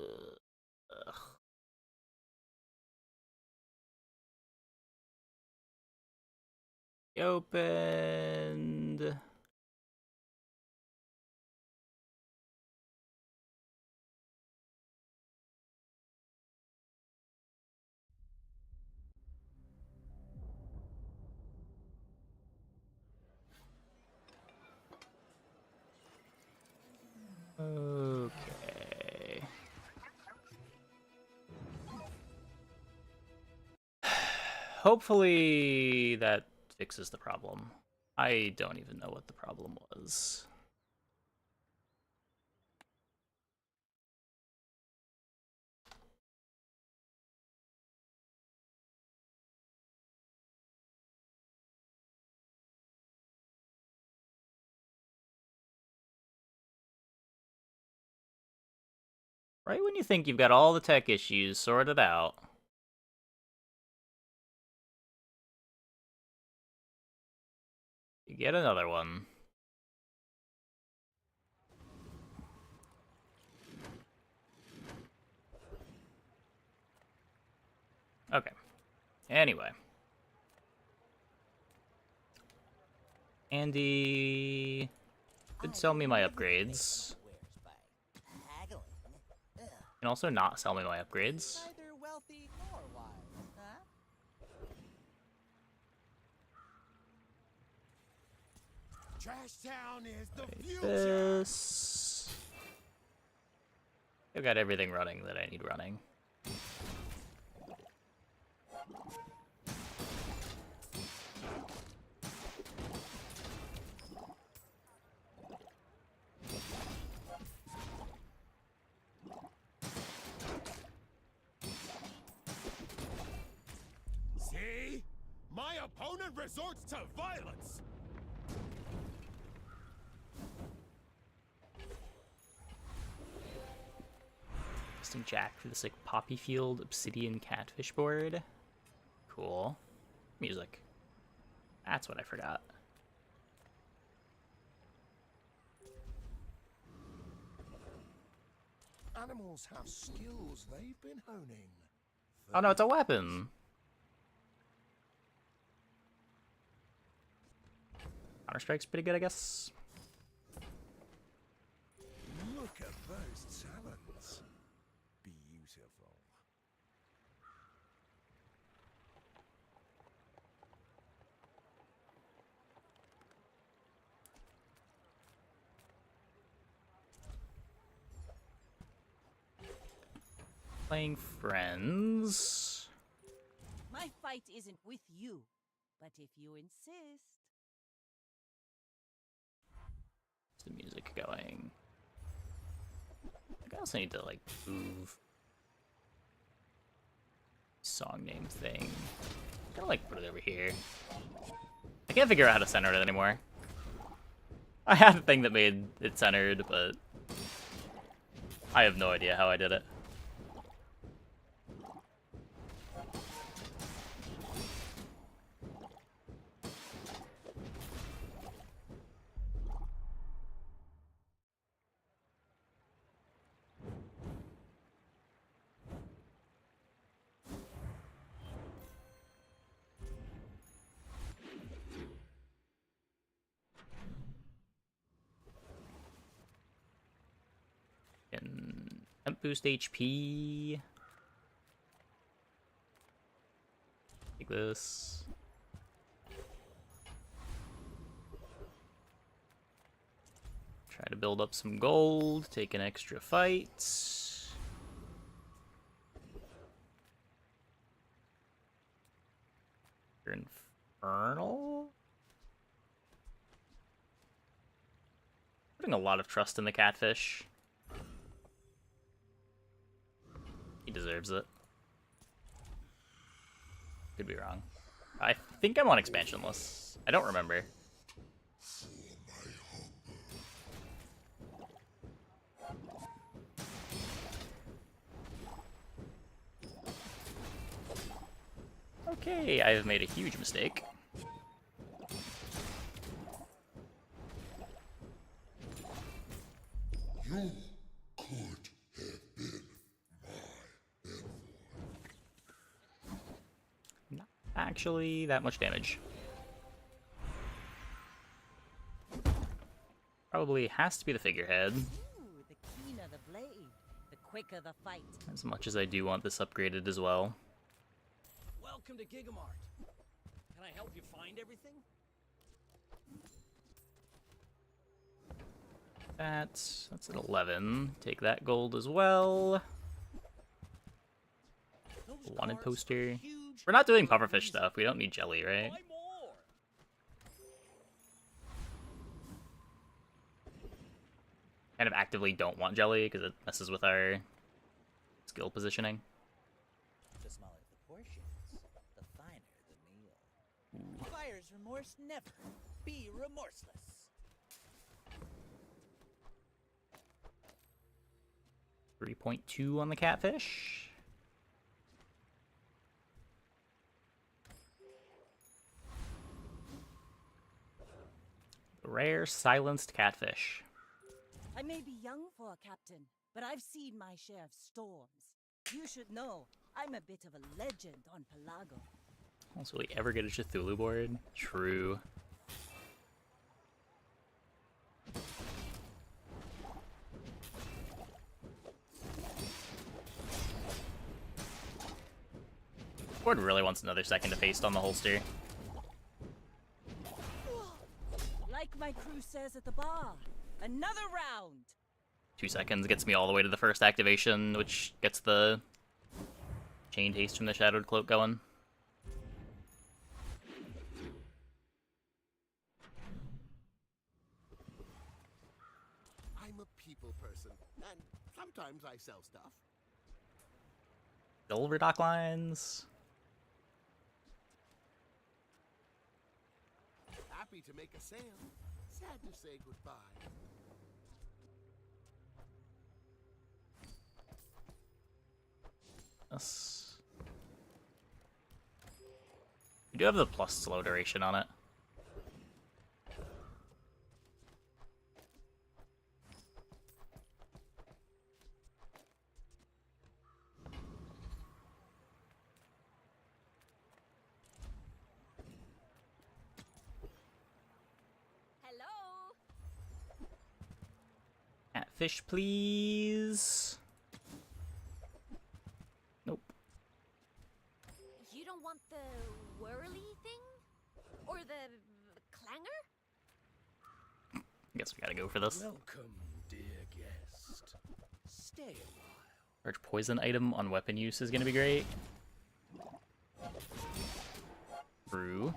Ugh. Opened. Okay. Hopefully that fixes the problem. I don't even know what the problem was. Right when you think you've got all the tech issues sorted out. You get another one. Okay. Anyway. Andy could sell me my upgrades. And also not sell me my upgrades. Neither wealthy nor wise, huh? Trash Town is the Like future. this. I've got everything running that I need running. See? My opponent resorts to violence. Interesting jack for this like poppy field obsidian catfish board. Cool. Music. That's what I forgot. Animals have skills they've been honing. Oh no, it's a weapon. Counter-Strike's pretty good, I guess. Look at those talons. Beautiful. Playing friends. My fight isn't with you, but if you insist. Where's the music going? I also need to like move song name thing. I'm gonna like put it over here. I can't figure out how to center it anymore. I had a thing that made it centered, but I have no idea how I did it. And temp boost HP. Take this. Try to build up some gold, take an extra fight. You're infernal? Putting a lot of trust in the catfish. He deserves it. Could be wrong. I think I'm on expansionless. I don't remember. Okay, I have made a huge mistake. You could have been actually that much damage. Probably has to be the figurehead. Ooh, the keener the blade, the quicker the fight. As much as I do want this upgraded as well. Welcome to Gigamart. Can I help you find everything? That's at 11. Take that gold as well. Those Wanted guards poster. are huge. We're not doing pufferfish stuff. We don't need jelly, right? Buy more. Kind of actively don't want jelly because it messes with our skill positioning. The smaller the portions, the finer the meal. Buyer's remorse never. Be remorseless. 3.2 on the catfish. Rare silenced catfish. I may be young for a captain, but I've seen my share of storms. You should know, I'm a bit of a legend on Pelago. Also, will we ever get a Cthulhu board? True. Board really wants another second to paste on the holster. Like my crew says at the bar, another round. 2 seconds gets me all the way to the first activation, which gets the chained haste from the Shadowed Cloak going. I'm a people person, and sometimes I sell stuff. Silver dock lines. Happy to make a sale. Sad to say goodbye. Yes. We do have the plus slow duration on it. Hello. Catfish, please. Nope. You don't want the whirly thing? Or the clanger? I guess we gotta go for this. Welcome, dear guest. Stay a while. Large poison item on weapon use is gonna be great. Brew.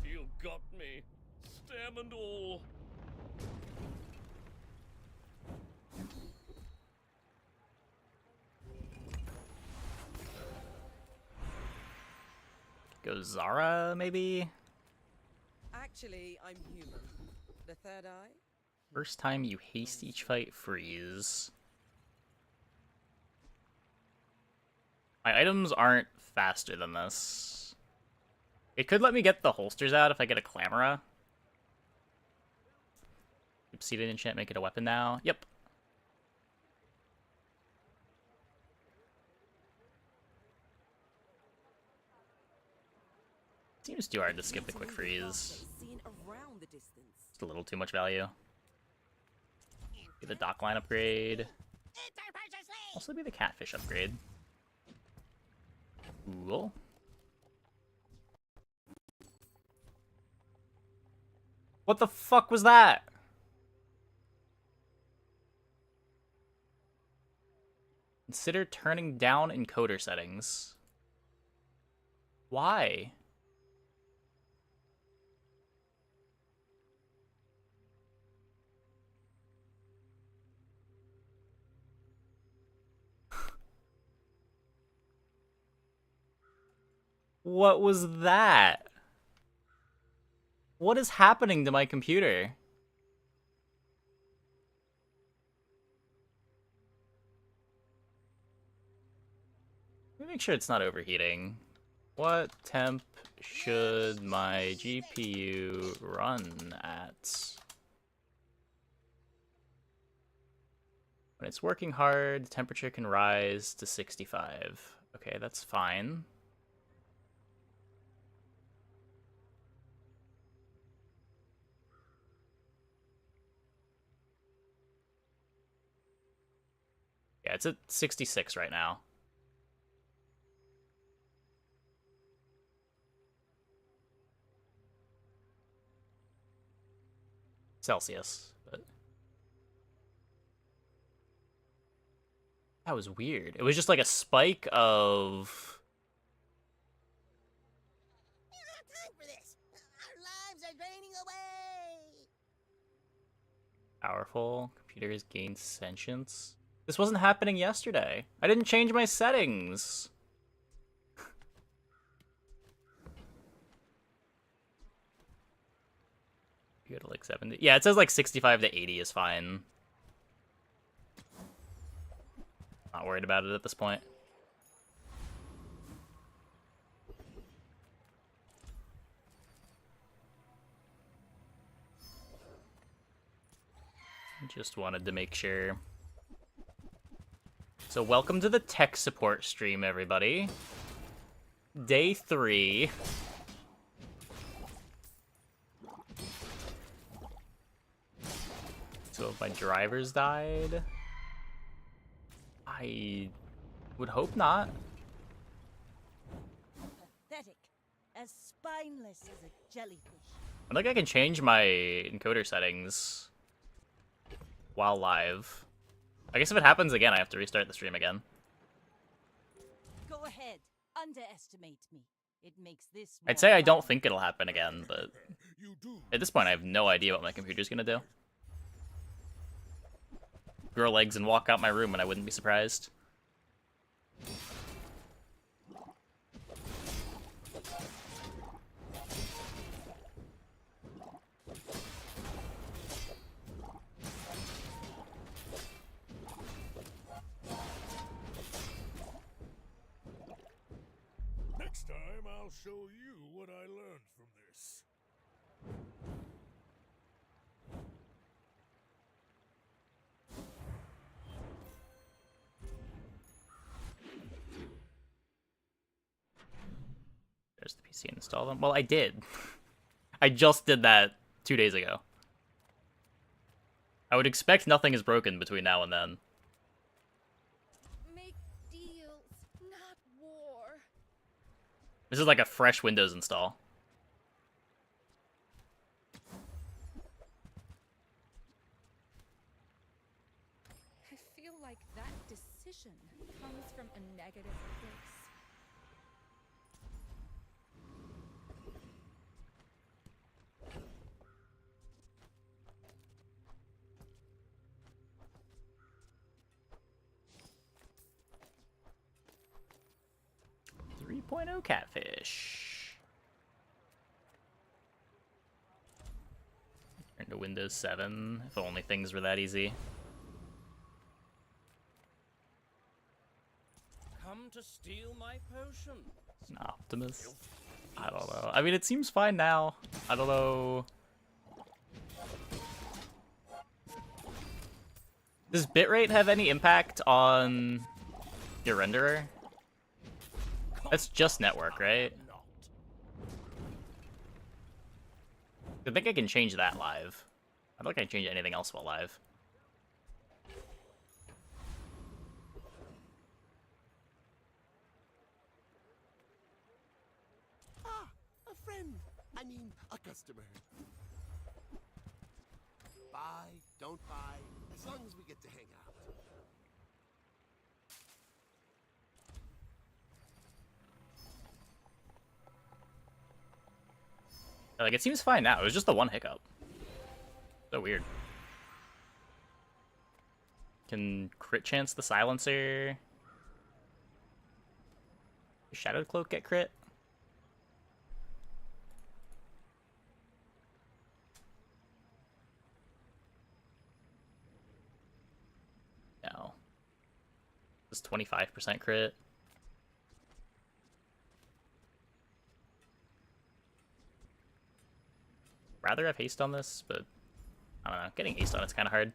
You got me. Stem and all. Go Zara, maybe? Actually, I'm human. The third eye? First time you haste each fight, freeze. My items aren't faster than this. It could let me get the holsters out if I get a Clamora. Obsidian enchant, make it a weapon now. Yep. Seems too hard to skip the quick freeze. Seen around the distance. Just a little too much value. Be the dock line upgrade. Also be the catfish upgrade. Cool. What the fuck was that? Consider turning down encoder settings. Why? What was that? What is happening to my computer? Let me make sure it's not overheating. What temp should my GPU run at? When it's working hard, the temperature can rise to 65. Okay, that's fine. Yeah, it's at 66 right now. Celsius, but that was weird. It was just like a spike of We don't have time for this. Our lives are draining away. powerful. Computers gain sentience. This wasn't happening yesterday. I didn't change my settings. You go to like 70. Yeah, it says like 65 to 80 is fine. Not worried about it at this point. Just wanted to make sure. So welcome to the tech support stream, everybody. Day 3. So if my drivers died, I would hope not. Pathetic. As spineless as a jellyfish. I think I can change my encoder settings while live. I guess if it happens again, I have to restart the stream again. Go ahead. Underestimate me. It makes this I'd more say I don't fun. think it'll happen again, but You do. at this point I have no idea what my computer's gonna do. Grow legs and walk out my room and I wouldn't be surprised. Next time, I'll show you what I learned from this. There's the PC, install them. Well, I did. I just did that 2 days ago. I would expect nothing is broken between now and then. Make deals, not war. This is like a fresh Windows install. I feel like that decision comes from a negative place. Catfish. Turn to Windows 7, if only things were that easy. Come to steal my potion. An Optimus? I don't know. I mean, it seems fine now. I don't know. Does bitrate have any impact on your renderer? That's just network, right? Not. I think I can change that live. I don't think I can change anything else while live. Ah, a friend. I mean, a customer. Buy, don't buy, as long as we get to hang out. Like, it seems fine now. It was just the one hiccup. So weird. Can crit chance the silencer. Shadowed Cloak get crit? No. Just 25% crit. Rather have haste on this, but I don't know. Getting haste on it's kind of hard.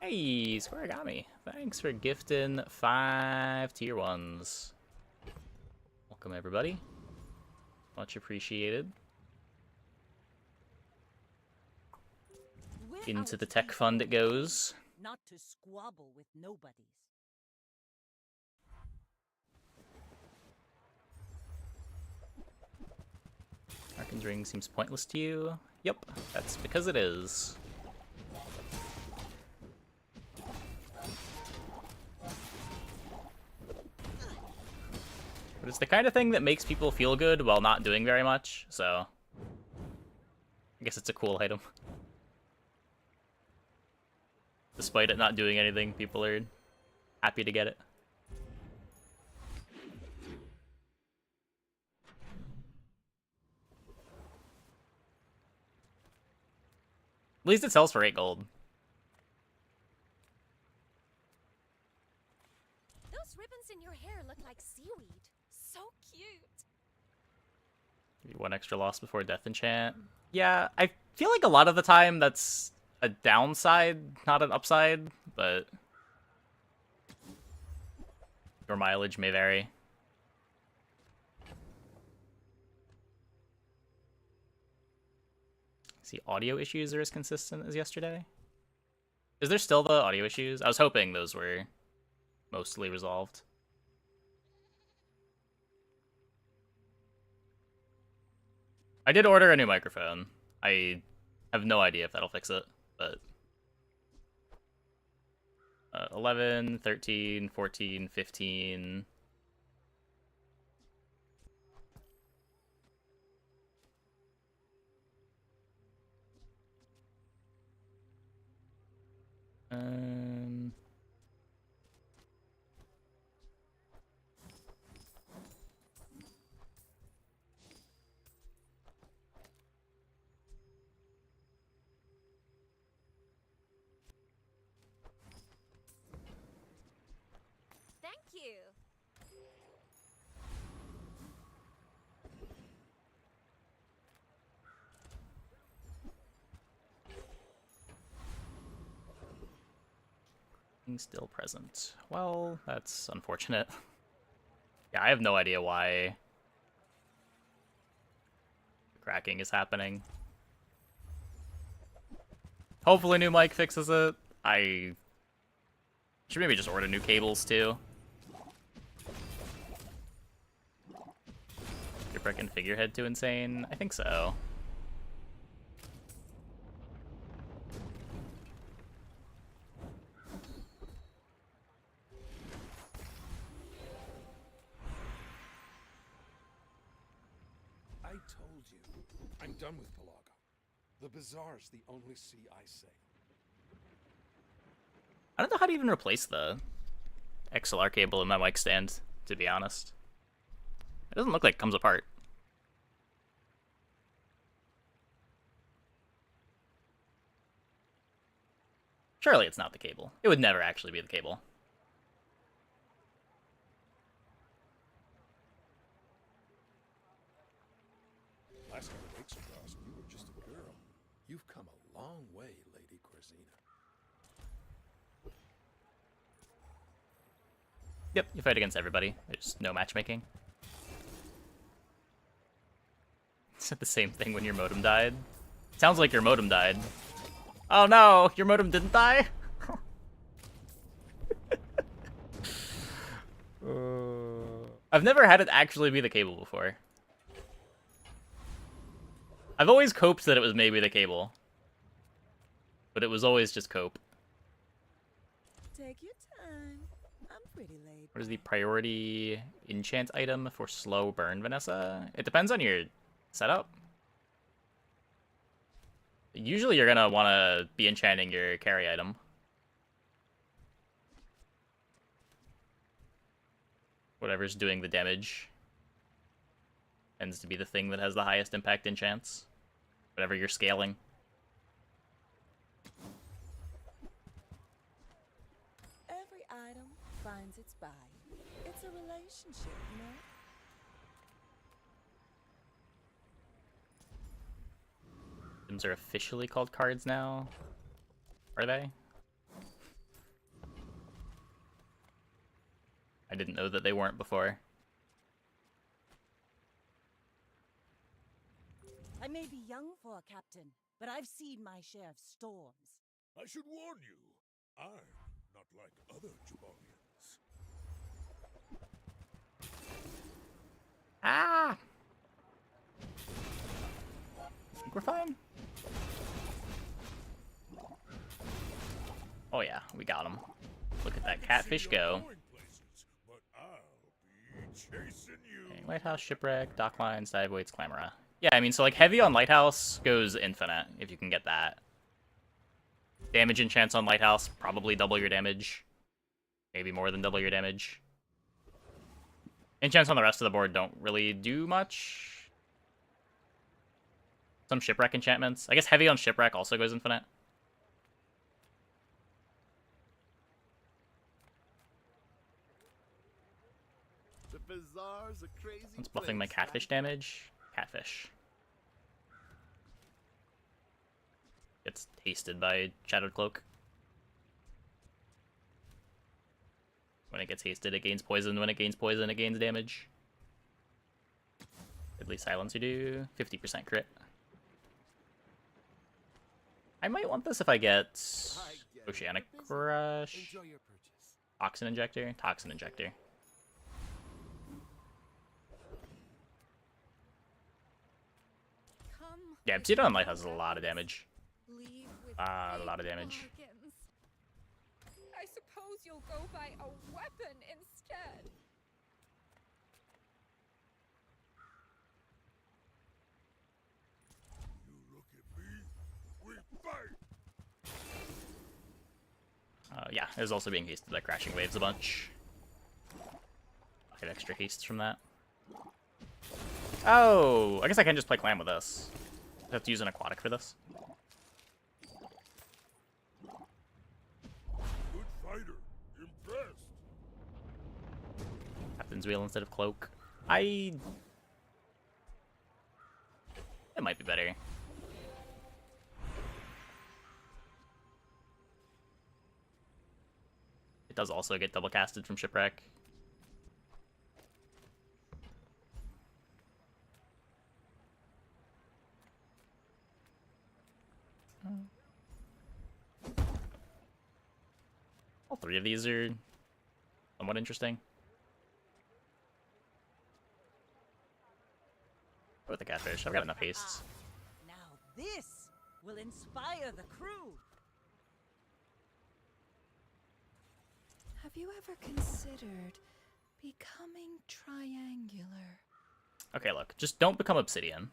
Hey, Squarigami. Thanks for gifting 5 tier 1s. Welcome, everybody. Much appreciated. We're Into out the to tech be fund it friends, goes. not to squabble with nobodies. Arkan's ring seems pointless to you. Yep, that's because it is. But it's the kind of thing that makes people feel good while not doing very much, so I guess it's a cool item. Despite it not doing anything, people are happy to get it. At least it sells for 8 gold. Those ribbons in your hair look like seaweed. So cute. Maybe 1 extra loss before death enchant. Yeah, I feel like a lot of the time that's a downside, not an upside, but your mileage may vary. See, audio issues are as consistent as yesterday. Is there still the audio issues? I was hoping those were mostly resolved. I did order a new microphone. I have no idea if that'll fix it, but 11, 13, 14, 15. Um, Thank you. still present. Well, that's unfortunate. Yeah, I have no idea why the cracking is happening. Hopefully new mic fixes it. I should maybe just order new cables too. Your frickin' figurehead too insane? I think so. I told you. I'm done with Pelaga. The bazaar's the only sea I sail. I don't know how to even replace the XLR cable in my mic stand, to be honest. It doesn't look like it comes apart. Surely it's not the cable. It would never actually be the cable. Last time I came across, you were just a girl. You've come a long way, Lady Corzina. Yep, you fight against everybody. There's no matchmaking. It's the same thing when your modem died. Sounds like your modem died. Oh no, your modem didn't die? I've never had it actually be the cable before. I've always coped that it was maybe the cable. But it was always just cope. Take your time. I'm pretty laid. What is the priority enchant item for slow burn, Vanessa? It depends on your setup. Usually you're gonna want to be enchanting your carry item. Whatever's doing the damage tends to be the thing that has the highest impact enchants. Whatever you're scaling. Every item finds its buyer. It's a relationship, you know? Items are officially called cards now. Are they? I didn't know that they weren't before. I may be young for a captain, but I've seen my share of storms. I should warn you, I'm not like other Jabalians. Ah! I think we're fine. Oh yeah, we got him. Look at that catfish go. But I'll be chasing you. Okay, Lighthouse, Shipwreck, Docklines, Dive Weights, Clamora. Yeah, I mean, so like heavy on Lighthouse goes infinite, if you can get that. Damage enchants on Lighthouse, probably double your damage. Maybe more than double your damage. Enchants on the rest of the board don't really do much. Some Shipwreck enchantments. I guess heavy on Shipwreck also goes infinite. The bazaar's a crazy It's buffing my catfish damage. Catfish. Gets tasted by Shadowed Cloak. When it gets hasted, it gains poison. When it gains poison, it gains damage. Deadly Silence you do. 50% crit. I might want this if I get Oceanic Crush. Enjoy your purchase. Toxin Injector. Toxin Injector. Come Yeah, with Obsidian on me, Lighthouse has a lot of rebels. damage. Leave with A lot of big damage. bargains. I suppose you'll go buy a weapon instead. You look at me, we fight. Yeah, it was also being hasted by Crashing Waves a bunch. I get extra hastes from that. Oh, I guess I can just play Clam with this. I have to use an aquatic for this. Good fighter, impressed. Captain's Wheel instead of Cloak. It might be better. It does also get double casted from Shipwreck. All three of these are somewhat interesting. Go with the catfish. I've got enough hastes. Now this will inspire the crew. Have you ever considered becoming triangular? Okay, look. Just don't become Obsidian.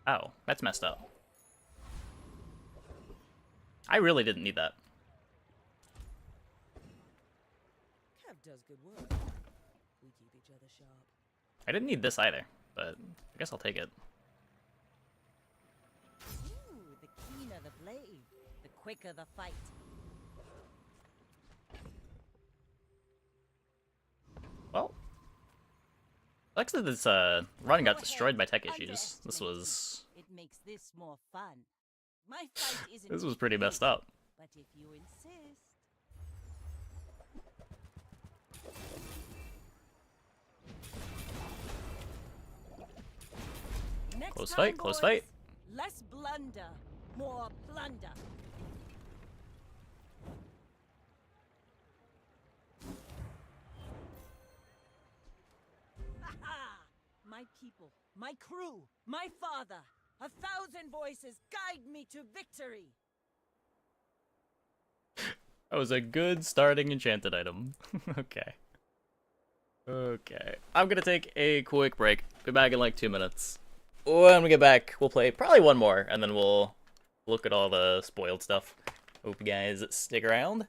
Oh, that's messed up. I really didn't need that. Cav does good work. We keep each other sharp. I didn't need this either, but I guess I'll take it. Ooh, the keener the blade, the quicker the fight. Well, Lex that this run got destroyed by tech issues. This was It makes this more fun. My fight isn't this was pretty big, messed up. But if you insist. Next Close time, fight, close boys, fight. Less blunder, more plunder. Aha! My people, my crew, my father. 1,000 voices guide me to victory. That was a good starting enchanted item. Okay. Okay. I'm gonna take a quick break. Be back in like 2 minutes. When we get back, we'll play probably one more, and then we'll look at all the spoiled stuff. Hope you guys stick around.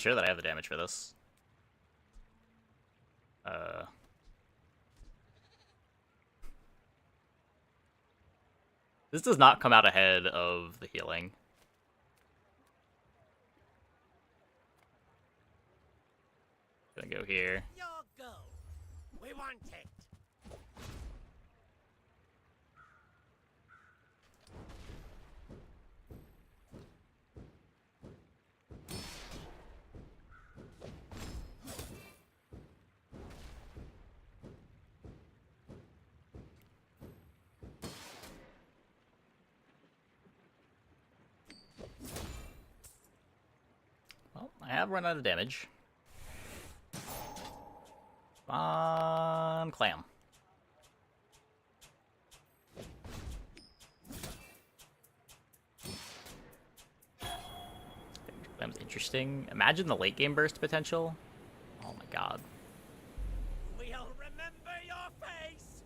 sure that I have the damage for this. This does not come out ahead of the healing. Gonna go here. Your go. We want it. Well, I have run out of damage. On clam. Clam's interesting. Imagine the late game burst potential. Oh my god. We'll remember your face.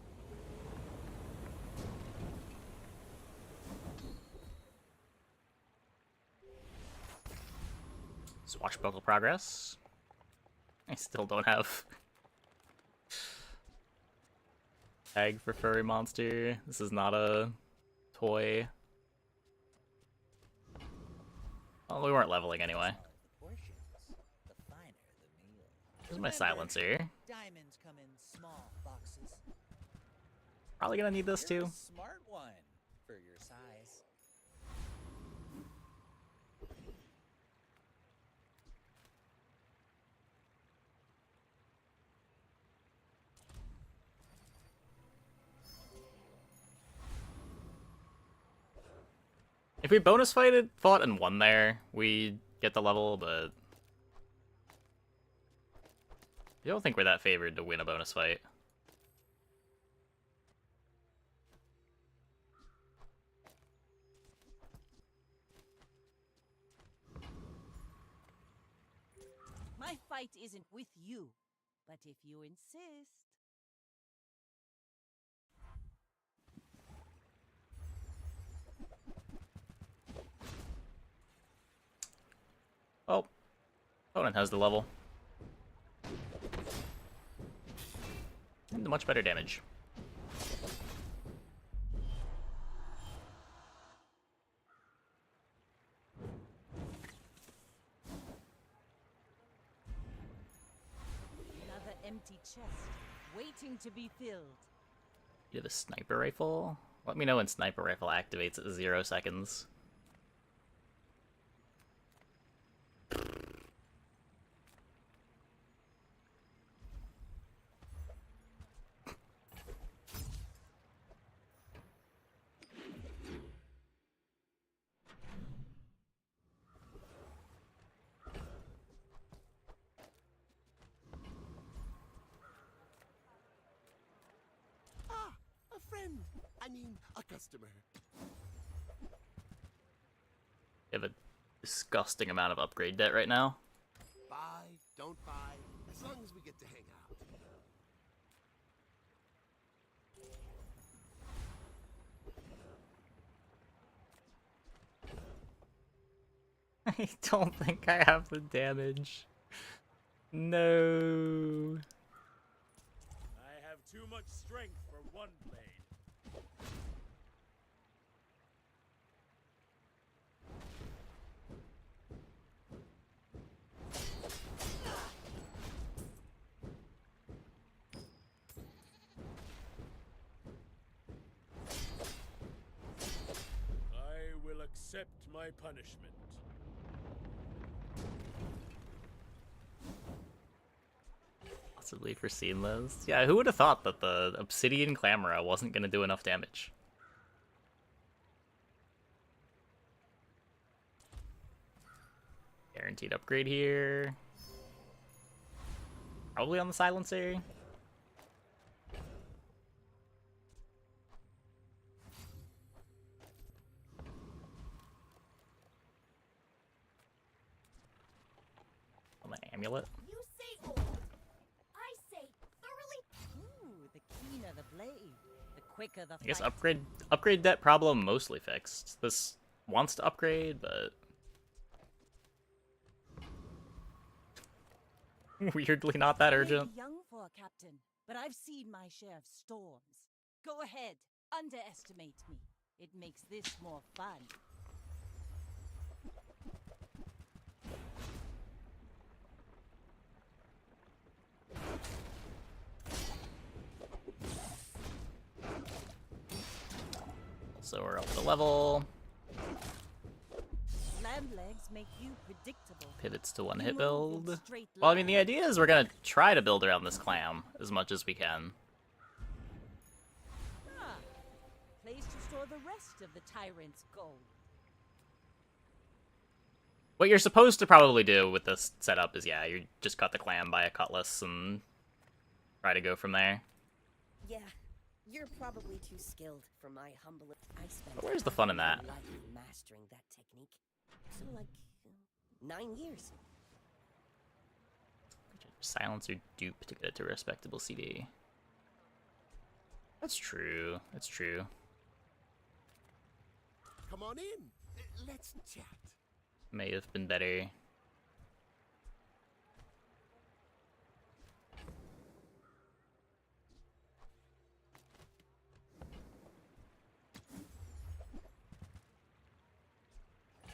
Swashbuckle progress. I still don't have tag for furry monster. This is not a toy. Well, we weren't leveling anyway. The portions, the finer the meal. Here's my silencer. Diamonds come in small boxes. Probably gonna need this You're too. a smart one for your size. If we bonus fought and won there, we get the level, but I don't think we're that favored to win a bonus fight. My fight isn't with you, but if you insist. Oh, opponent has the level. And much better damage. Another empty chest, waiting to be filled. You have a sniper rifle? Let me know when sniper rifle activates at 0 seconds. Ah, a friend. I mean, a customer. You have a disgusting amount of upgrade debt right now. Buy, don't buy, as long as we get to hang out. I don't think I have the damage. No. I have too much strength for one blade. I will accept my punishment. Possibly foreseen those. Yeah, who would have thought that the Obsidian Clamora wasn't going to do enough damage? Guaranteed upgrade here. Probably on the silencer. On the amulet. You say old. I say thoroughly. Ooh, the keener the blade, the quicker the I guess fight. upgrade debt problem mostly fixed. This wants to upgrade, but Weirdly not that I may urgent. be young for a captain, but I've seen my share of storms. Go ahead, underestimate me. It makes this more fun. So we're up to level. Land legs make you predictable. Pivots to one You hit move in build. straight Well, I mean, the lines. idea is we're gonna try to build around this clam as much as we can. Ah, place to store the rest of the tyrant's gold. What you're supposed to probably do with this setup is, yeah, you just cut the clam by a cutlass and try to go from there. Yeah, you're probably too skilled for my humble. I spent But where's the fun in half that? my life mastering that technique. So like 9 years. Silence or dupe to get it to a respectable CD. That's true. That's true. Come on in. Let's chat. May have been better.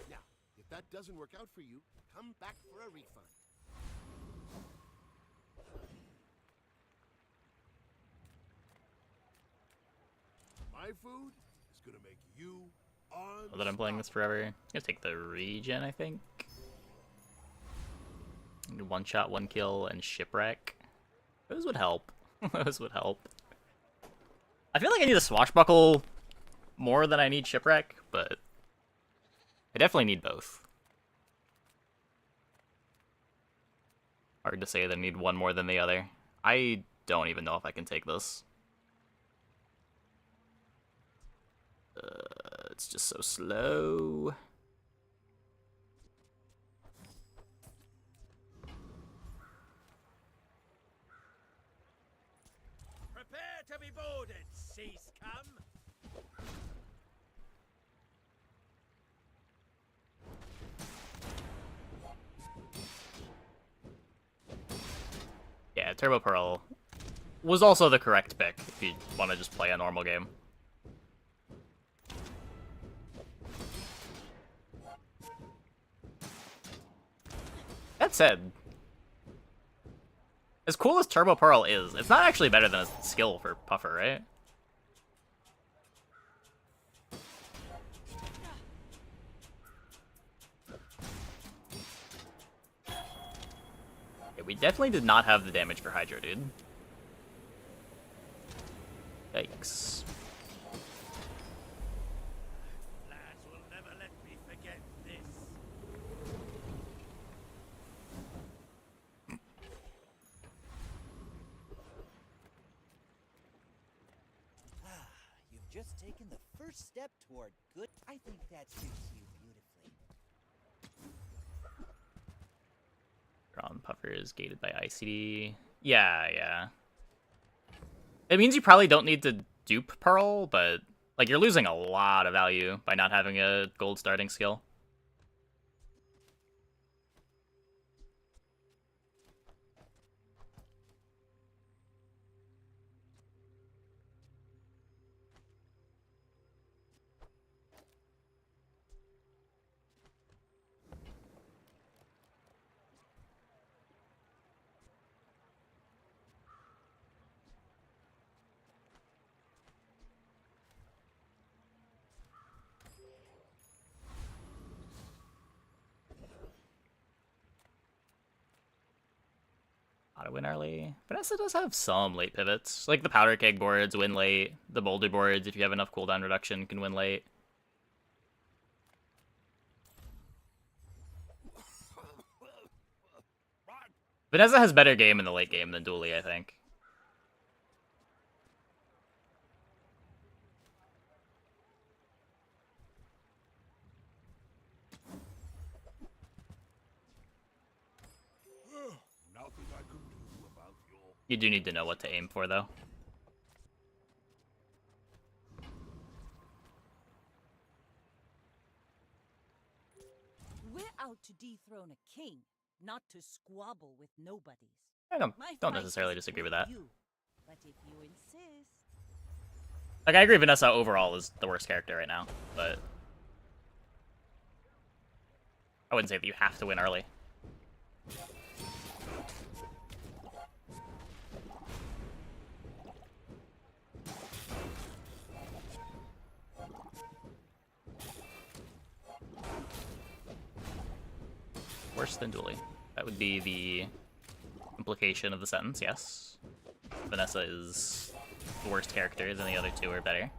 Now, if that doesn't work out for you, come back for a refund. My food is gonna make you Now that I'm playing this forever, I'm gonna take the regen, I think. One shot, one kill, and shipwreck. Those would help. Those would help. I feel like I need a swashbuckle more than I need shipwreck, but I definitely need both. Hard to say that I need one more than the other. I don't even know if I can take this. It's just so slow. Prepare to be boarded, sea scum! Yeah, Turbo Pearl was also the correct pick if you want to just play a normal game. That said, as cool as Turbo Pearl is, it's not actually better than a skill for Puffer, right? Yeah, we definitely did not have the damage for Hydro, dude. Yikes. Lads will never let me forget this. You've just taken the first step toward good. I think that suits you beautifully. Drawn Puffer is gated by ICD. Yeah, yeah. It means you probably don't need to dupe Pearl, but like you're losing a lot of value by not having a gold starting skill. Auto win early. Vanessa does have some late pivots. Like the powder keg boards win late. The boulder boards, if you have enough cooldown reduction, can win late. Vanessa has better game in the late game than Dooley, I think. Nothing I can do about your... You do need to know what to aim for, though. We're out to dethrone a king, not to squabble with nobodies. I don't My don't fight necessarily isn't disagree with that. you, but if you insist. Like, I agree Vanessa overall is the worst character right now, but I wouldn't say that you have to win early. Worse than Dooley. That would be the implication of the sentence, yes. Vanessa is the worst character, and the other two are better.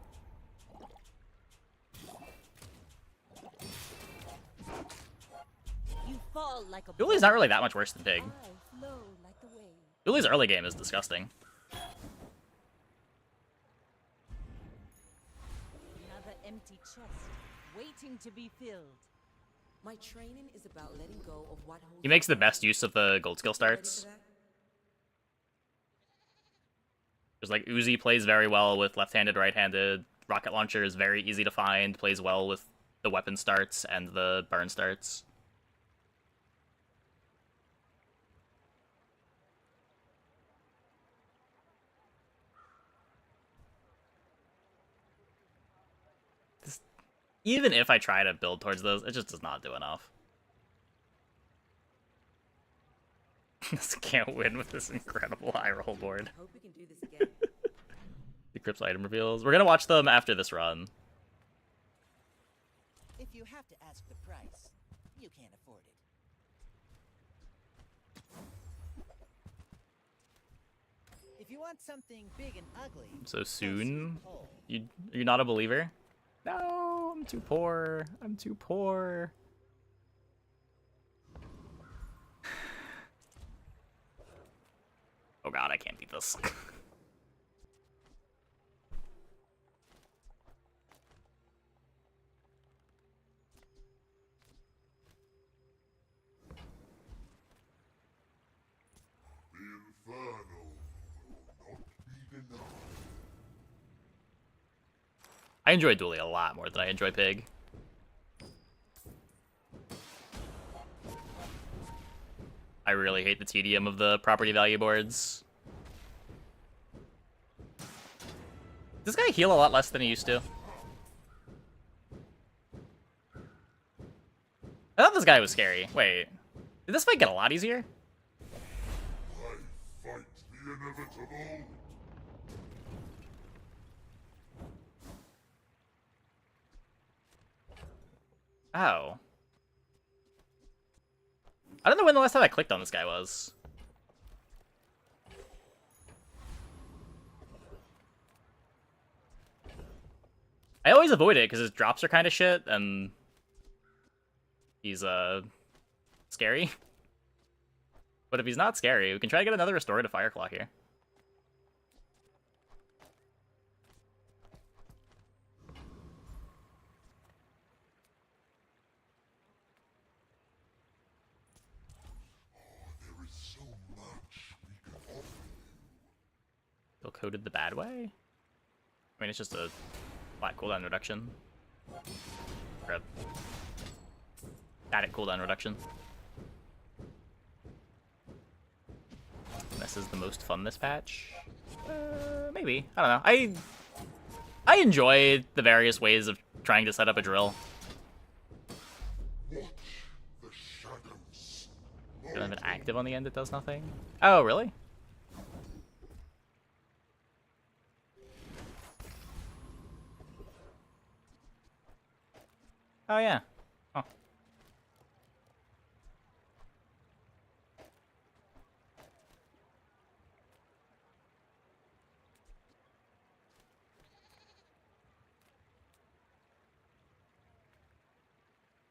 You fall like a Dooley's not really that much worse than Pig. I flow like the wave. Dooley's early game is disgusting. Another empty chest, waiting to be filled. My training is about letting go of what holds He makes the best use of the gold skill starts. Because, like, Uzi plays very well with left-handed, right-handed. Rocket launcher is very easy to find, plays well with the weapon starts and the burn starts. Even if I try to build towards those, it just does not do enough. This can't win with this incredible high roll board. Hope we can do this again. The Crypt's item reveals. We're gonna watch them after this run. If you have to ask the price, you can't afford it. If you want something big and ugly, So soon? You're not a believer? No, I'm too poor. I'm too poor. Oh god, I can't beat this. I enjoy Dooley a lot more than I enjoy Pig. I really hate the tedium of the property value boards. Does this guy heal a lot less than he used to? I thought this guy was scary. Wait, did this fight get a lot easier? I fight the inevitable. Oh. I don't know when the last time I clicked on this guy was. I always avoid it because his drops are kind of shit, and he's, scary. But if he's not scary, we can try to get another restorative Fireclaw here. There is so much we can offer you. Still coded the bad way? I mean, it's just a flat cooldown reduction. Or a static cooldown reduction. This is the most fun this patch? Maybe. I don't know. I enjoy the various ways of trying to set up a drill. Watch the shadows. Don't have an active on the end that does nothing? Oh, really? Oh, yeah. Oh.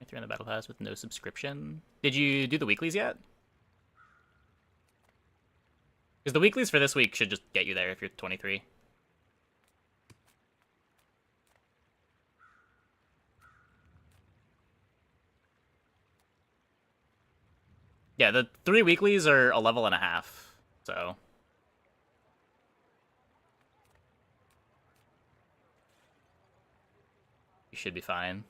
Through in the battle pass with no subscription. Did you do the weeklies yet? Because the weeklies for this week should just get you there if you're 23. Yeah, the 3 weeklies are a level and a half, so you should be fine.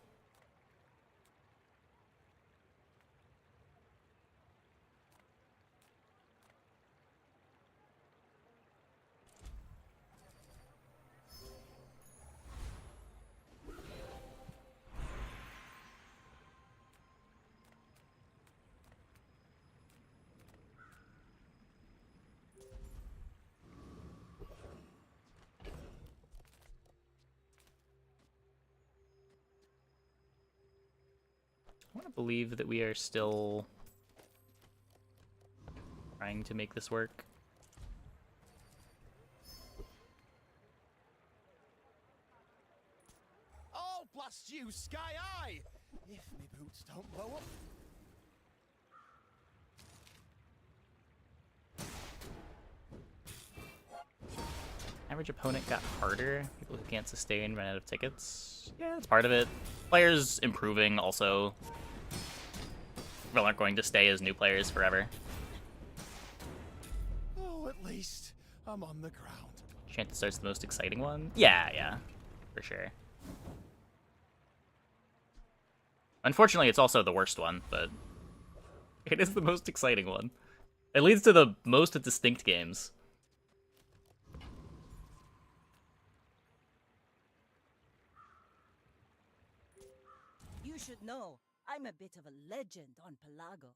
I want to believe that we are still trying to make this work. Oh, blast you, Sky Eye! If me boots don't blow up. Average opponent got harder. People who can't sustain run out of tickets. Yeah, that's part of it. Players improving also. People aren't going to stay as new players forever. Oh, at least I'm on the ground. Chant starts the most exciting one? Yeah, for sure. Unfortunately, it's also the worst one, but it is the most exciting one. It leads to the most distinct games. You should know, I'm a bit of a legend on Pelago.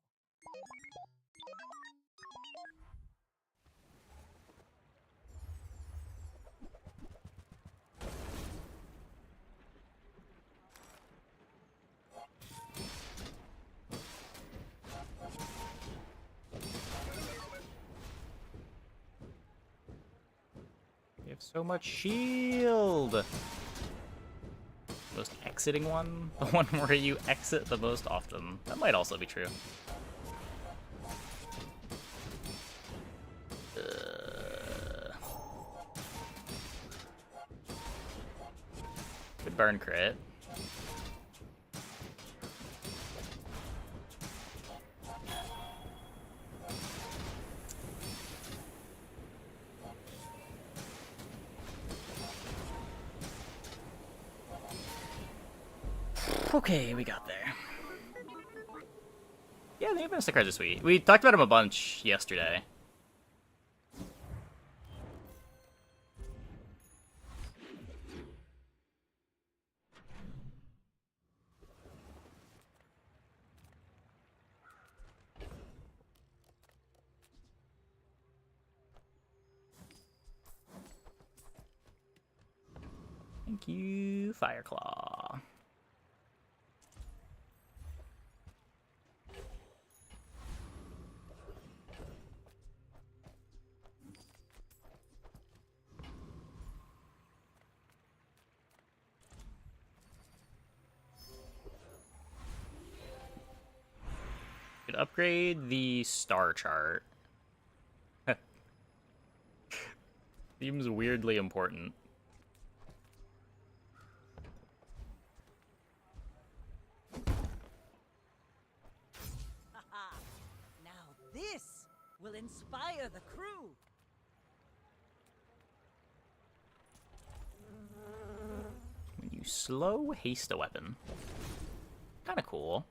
We have so much shield! Most exiting one? The one where you exit the most often. That might also be true. Good burn crit. Okay, we got there. Yeah, the Vanessa cards are sweet. We talked about them a bunch yesterday. Thank you, Fireclaw. Could upgrade the star chart. Seems weirdly important. Haha! Now this will inspire the crew. When you slow haste a weapon. Kinda cool.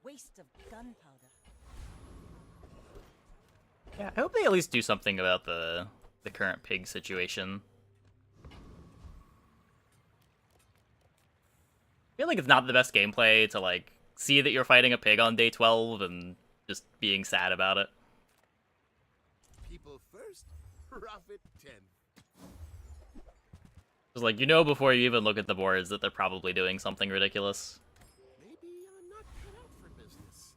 Waste of gunpowder. Yeah, I hope they at least do something about the current pig situation. I feel like it's not the best gameplay to, like, see that you're fighting a pig on day 12 and just being sad about it. People first, profit 10. It's like, you know before you even look at the boards that they're probably doing something ridiculous. Maybe I'm not cut out for business.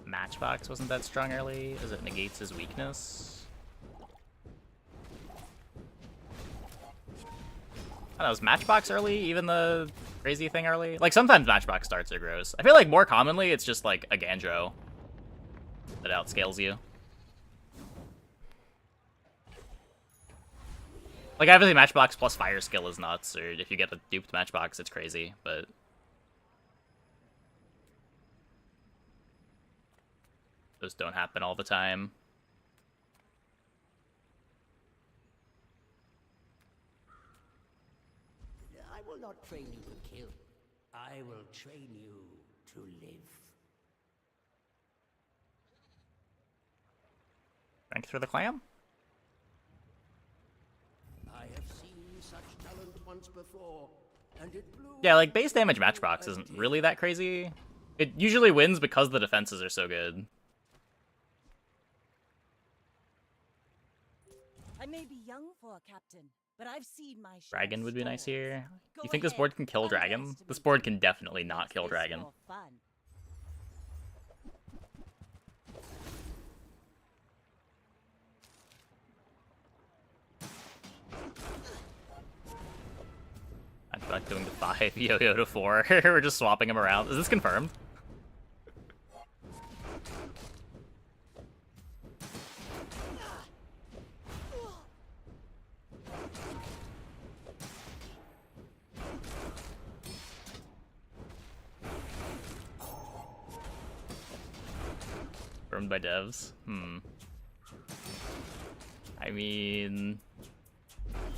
Matchbox wasn't that strong early, as it negates his weakness. I don't know, was Matchbox early even the crazy thing early? Like, sometimes Matchbox starts are gross. I feel like more commonly it's just like a Gandro that outscales you. Like, obviously Matchbox plus fire skill is nuts, or if you get a duped Matchbox, it's crazy, but Those don't happen all the time. I will not train you to kill. I will train you to live. Strength for the clam? I have seen such talent once before, and it blew. Yeah, like, base damage Matchbox isn't really that crazy. It usually wins because the defenses are so good. I may be young for a captain, but I've seen my share Dragon of would be nice storms. here. Go You think this ahead, board can kill Dragon? underestimate This board me. can definitely not Makes kill this Dragon. more fun. I feel like doing the 5 yo-yo to 4. We're just swapping them around. Is this confirmed? Confirmed by devs. I mean,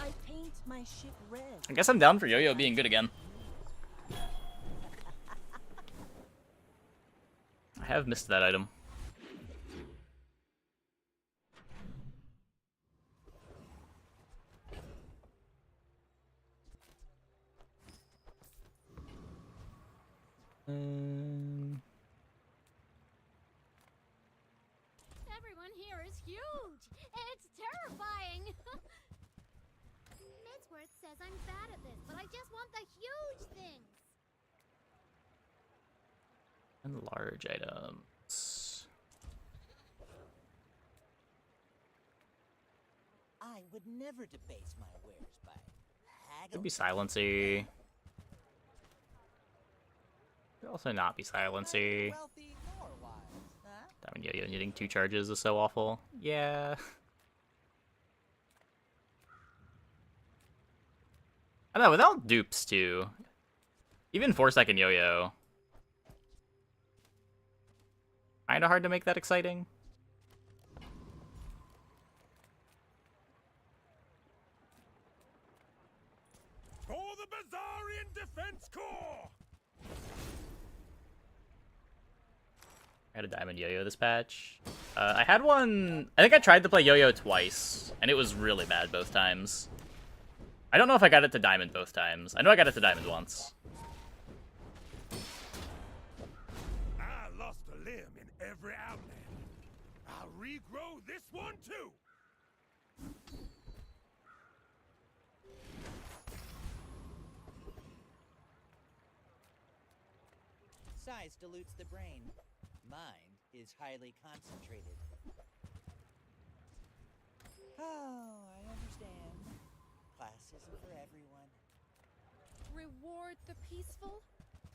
I paint my ship red. I guess I'm down for yo-yo being good again. I have missed that item. Everyone here is huge. It's terrifying. Midsworth says I'm bad at this, but I just want the huge things. And large items. I would never debase my wares by Could haggling. be silency. Could also not be silency. Wealthy nor wise, huh? Diamond yo-yo needing 2 charges is so awful. Yeah. I know, without dupes too. Even 4-second yo-yo. Kinda hard to make that exciting. For the Bazarian Defense Corps! I had a diamond yo-yo this patch. I had one... I think I tried to play yo-yo twice, and it was really bad both times. I don't know if I got it to diamond both times. I know I got it to diamond once. I lost a limb in every outland. I'll regrow this one too! Size dilutes the brain. Mind is highly concentrated. Oh, I understand. Class isn't for everyone. Reward the peaceful,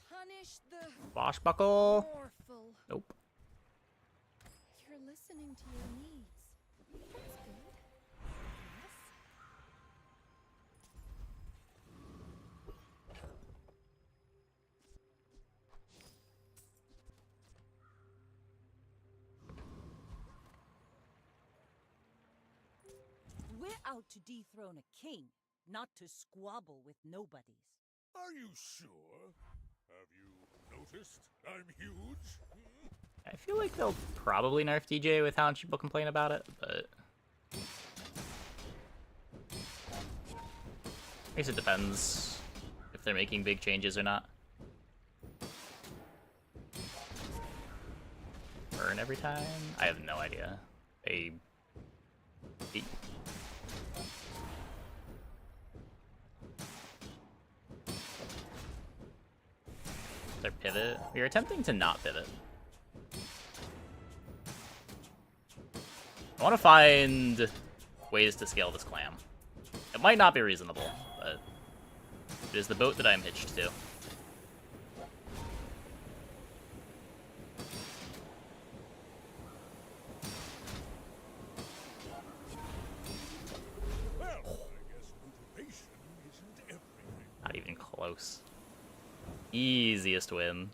punish the Swashbuckle? mournful. Nope. You're listening to your needs. That's good. Yes. We're out to dethrone a king, not to squabble with nobodies. Are you sure? Have you noticed I'm huge? I feel like they'll probably nerf DJ with how much people complain about it, but... I guess it depends if they're making big changes or not. Burn every time? I have no idea. Their pivot? We are attempting to not pivot. I want to find ways to scale this clam. It might not be reasonable, but it is the boat that I'm hitched to. Well, I guess motivation isn't everything. Not even close. Easiest win.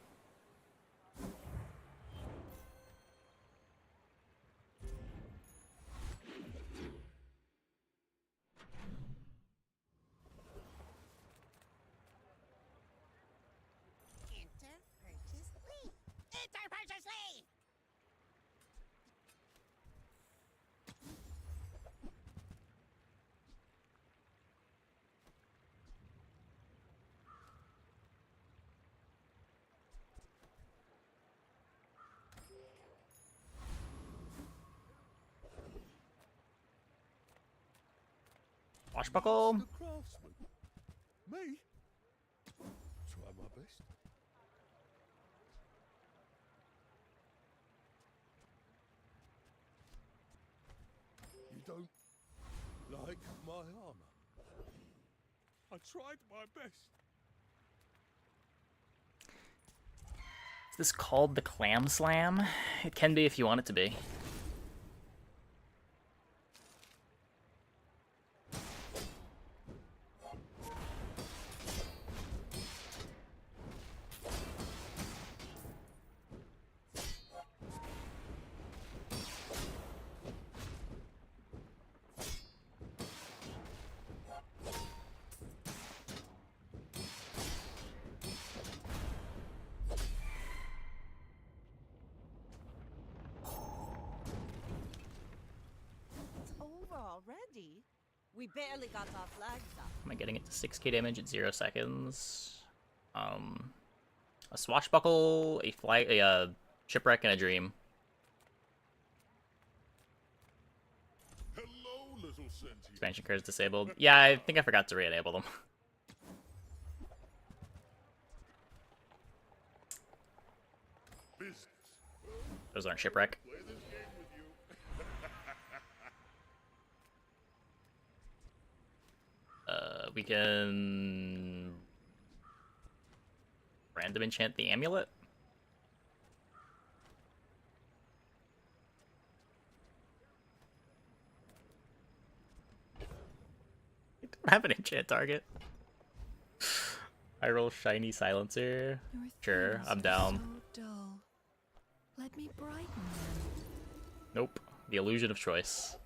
Swashbuckle. Master craftsman. Me? Try my best. You don't like my armor? I tried my best. Is this called the Clam Slam? It can be if you want it to be. It's over already. We barely got our flags up. Am I getting it to 6k damage at 0 seconds? A swashbuckle, a flag, a shipwreck, and a dream. Hello, little sentient. Expansion cards disabled. Yeah, I think I forgot to re-enable them. Business. Those aren't shipwreck. Play this game with you. We can random enchant the amulet. I don't have an enchant target. I roll shiny silencer. Sure, I'm down. So dull. Let me brighten them. Nope. The illusion of choice.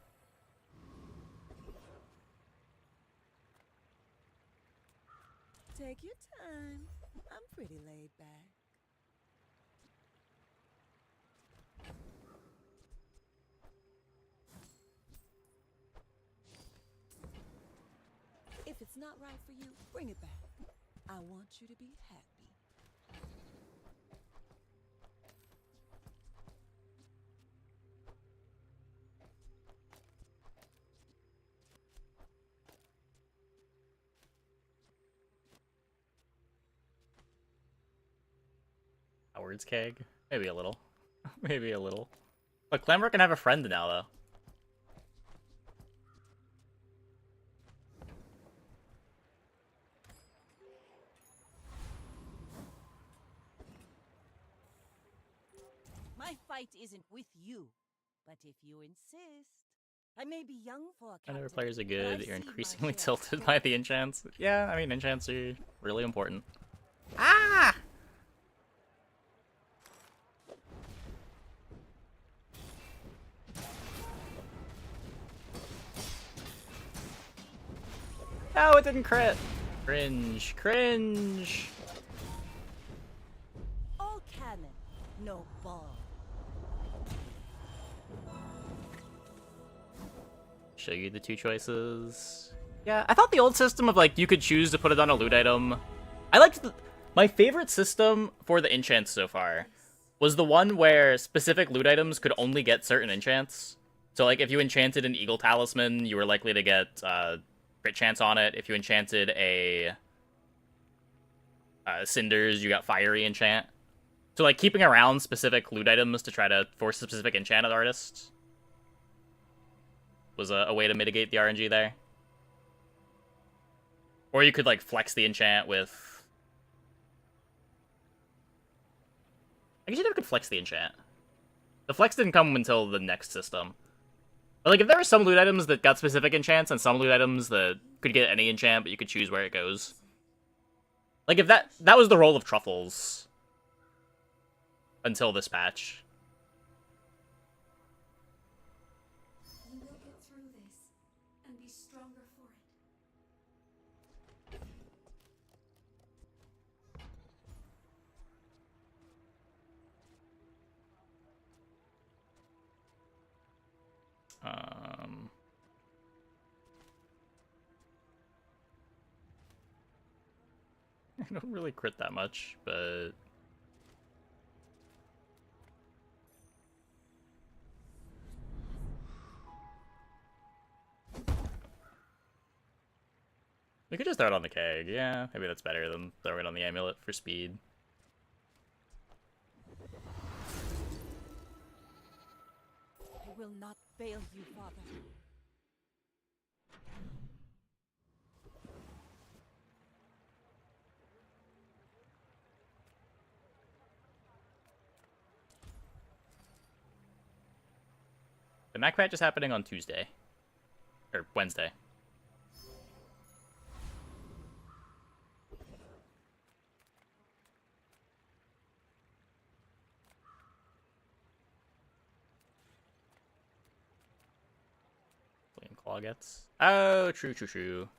Take your time. I'm pretty laid back. If it's not right for you, bring it back. I want you to be happy. Howard's keg? Maybe a little. Maybe a little. But Clamor can have a friend now, though. My fight isn't with you, but if you insist, I may be young for a captain. Whenever players are but good, I've you're seen my increasingly share of tilted by the enchants. Yeah, I mean, enchants are really important. Ah! No, it didn't crit! Cringe, cringe! all cannon, no ball. Show you the two choices. Yeah, I thought the old system of, like, you could choose to put it on a loot item. I liked my favorite system for the enchants so far was the one where specific loot items could only get certain enchants. So, like, if you enchanted an Eagle Talisman, you were likely to get crit chance on it. If you enchanted a Cinders, you got Fiery enchant. So, like, keeping around specific loot items to try to force a specific enchanted artist was a way to mitigate the RNG there. Or you could, like, flex the enchant with... I guess you never could flex the enchant. The flex didn't come until the next system. But, like, if there were some loot items that got specific enchants and some loot items that could get any enchant, but you could choose where it goes. Like, if that was the role of Truffles until this patch. You will get through this and be stronger for it. I don't really crit that much, but... We could just throw it on the keg. Yeah, maybe that's better than throwing it on the amulet for speed. I will not fail you, Father. The Mac patch is happening on Tuesday. Or Wednesday. Flame Claw gets. Oh, true. True.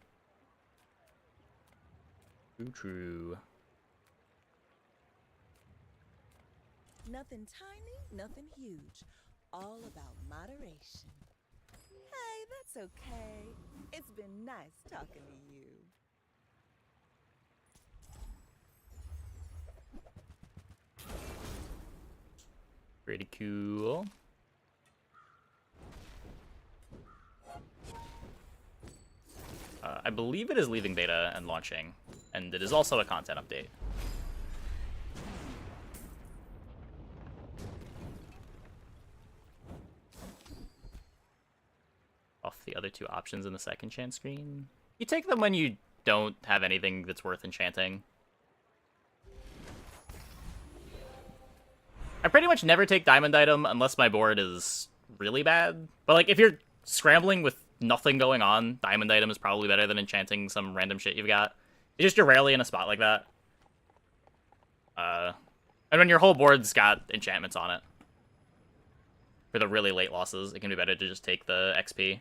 Nothing tiny, nothing huge. All about moderation. Hey, that's okay. It's been nice talking to you. Pretty cool. I believe it is leaving beta and launching, and it is also a content update. Off the other two options in the second chance screen. You take them when you don't have anything that's worth enchanting. I pretty much never take diamond item unless my board is really bad. But like if you're scrambling with nothing going on, diamond item is probably better than enchanting some random shit you've got. It's just you're rarely in a spot like that. And when your whole board's got enchantments on it. For the really late losses, it can be better to just take the XP.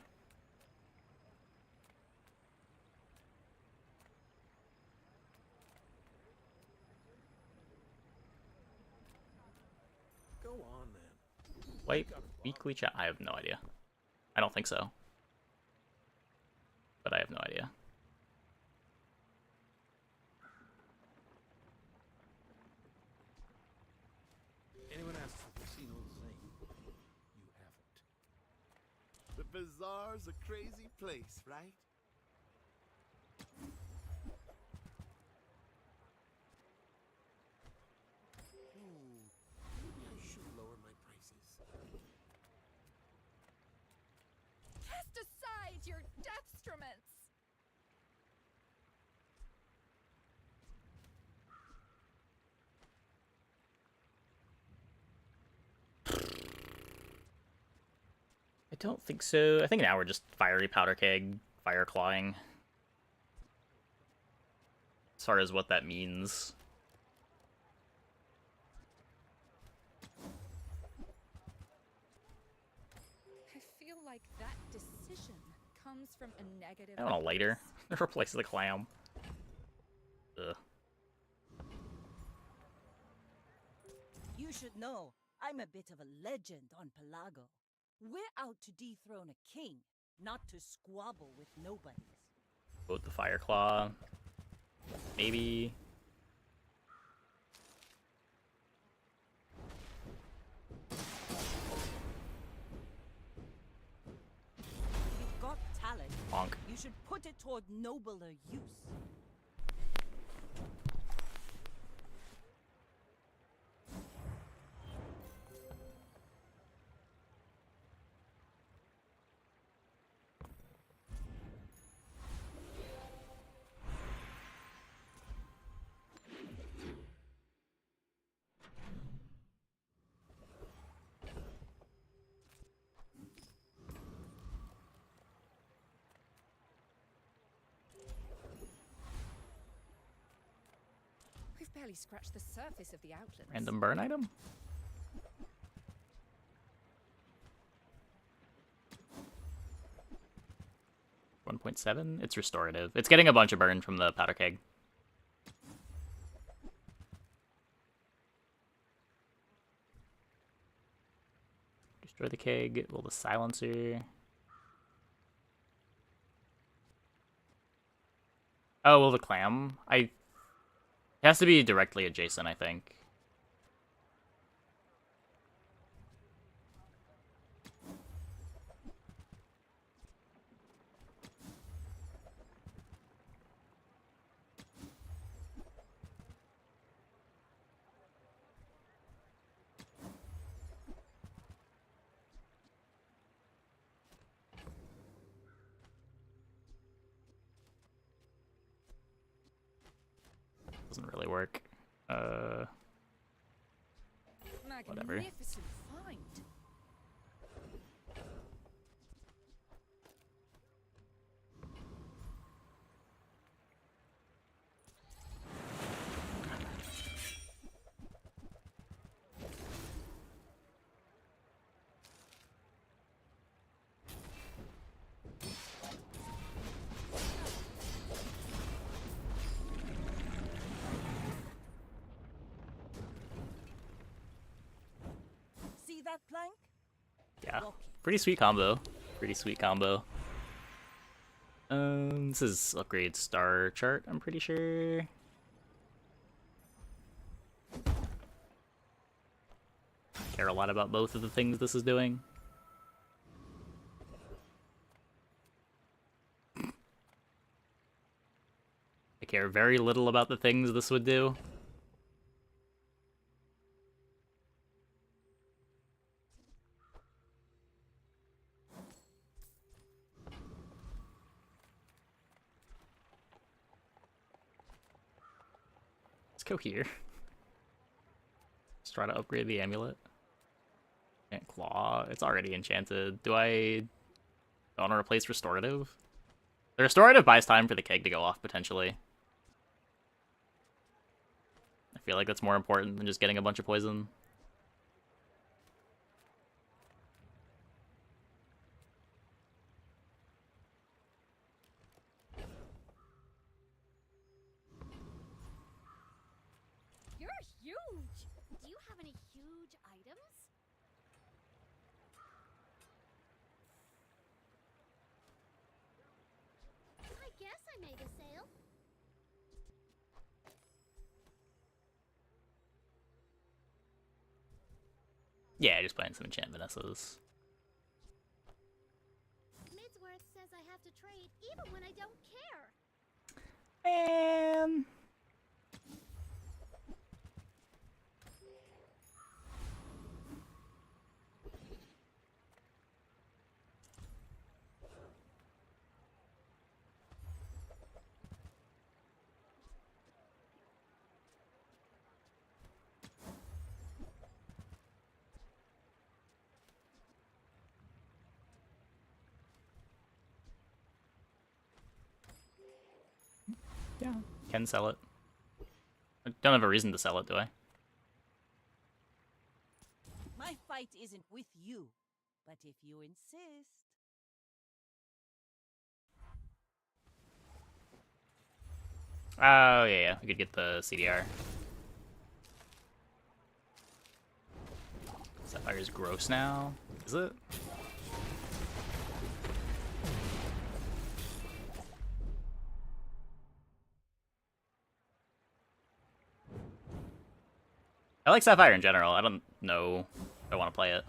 Go on then. White weekly chat? I have no idea. I don't think so. But I have no idea. Anyone asks if we've seen old Zane, you haven't. The bazaar's a crazy place, right? Maybe I should lower my prices. Cast aside your deathstruments! I don't think so. I think now we're just fiery powder keg, fire clawing. As far as what that means. I feel like that decision comes from a negative... I want a lighter. Replace the clam. Ugh. You should know, I'm a bit of a legend on Pelago. We're out to dethrone a king, not to squabble with nobodies. Both the fire claw. Maybe. You've got talent. Bonk. You should put it toward nobler use. We've barely scratched the surface of the outlands. Random burn item? .7. It's restorative. It's getting a bunch of burn from the powder keg. Destroy the keg. Roll the silencer. Oh, well, the clam. It has to be directly adjacent, I think. doesn't really work. Whatever. Magnificent find. See that plank? Yeah, Walk it. pretty sweet combo. Pretty sweet combo. This is upgrade star chart, I'm pretty sure. Care a lot about both of the things this is doing. I care very little about the things this would do. Let's go here. Let's try to upgrade the amulet. And claw. It's already enchanted. Do I want to replace restorative? The restorative buys time for the keg to go off, potentially. I feel like that's more important than just getting a bunch of poison. You're huge! Do you have any huge items? I guess I made a sale. Yeah, just playing some enchant Vanessas. Midsworth says I have to trade even when I don't care. Man. Yeah, can sell it. I don't have a reason to sell it, do I? My fight isn't with you, but if you insist. Oh, yeah, we could get the CDR. Sapphire's gross now? Is it? I like Sapphire in general. I don't know if I want to play it.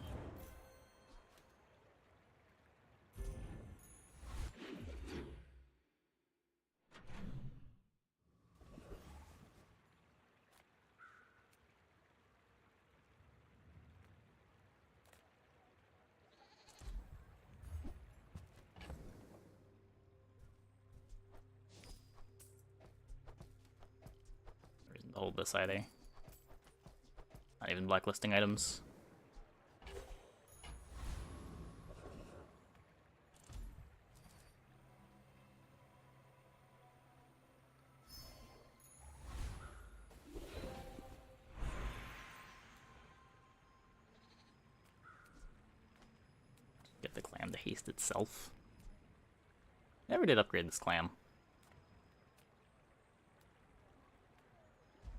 Reason to hold this either. Not even blacklisting items. Get the clam to haste itself. Never did upgrade this clam.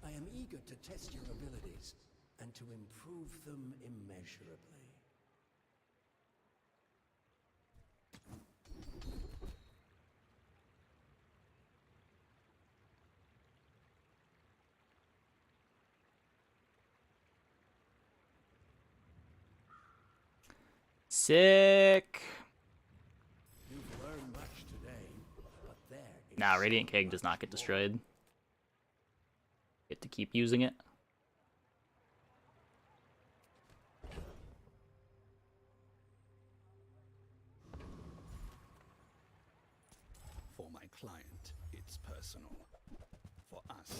I am eager to test your abilities and to improve them immeasurably. Sick! You've learned much today, but there is Nah, Radiant Keg does not get destroyed. Get to keep using it. For my client, it's personal. For us,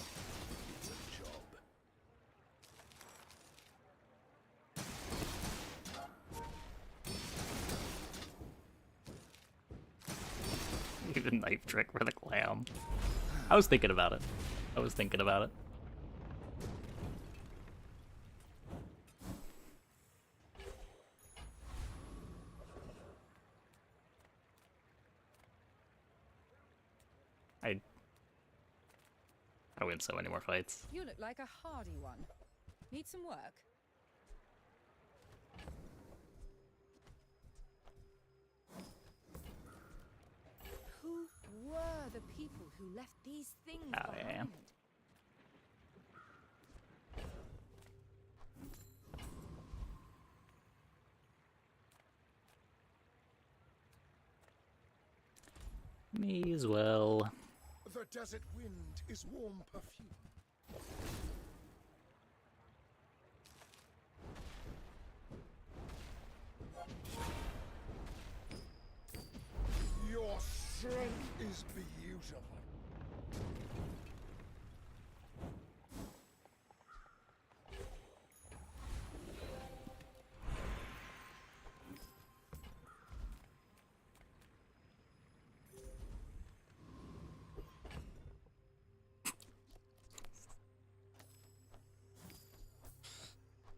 Save a knife trick for the clam. I was thinking about it. I was thinking about it. I win so many more fights. You look like a hardy one. Need some work? Who were the people who left these things behind? Me as well. The desert wind is warm perfume. Your strength is beautiful.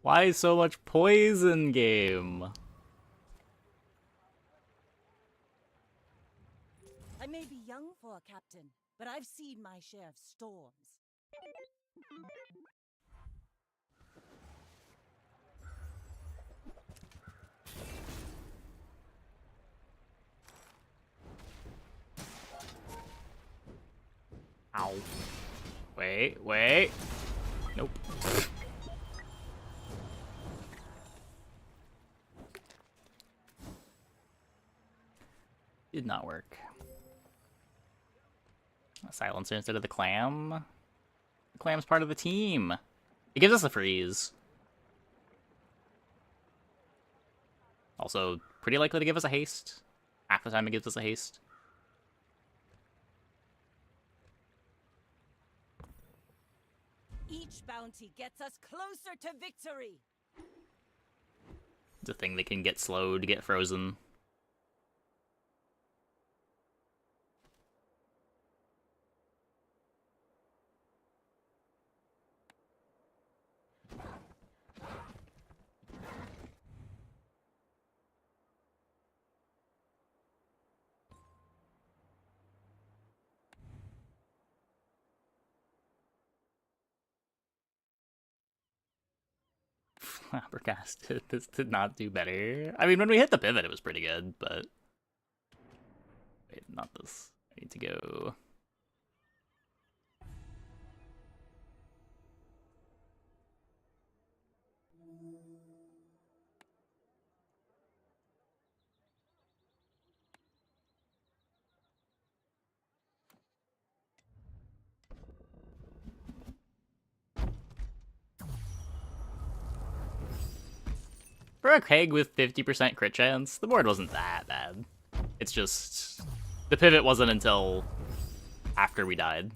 Why so much poison game? I may be young for a captain, but I've seen my share of storms. Ow. Wait. Nope. Did not work. A silencer instead of the clam. The clam's part of the team. It gives us a freeze. Also, pretty likely to give us a haste. Half the time it gives us a haste. Each bounty gets us closer to victory. It's a thing that can get slowed, get frozen. Flabbergasted. This did not do better. I mean, when we hit the pivot, it was pretty good, but... Wait, not this. I need to go... For a keg with 50% crit chance, the board wasn't that bad. It's just... The pivot wasn't until after we died.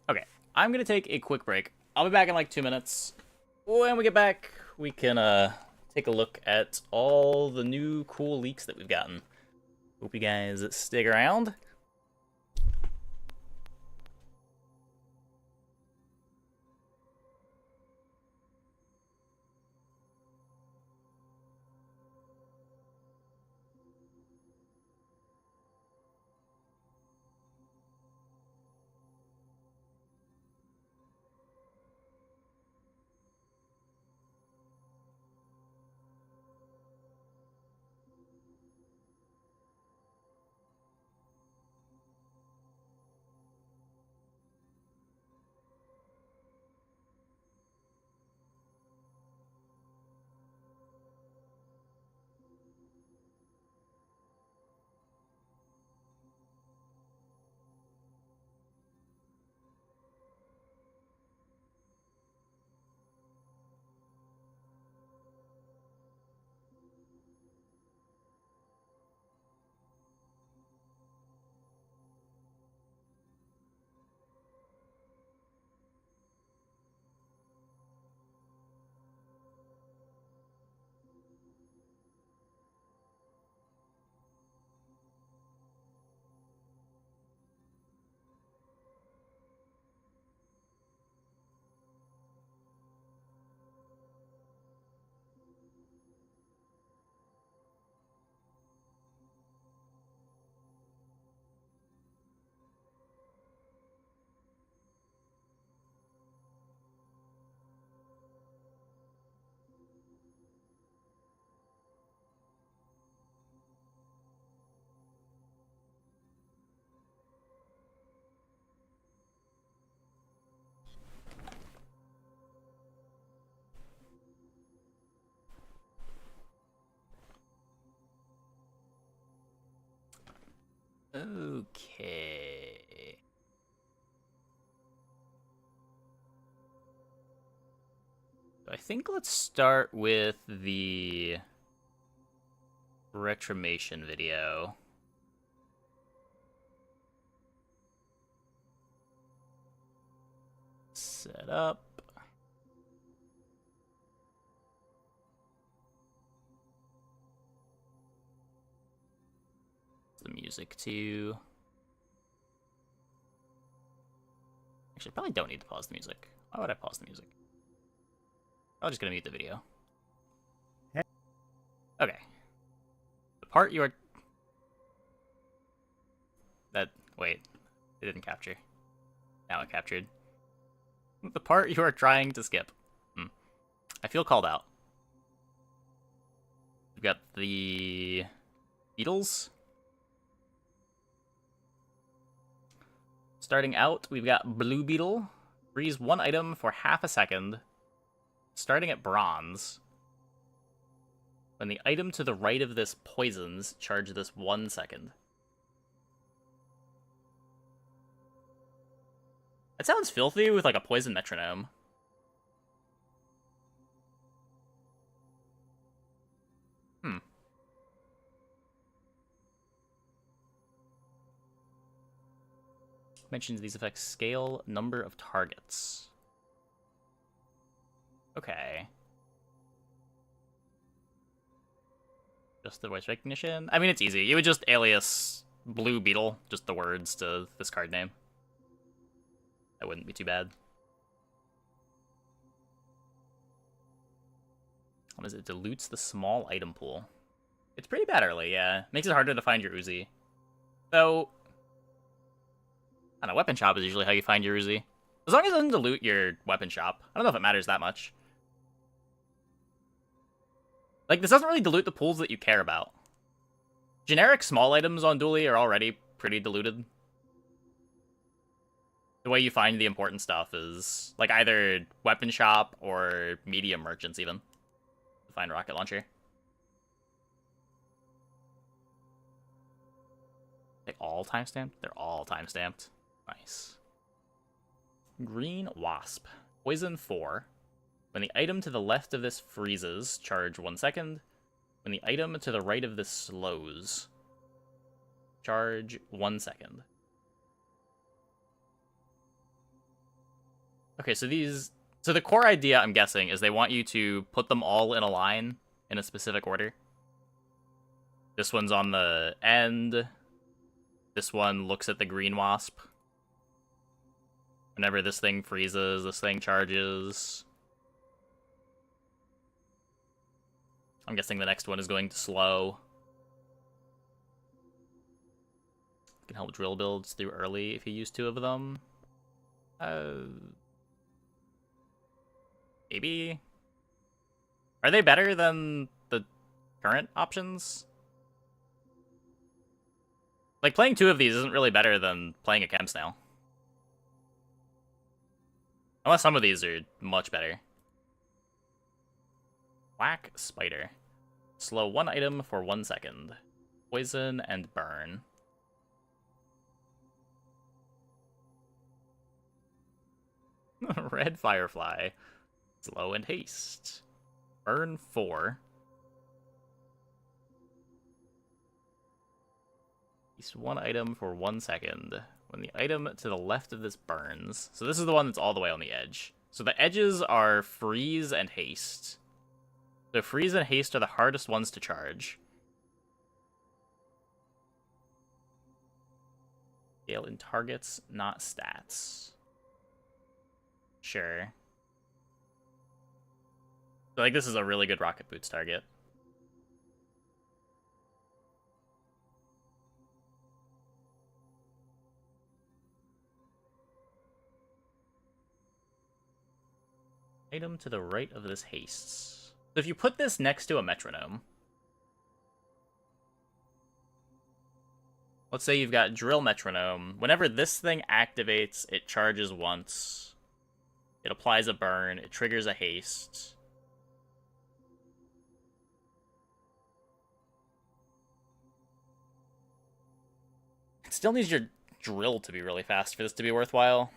Okay, I'm gonna take a quick break. I'll be back in like 2 minutes. When we get back, we can take a look at all the new cool leaks that we've gotten. Hope you guys stick around. Okay. I think let's start with the Retromation video. Set up. The music too. Actually, I probably don't need to pause the music. Why would I pause the music? I'm just gonna mute the video. Okay. The part you are... Wait. It didn't capture. Now it captured. The part you are trying to skip. I feel called out. We've got the... Beatles. Starting out, we've got Blue Beetle. Freeze one item for half a second. Starting at bronze. When the item to the right of this poisons, charge this 1 second. That sounds filthy with like a poison metronome. Mentions these effects scale number of targets. Okay. Just the voice recognition? I mean, it's easy. You would just alias Blue Beetle, just the words to this card name. That wouldn't be too bad. What is it? Dilutes the small item pool. It's pretty bad early, yeah. Makes it harder to find your Uzi. So, I don't know, weapon shop is usually how you find your Uzi. As long as it doesn't dilute your weapon shop. I don't know if it matters that much. Like, this doesn't really dilute the pools that you care about. Generic small items on Dually are already pretty diluted. The way you find the important stuff is, like, either weapon shop or medium merchants, even. To find rocket launcher. They all timestamped? They're all timestamped. Nice. Green Wasp. Poison 4. When the item to the left of this freezes, charge 1 second. When the item to the right of this slows, charge 1 second. Okay, so the core idea, I'm guessing, is they want you to put them all in a line in a specific order. This one's on the end. This one looks at the green wasp. Whenever this thing freezes, this thing charges. I'm guessing the next one is going to slow. Can help drill builds through early if you use 2 of them. Maybe? Are they better than the current options? Like, playing 2 of these isn't really better than playing a chem snail. Unless some of these are much better. Whack Spider. Slow 1 item for 1 second. Poison and burn. Red Firefly. Slow and haste. Burn 4. Waste 1 item for 1 second. When the item to the left of this burns. So this is the one that's all the way on the edge. So the edges are freeze and haste. So freeze and haste are the hardest ones to charge. Scale in targets, not stats. Sure. So, like, this is a really good Rocket Boots target. Item to the right of this hastes. So if you put this next to a metronome, let's say you've got drill metronome. Whenever this thing activates, it charges once. It applies a burn. It triggers a haste. Still needs your drill to be really fast for this to be worthwhile.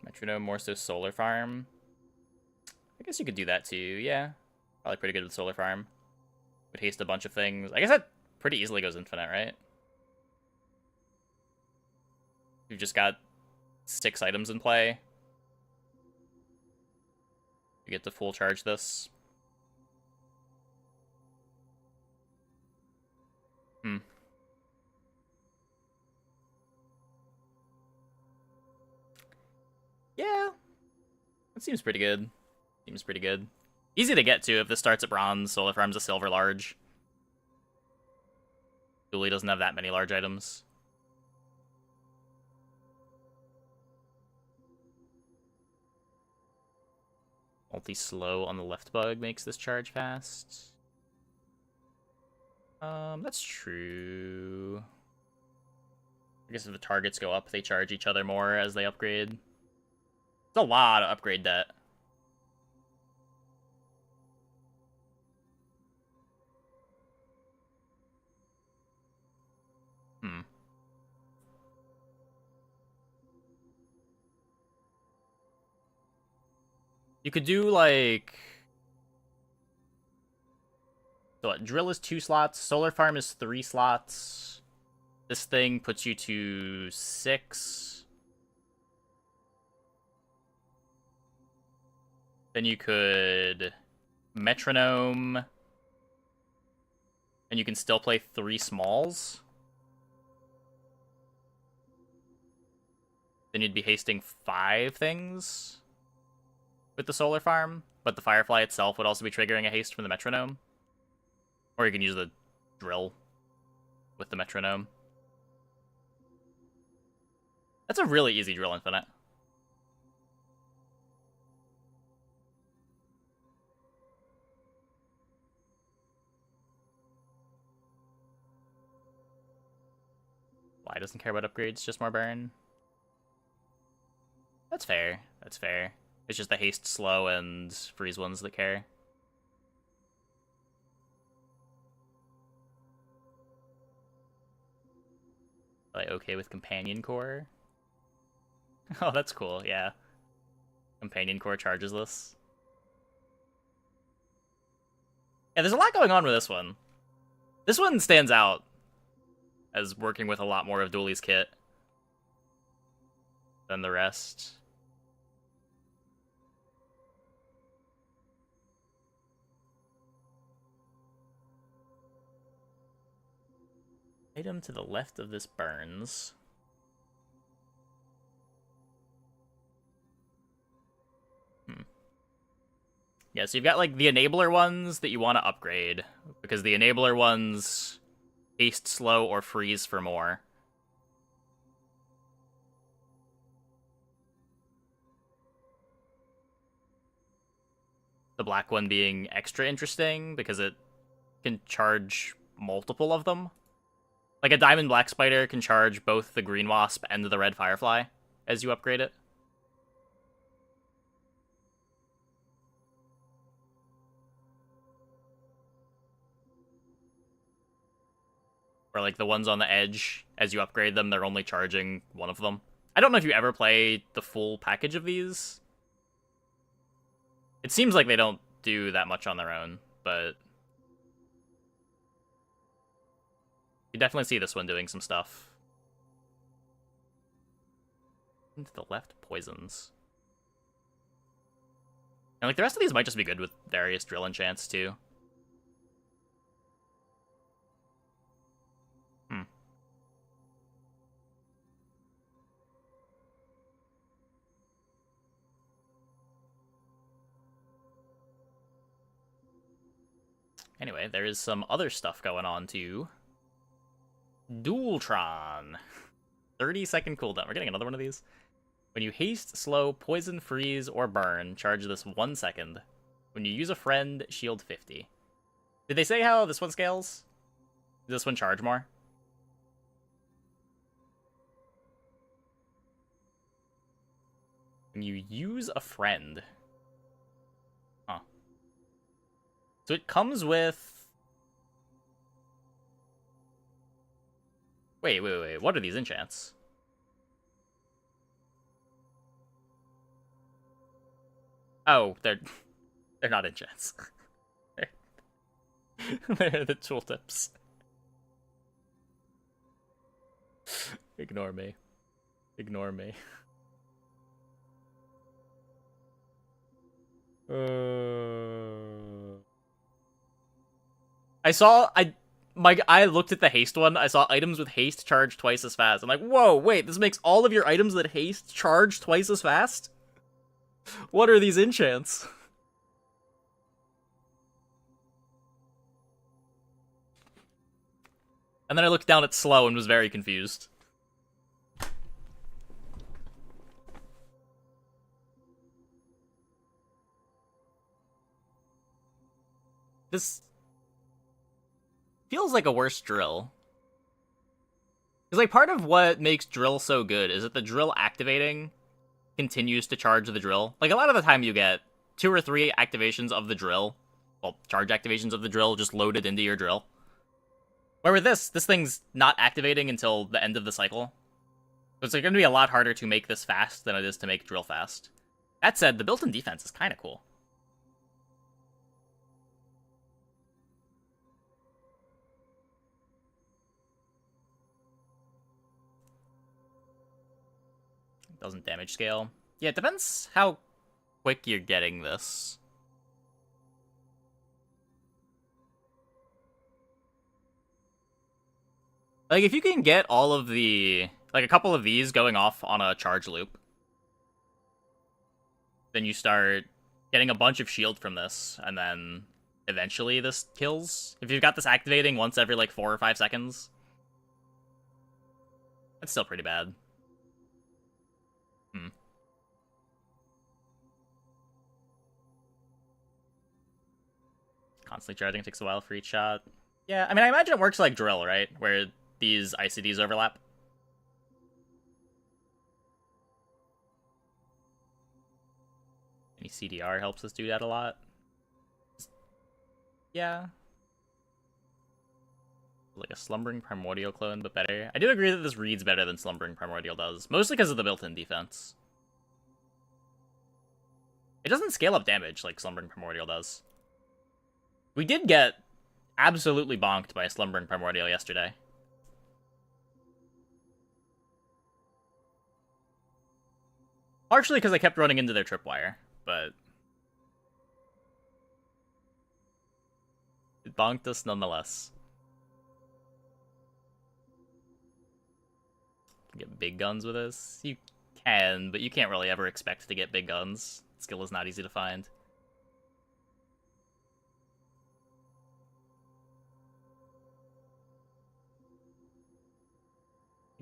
Metronome, more so solar farm. I guess you could do that too, yeah. Probably pretty good with solar farm. Would haste a bunch of things. I guess that pretty easily goes infinite, right? You've just got 6 items in play. You get to full charge this. Yeah. That seems pretty good. Seems pretty good. Easy to get to if this starts at bronze. Solar Farm's a silver large. Dooley doesn't have that many large items. Multi-slow on the left bug makes this charge fast. That's true. I guess if the targets go up, they charge each other more as they upgrade. It's a lot of upgrade debt. You could do, like... So what, drill is 2 slots, solar farm is 3 slots. This thing puts you to 6. Then you could metronome. And you can still play 3 smalls. Then you'd be hasting 5 things with the solar farm, but the Firefly itself would also be triggering a haste from the metronome. Or you can use the drill with the metronome. That's a really easy drill infinite. Why doesn't care about upgrades, just more burn? That's fair. That's fair. It's just the haste, slow, and freeze ones that care. Like, okay with Companion Core? Oh, that's cool, yeah. Companion Core charges this. Yeah, there's a lot going on with this one. This one stands out as working with a lot more of Dooley's kit than the rest. Item to the left of this burns. Yeah, so you've got, like, the enabler ones that you want to upgrade, because the enabler ones haste, slow, or freeze for more. The black one being extra interesting, because it can charge multiple of them. Like, a diamond black spider can charge both the green wasp and the red firefly as you upgrade it. Or, like, the ones on the edge, as you upgrade them, they're only charging one of them. I don't know if you ever play the full package of these. It seems like they don't do that much on their own, but you definitely see this one doing some stuff. Into the left, poisons. And, like, the rest of these might just be good with various drill enchants, too. Anyway, there is some other stuff going on, too. Dualtron. 30-second cooldown. We're getting another one of these. When you haste, slow, poison, freeze, or burn, charge this 1 second. When you use a friend, shield 50. Did they say how this one scales? Does this one charge more? When you use a friend. Huh. So it comes with Wait. What are these enchants? Oh, they're not enchants. They're the tooltips. Ignore me. Ignore me. I looked at the haste one. I saw items with haste charge twice as fast. I'm like, whoa, wait, this makes all of your items that haste charge twice as fast? What are these enchants? And then I looked down at slow and was very confused. This feels like a worse drill. Because, like, part of what makes drill so good is that the drill activating continues to charge the drill. Like, a lot of the time you get 2 or 3 activations of the drill. Well, charge activations of the drill just loaded into your drill. Where with this thing's not activating until the end of the cycle. So it's going to be a lot harder to make this fast than it is to make drill fast. That said, the built-in defense is kind of cool. Doesn't damage scale. Yeah, it depends how quick you're getting this. Like, if you can get all of the... like, a couple of these going off on a charge loop, then you start getting a bunch of shield from this, and then eventually this kills. If you've got this activating once every, like, 4 or 5 seconds, that's still pretty bad. Constantly charging takes a while for each shot. Yeah, I mean, I imagine it works like drill, right? Where these ICDs overlap. Any CDR helps us do that a lot. Yeah. Like a Slumbering Primordial clone, but better. I do agree that this reads better than Slumbering Primordial does. Mostly because of the built-in defense. It doesn't scale up damage like Slumbering Primordial does. We did get absolutely bonked by a Slumbering Primordial yesterday. Partially because I kept running into their tripwire, but... it bonked us nonetheless. Get big guns with this? You can, but you can't really ever expect to get big guns. Skill is not easy to find.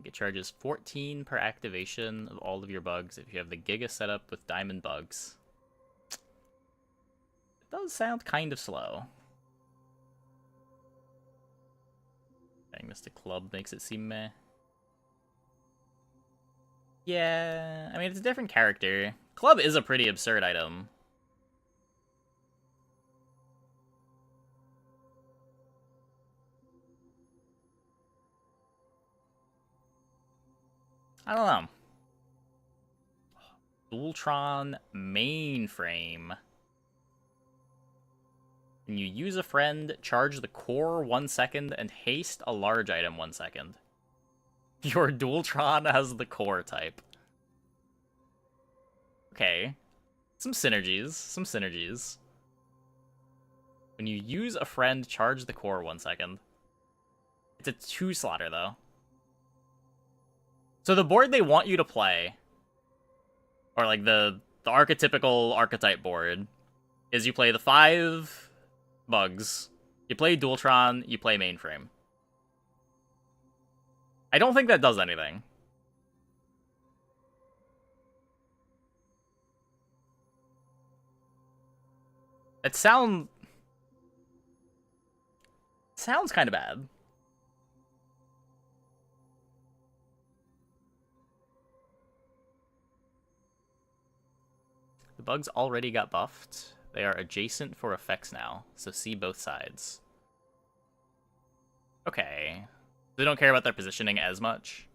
It charges 14 per activation of all of your bugs if you have the Giga set up with diamond bugs. It does sound kind of slow. Adding this to club makes it seem meh. Yeah, I mean, it's a different character. Club is a pretty absurd item. I don't know. Dualtron mainframe. When you use a friend, charge the core 1 second and haste a large item 1 second. Your Dualtron has the core type. Okay. Some synergies. When you use a friend, charge the core 1 second. It's a 2-slotter, though. So the board they want you to play, or like the archetypical archetype board, is you play the 5 bugs, you play Dualtron, you play mainframe. I don't think that does anything. It sounds kind of bad. The bugs already got buffed. They are adjacent for effects now, so see both sides. Okay. They don't care about their positioning as much.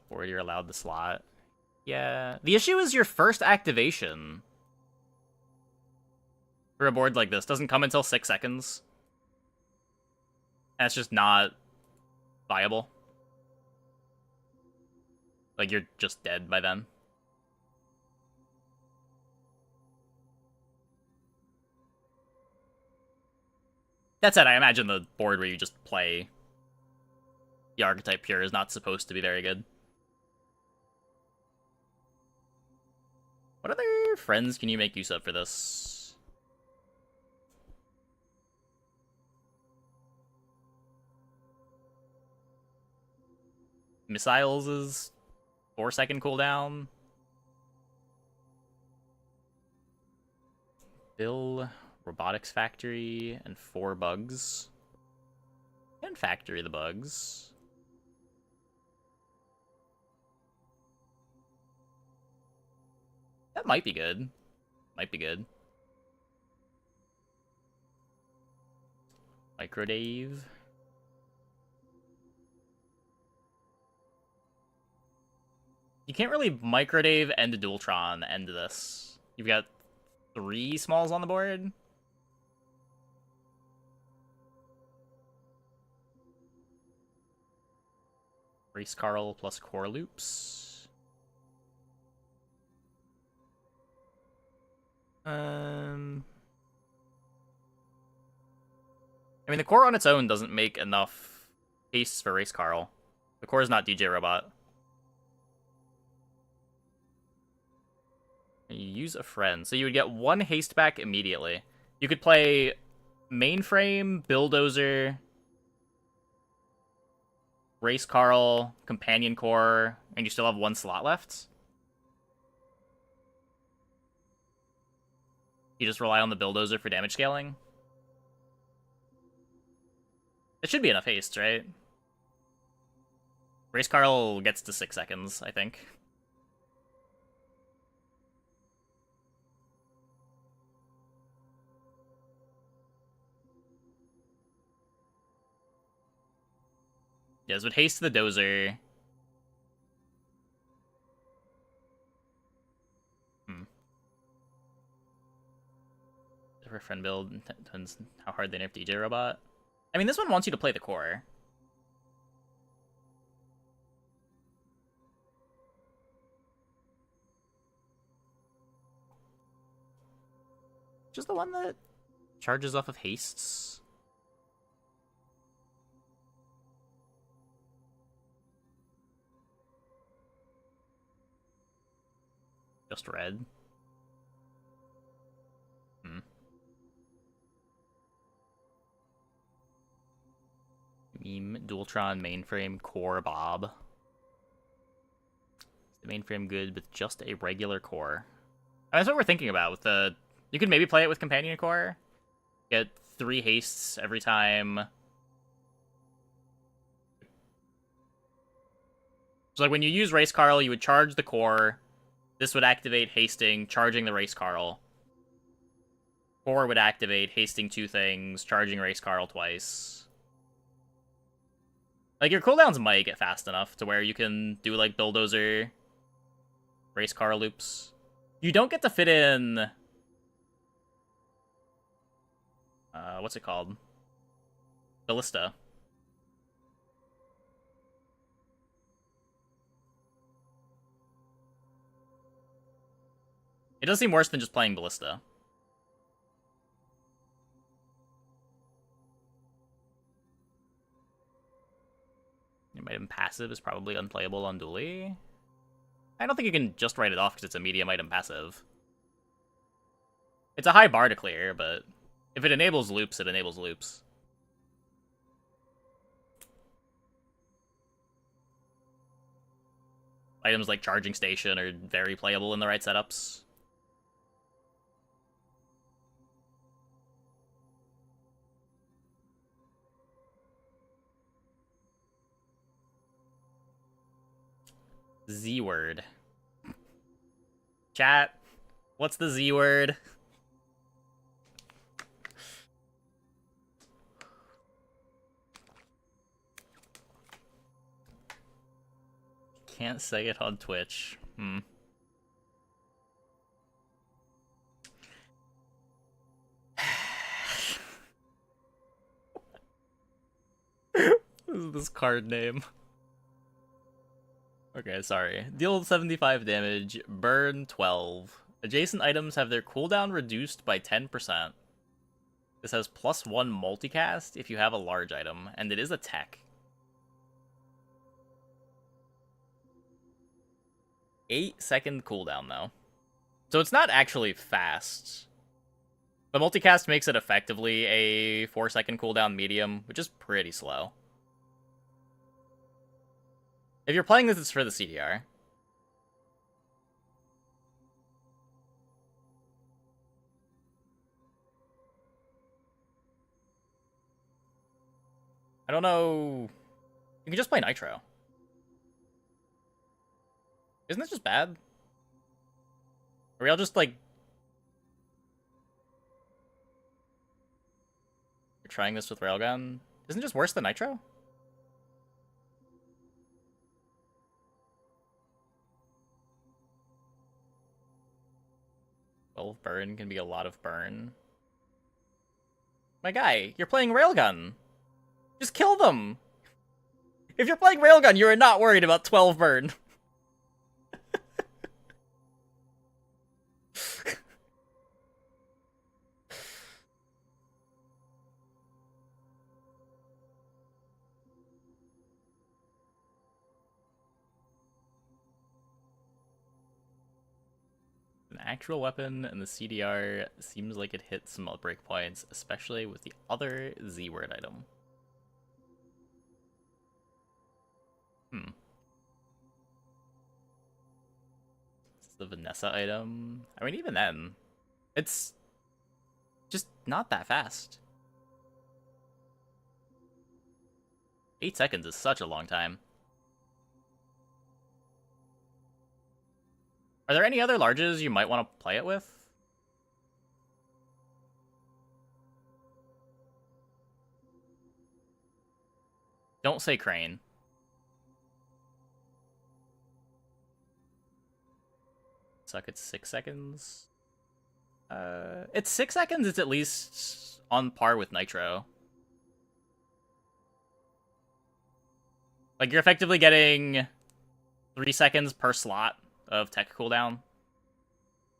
Or you're allowed the slot. Yeah. The issue is your first activation for a board like this doesn't come until 6 seconds. That's just not viable. Like, you're just dead by then. That said, I imagine the board where you just play the Archetype Pure is not supposed to be very good. What other friends can you make use of for this? Missiles is 4-second cooldown. Bill, Robotics Factory, and 4 bugs. And Factory the bugs. That might be good. Might be good. Microdave. You can't really Microdave and a Dualtron end this. You've got 3 smalls on the board. Race Carl plus core loops. I mean, the core on its own doesn't make enough hastes for Race Carl. The core is not DJ Robot. And you use a friend. So you would get 1 haste back immediately. You could play Mainframe, Bulldozer, Race Carl, Companion Core, and you still have 1 slot left. You just rely on the Bulldozer for damage scaling. It should be enough haste, right? Race Carl gets to 6 seconds, I think. Yeah, this would haste the Dozer. For a friend build, depends how hard they nerf DJ Robot. I mean, this one wants you to play the core. Just the one that charges off of hastes. Just red. Meme, Dualtron, Mainframe, Core, Bob. Is the Mainframe good with just a regular core? That's what we're thinking about with the... You could maybe play it with Companion Core. Get 3 hastes every time. So like when you use Race Carl, you would charge the core. This would activate hasting, charging the Race Carl. Core would activate, hasting 2 things, charging Race Carl twice. Like, your cooldowns might get fast enough to where you can do, like, Bulldozer, Race Car loops. You don't get to fit in... what's it called? Ballista. It does seem worse than just playing Ballista. Item passive is probably unplayable on Dually. I don't think you can just write it off because it's a medium item passive. It's a high bar to clear, but if it enables loops, it enables loops. Items like Charging Station are very playable in the right setups. Z-word. Chat, what's the Z-word? Can't say it on Twitch. What is this card name? Okay, sorry. Deal 75 damage, burn 12. Adjacent items have their cooldown reduced by 10%. This has +1 multicast if you have a large item, and it is a tech. 8-second cooldown, though. So it's not actually fast. The multicast makes it effectively a 4-second cooldown medium, which is pretty slow. If you're playing this, it's for the CDR. I don't know. You can just play Nitro. Isn't that just bad? Are we all just like... You're trying this with Railgun? Isn't it just worse than Nitro? Well, burn can be a lot of burn. My guy, you're playing Railgun. Just kill them. If you're playing Railgun, you are not worried about 12 burn. An actual weapon and the CDR seems like it hits some breakpoints, especially with the other Z-word item. It's the Vanessa item. I mean, even then, it's just not that fast. 8 seconds is such a long time. Are there any other larges you might want to play it with? Don't say Crane. Suck, it's 6 seconds. It's 6 seconds, it's at least on par with Nitro. Like, you're effectively getting 3 seconds per slot of tech cooldown,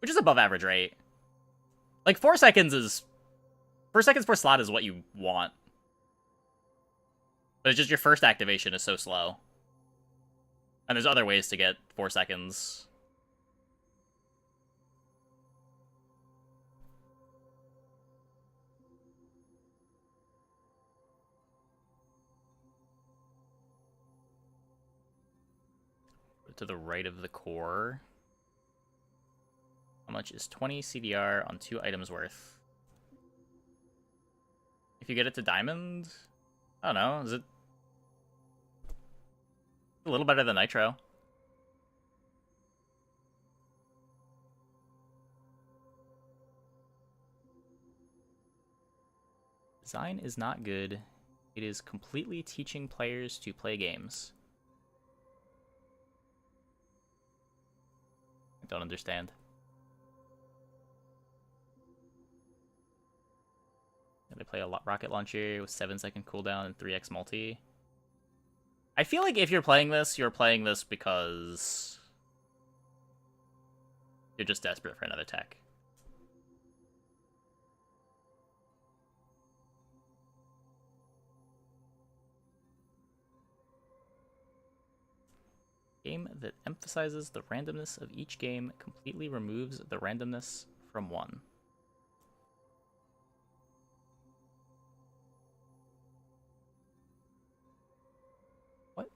which is above average rate. Like, 4 seconds is... 4 seconds per slot is what you want. But it's just your first activation is so slow. And there's other ways to get 4 seconds. To the right of the core. How much is 20 CDR on 2 items worth? If you get it to diamond, I don't know, is it a little better than Nitro? Design is not good. It is completely teaching players to play games. I don't understand. They play a rocket launcher with 7-second cooldown and 3x multi. I feel like if you're playing this, you're playing this because you're just desperate for another tech. Game that emphasizes the randomness of each game completely removes the randomness from one. What?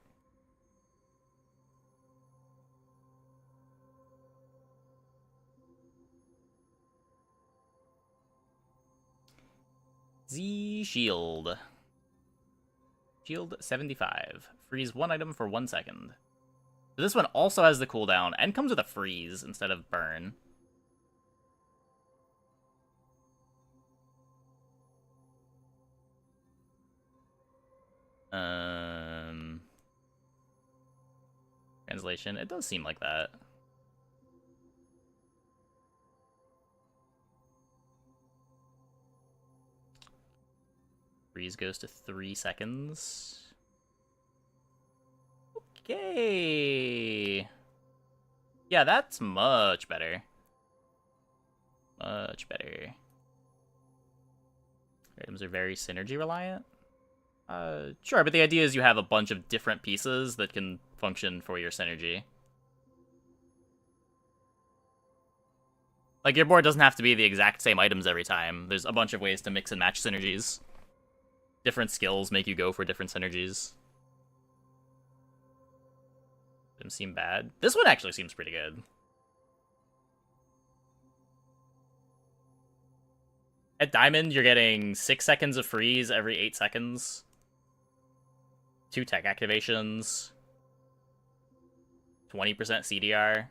Z Shield. Shield 75. Freeze 1 item for 1 second. So this one also has the cooldown and comes with a freeze instead of burn. Translation. It does seem like that. Freeze goes to 3 seconds. Okay. Yeah, that's much better. Much better. Items are very synergy reliant. Sure, but the idea is you have a bunch of different pieces that can function for your synergy. Like, your board doesn't have to be the exact same items every time. There's a bunch of ways to mix and match synergies. Different skills make you go for different synergies. Didn't seem bad. This one actually seems pretty good. At Diamond, you're getting 6 seconds of freeze every 8 seconds. 2 tech activations. 20% CDR.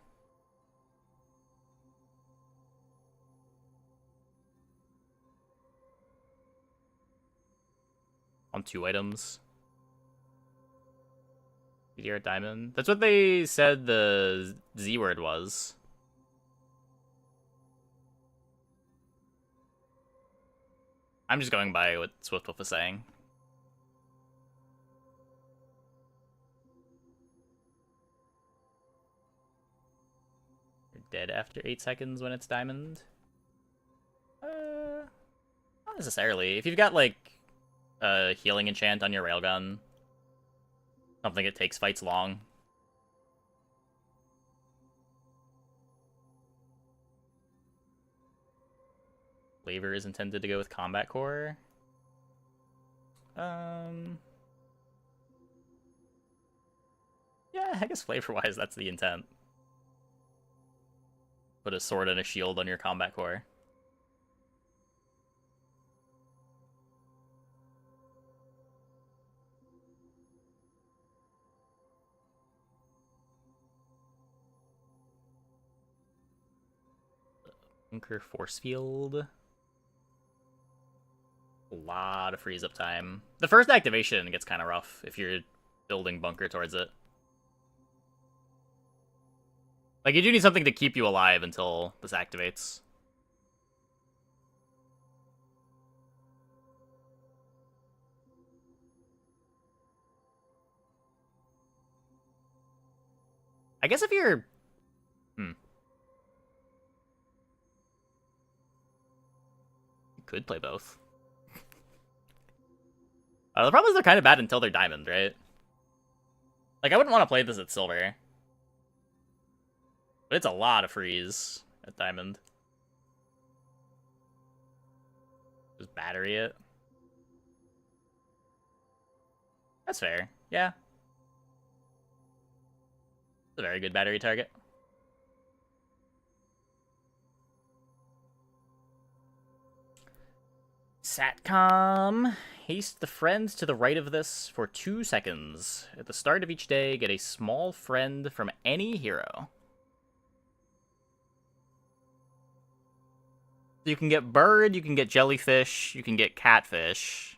On 2 items. CDR at Diamond. That's what they said the Z word was. I'm just going by what Swiftwolf was saying. You're dead after 8 seconds when it's Diamond. Not necessarily. If you've got, like, a healing enchant on your railgun, something that takes fights long. Flavor is intended to go with combat core. Yeah, I guess flavor-wise, that's the intent. Put a sword and a shield on your combat core. Bunker force field. A lot of freeze up time. The first activation gets kind of rough if you're building bunker towards it. Like, you do need something to keep you alive until this activates. I guess if you're... You could play both. The problem is they're kind of bad until they're Diamond, right? Like, I wouldn't want to play this at Silver. But it's a lot of freeze at Diamond. Just battery it. That's fair, yeah. It's a very good battery target. Satcom. Haste the friend to the right of this for 2 seconds. At the start of each day, get a small friend from any hero. You can get bird, you can get jellyfish, you can get catfish.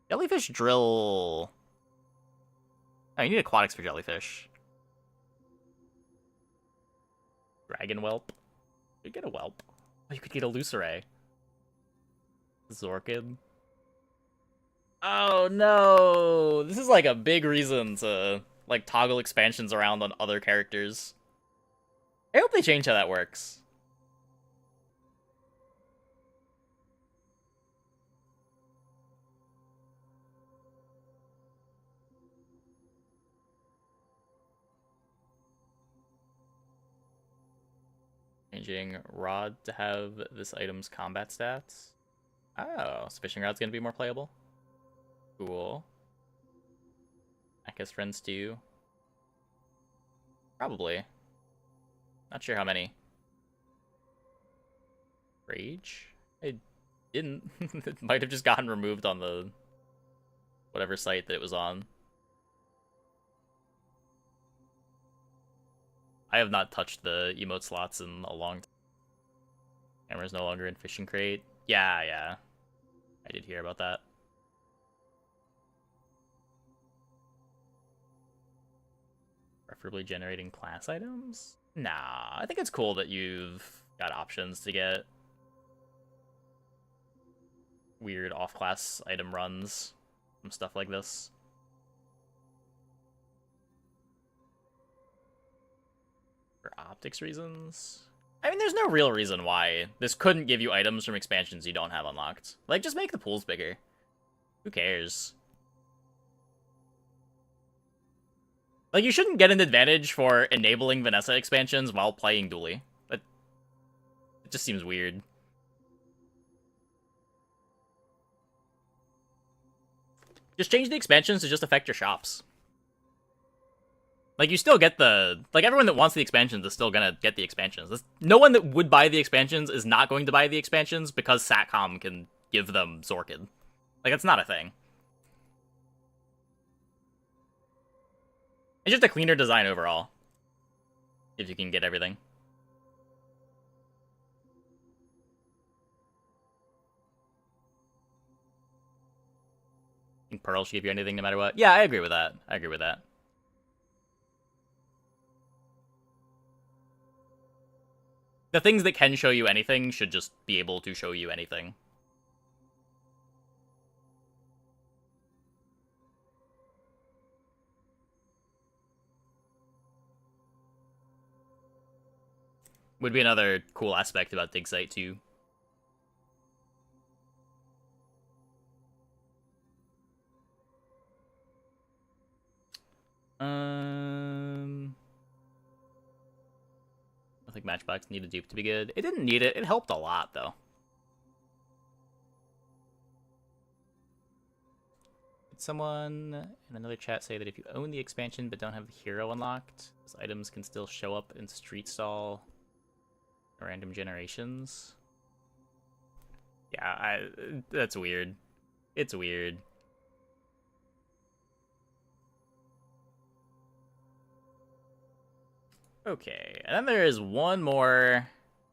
Jellyfish drill... Oh, you need aquatics for jellyfish. Dragon whelp. You could get a whelp. Oh, you could get a Luceray. Zorkid. Oh no! This is like a big reason to like toggle expansions around on other characters. I hope they change how that works. Changing Rod to have this item's combat stats. Oh, so Fishing Rod's gonna be more playable. Cool. Aka's friends too. Probably. Not sure how many. Rage? I didn't. It might have just gotten removed on the whatever site that it was on. I have not touched the emote slots in a long time. Camera's no longer in fishing crate. Yeah. I did hear about that. Preferably generating class items? Nah, I think it's cool that you've got options to get weird off-class item runs from stuff like this. For optics reasons? I mean, there's no real reason why this couldn't give you items from expansions you don't have unlocked. Like, just make the pools bigger. Who cares? Like, you shouldn't get an advantage for enabling Vanessa expansions while playing Dually. It just seems weird. Just change the expansions to just affect your shops. Like, you still get the... Like, everyone that wants the expansions is still gonna get the expansions. No one that would buy the expansions is not going to buy the expansions because Satcom can give them Zorkid. Like, that's not a thing. It's just a cleaner design overall. If you can get everything. I think Pearl should give you anything no matter what. Yeah, I agree with that. I agree with that. The things that can show you anything should just be able to show you anything. Would be another cool aspect about Dig Site too. I think Matchbox needed dupe to be good. It didn't need it. It helped a lot, though. Did someone in another chat say that if you own the expansion but don't have the hero unlocked, those items can still show up in Street Stall random generations? Yeah, that's weird. It's weird. Okay, and then there is one more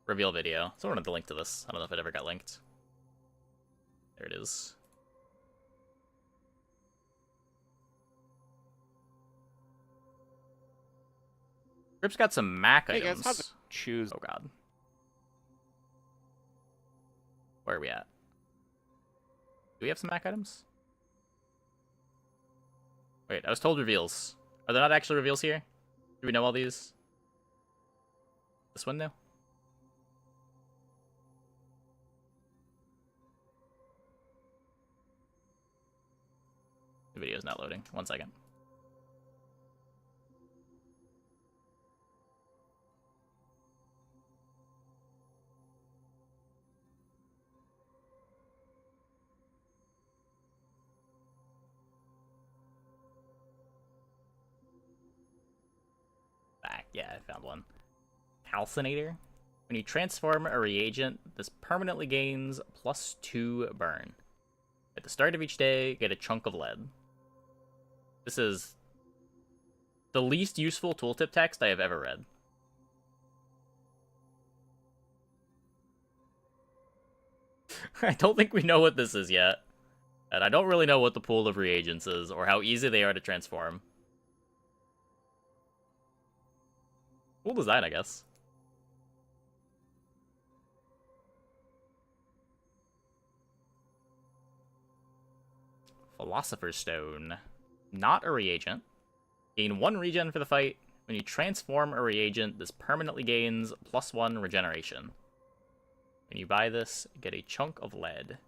reveal video. Someone had the link to this. I don't know if it ever got linked. There it is. Rip's got some Mac items. Hey guys, how's it choose? Oh god. Where are we at? Do we have some Mac items? Wait, I was told reveals. Are there not actually reveals here? Do we know all these? This one now? The video's not loading. 1 second. Back. Yeah, I found one. Calcinator. When you transform a reagent, this permanently gains +2 burn. At the start of each day, get a chunk of lead. This is the least useful tooltip text I have ever read. I don't think we know what this is yet. And I don't really know what the pool of reagents is, or how easy they are to transform. Cool design, I guess. Philosopher's Stone. Not a reagent. Gain 1 regen for the fight. When you transform a reagent, this permanently gains +1 regeneration. When you buy this, get a chunk of lead.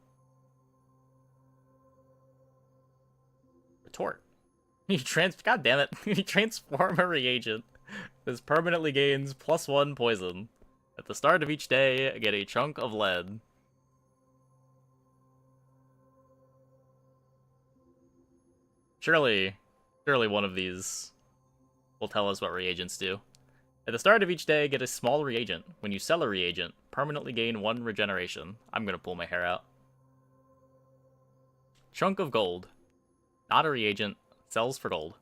Retort. God damn it. You transform a reagent. This permanently gains +1 poison. At the start of each day, get a chunk of lead. Surely one of these will tell us what reagents do. At the start of each day, get a small reagent. When you sell a reagent, permanently gain 1 regeneration. I'm gonna pull my hair out. Chunk of gold. Not a reagent. Sells for gold.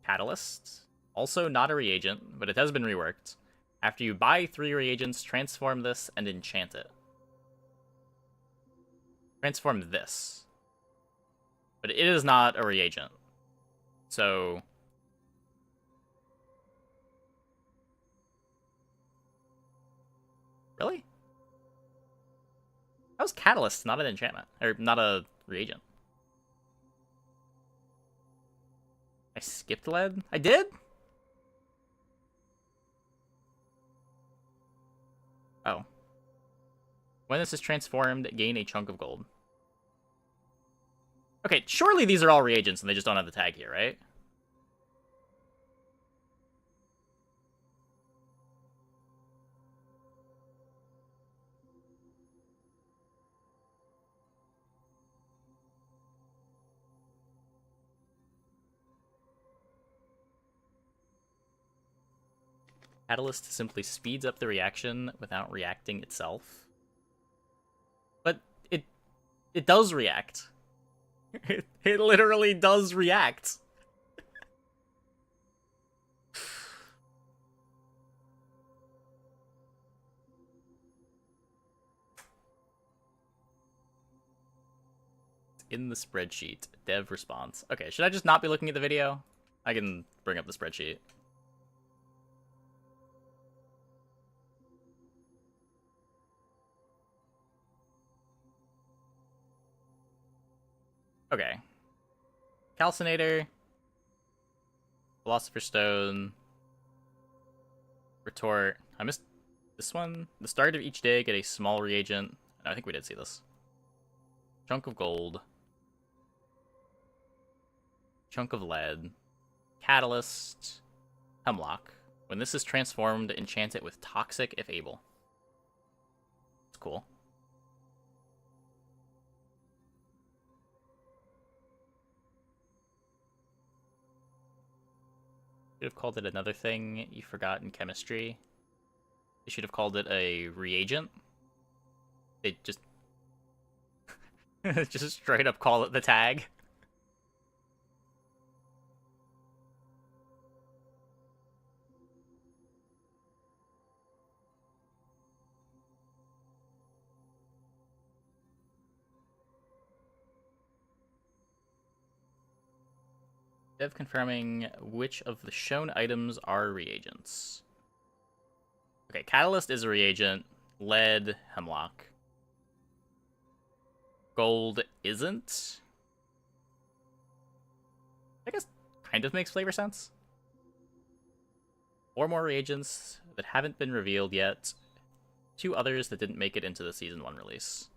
Catalyst. Also not a reagent, but it has been reworked. After you buy 3 reagents, transform this and enchant it. transform this. But it is not a reagent. So... Really? That was Catalyst, not an enchantment. Or not a reagent. I skipped lead? I did? Oh. When this is transformed, gain a chunk of gold. Okay, surely these are all reagents and they just don't have the tag here, right? Catalyst simply speeds up the reaction without reacting itself. But it does react. It literally does react. In the spreadsheet. Dev response. Okay, should I just not be looking at the video? I can bring up the spreadsheet. Okay. Calcinator. Philosopher's Stone. Retort. I missed this one. The start of each day, get a small reagent. I think we did see this. Chunk of gold. Chunk of lead. Catalyst. Hemlock. When this is transformed, enchant it with toxic if able. It's cool. Should have called it another thing you forgot in chemistry. They should have called it a reagent. They just just straight up call it the tag. Dev confirming which of the shown items are reagents. Okay, Catalyst is a reagent. Lead, Hemlock. Gold isn't. I guess kind of makes flavor sense. 4 more reagents that haven't been revealed yet. 2 others that didn't make it into the Season 1 release.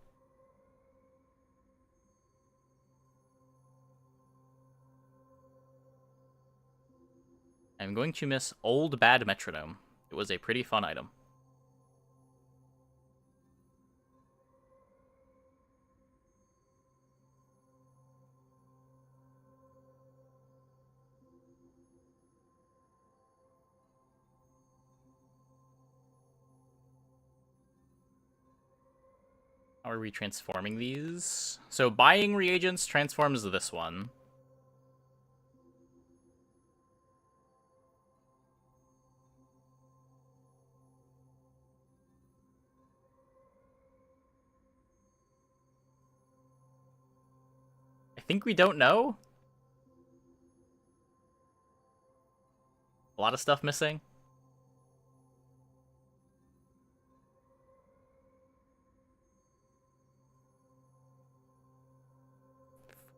I'm going to miss Old Bad Metronome. It was a pretty fun item. How are we transforming these? So buying reagents transforms this one. I think we don't know. A lot of stuff missing.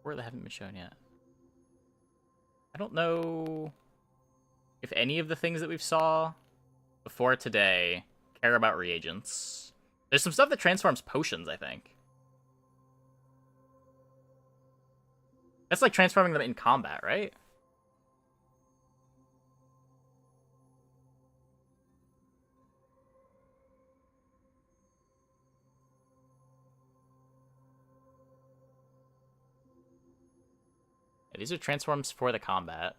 4 that haven't been shown yet. I don't know if any of the things that we've saw before today care about reagents. There's some stuff that transforms potions, I think. That's like transforming them in combat, right? Yeah, these are transforms for the combat.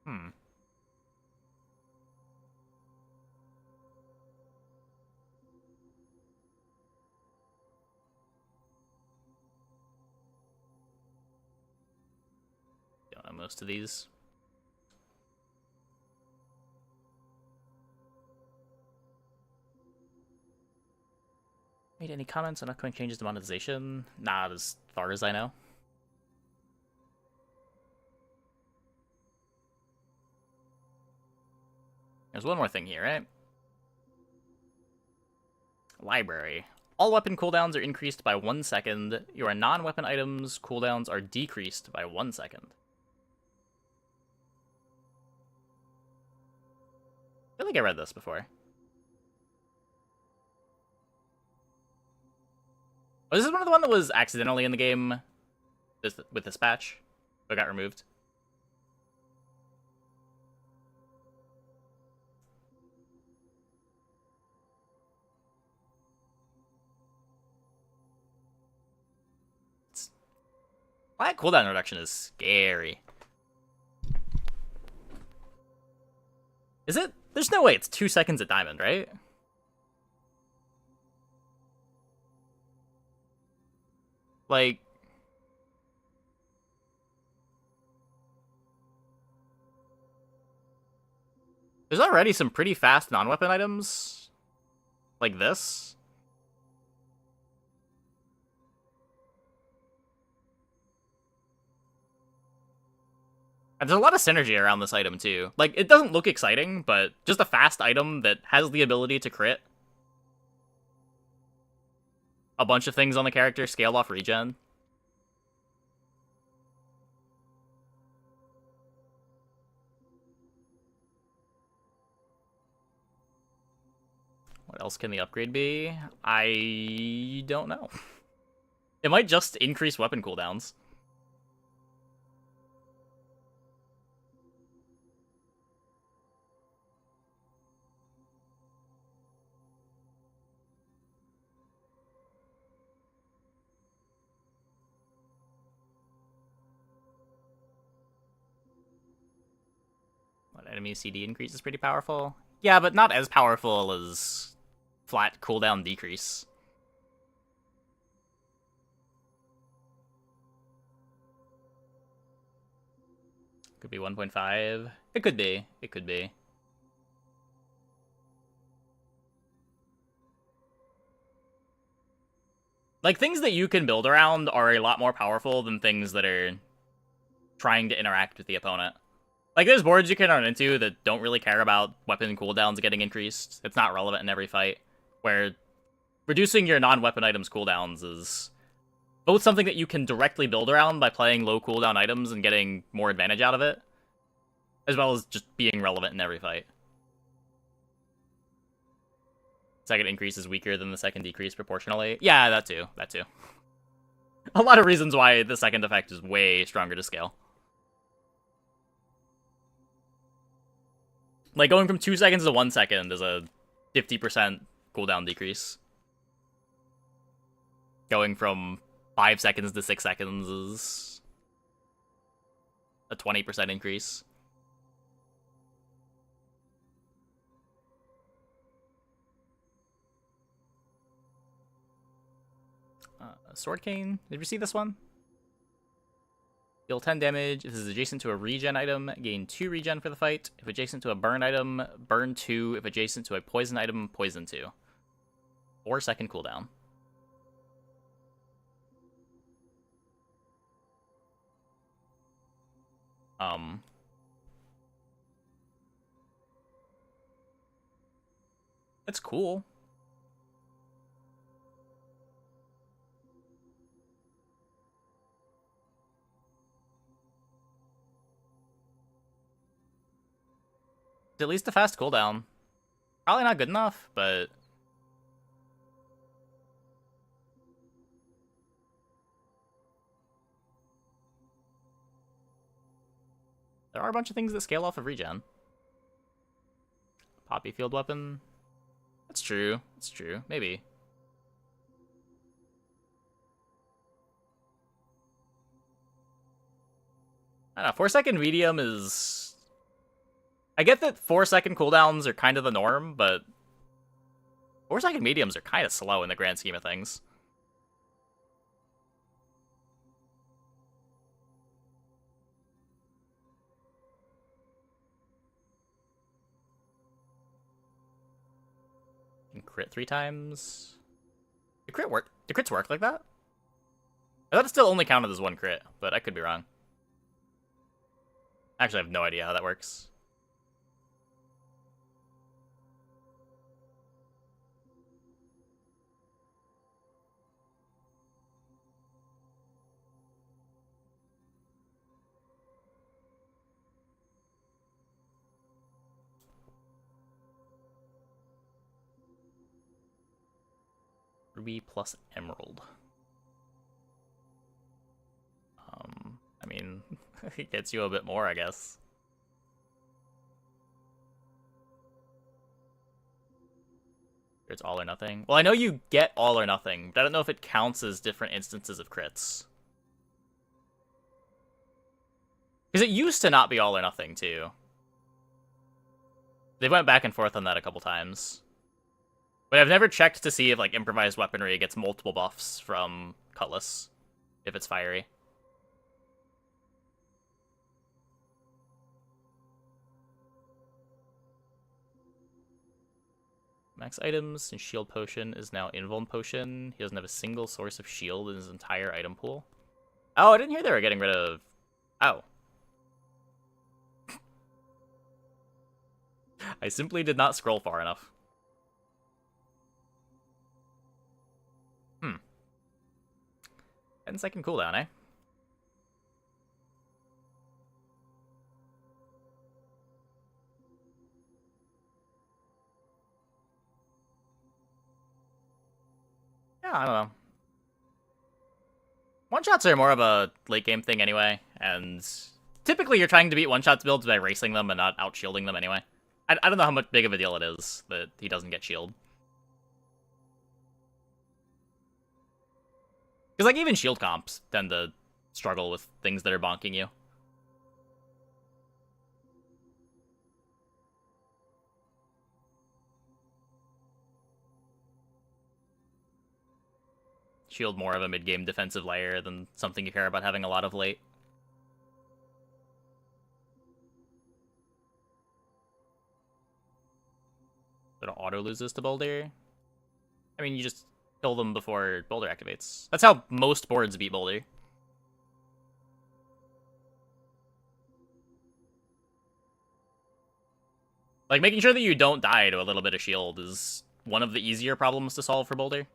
Hmm. Don't know most of these. Made any comments on upcoming changes to monetization? Not as far as I know. There's one more thing here, right? Library. All weapon cooldowns are increased by 1 second. Your non-weapon items cooldowns are decreased by 1 second. I feel like I read this before. Oh, this is one of the one that was accidentally in the game with this patch, but got removed. That cooldown reduction is scary. Is it? There's no way it's 2 seconds at diamond, right? Like... There's already some pretty fast non-weapon items. Like this. And there's a lot of synergy around this item, too. Like, it doesn't look exciting, but just a fast item that has the ability to crit a bunch of things on the character, scale off regen. What else can the upgrade be? I don't know. It might just increase weapon cooldowns. Enemy CD increase is pretty powerful. Yeah, but not as powerful as flat cooldown decrease. Could be 1.5. It could be. It could be. Like, things that you can build around are a lot more powerful than things that are trying to interact with the opponent. Like, there's boards you can run into that don't really care about weapon cooldowns getting increased. It's not relevant in every fight. Where reducing your non-weapon items cooldowns is both something that you can directly build around by playing low cooldown items and getting more advantage out of it, as well as just being relevant in every fight. Second increase is weaker than the second decrease proportionally. Yeah, that too. That too. A lot of reasons why the second effect is way stronger to scale. Like, going from 2 seconds to 1 second is a 50% cooldown decrease. Going from 5 seconds to 6 seconds is a 20% increase. Sword Cane. Did you see this one? Deal 10 damage. If this is adjacent to a regen item, gain 2 regen for the fight. If adjacent to a burn item, burn 2. If adjacent to a poison item, poison 2. 4 second cooldown. That's cool. At least a fast cooldown. Probably not good enough, but there are a bunch of things that scale off of regen. Poppy field weapon. That's true. That's true. Maybe. I don't know. 4 second medium is... I get that 4 second cooldowns are kind of the norm, but 4 second mediums are kind of slow in the grand scheme of things. And crit 3 times. Do crits work like that? I thought it still only counted as one crit, but I could be wrong. Actually, I have no idea how that works. Ruby plus Emerald. I mean, it gets you a bit more, I guess. It's all or nothing. Well, I know you get all or nothing, but I don't know if it counts as different instances of crits. Because it used to not be all or nothing, too. They went back and forth on that a couple times. But I've never checked to see if, like, improvised weaponry gets multiple buffs from Cutlass, if it's fiery. Max items and shield potion is now invuln potion. He doesn't have a single source of shield in his entire item pool. Oh, I didn't hear they were getting rid of... Oh. I simply did not scroll far enough. 10-second cooldown, eh? Yeah, I don't know. One-shots are more of a late-game thing anyway, and typically you're trying to beat one-shots builds by racing them and not out-shielding them anyway. I don't know how much big of a deal it is that he doesn't get shield. Because, like, even shield comps tend to struggle with things that are bonking you. Shield more of a mid-game defensive layer than something you care about having a lot of late. It auto loses to Boulder. I mean, you just kill them before Boulder activates. That's how most boards beat Boulder. Like, making sure that you don't die to a little bit of shield is one of the easier problems to solve for Boulder.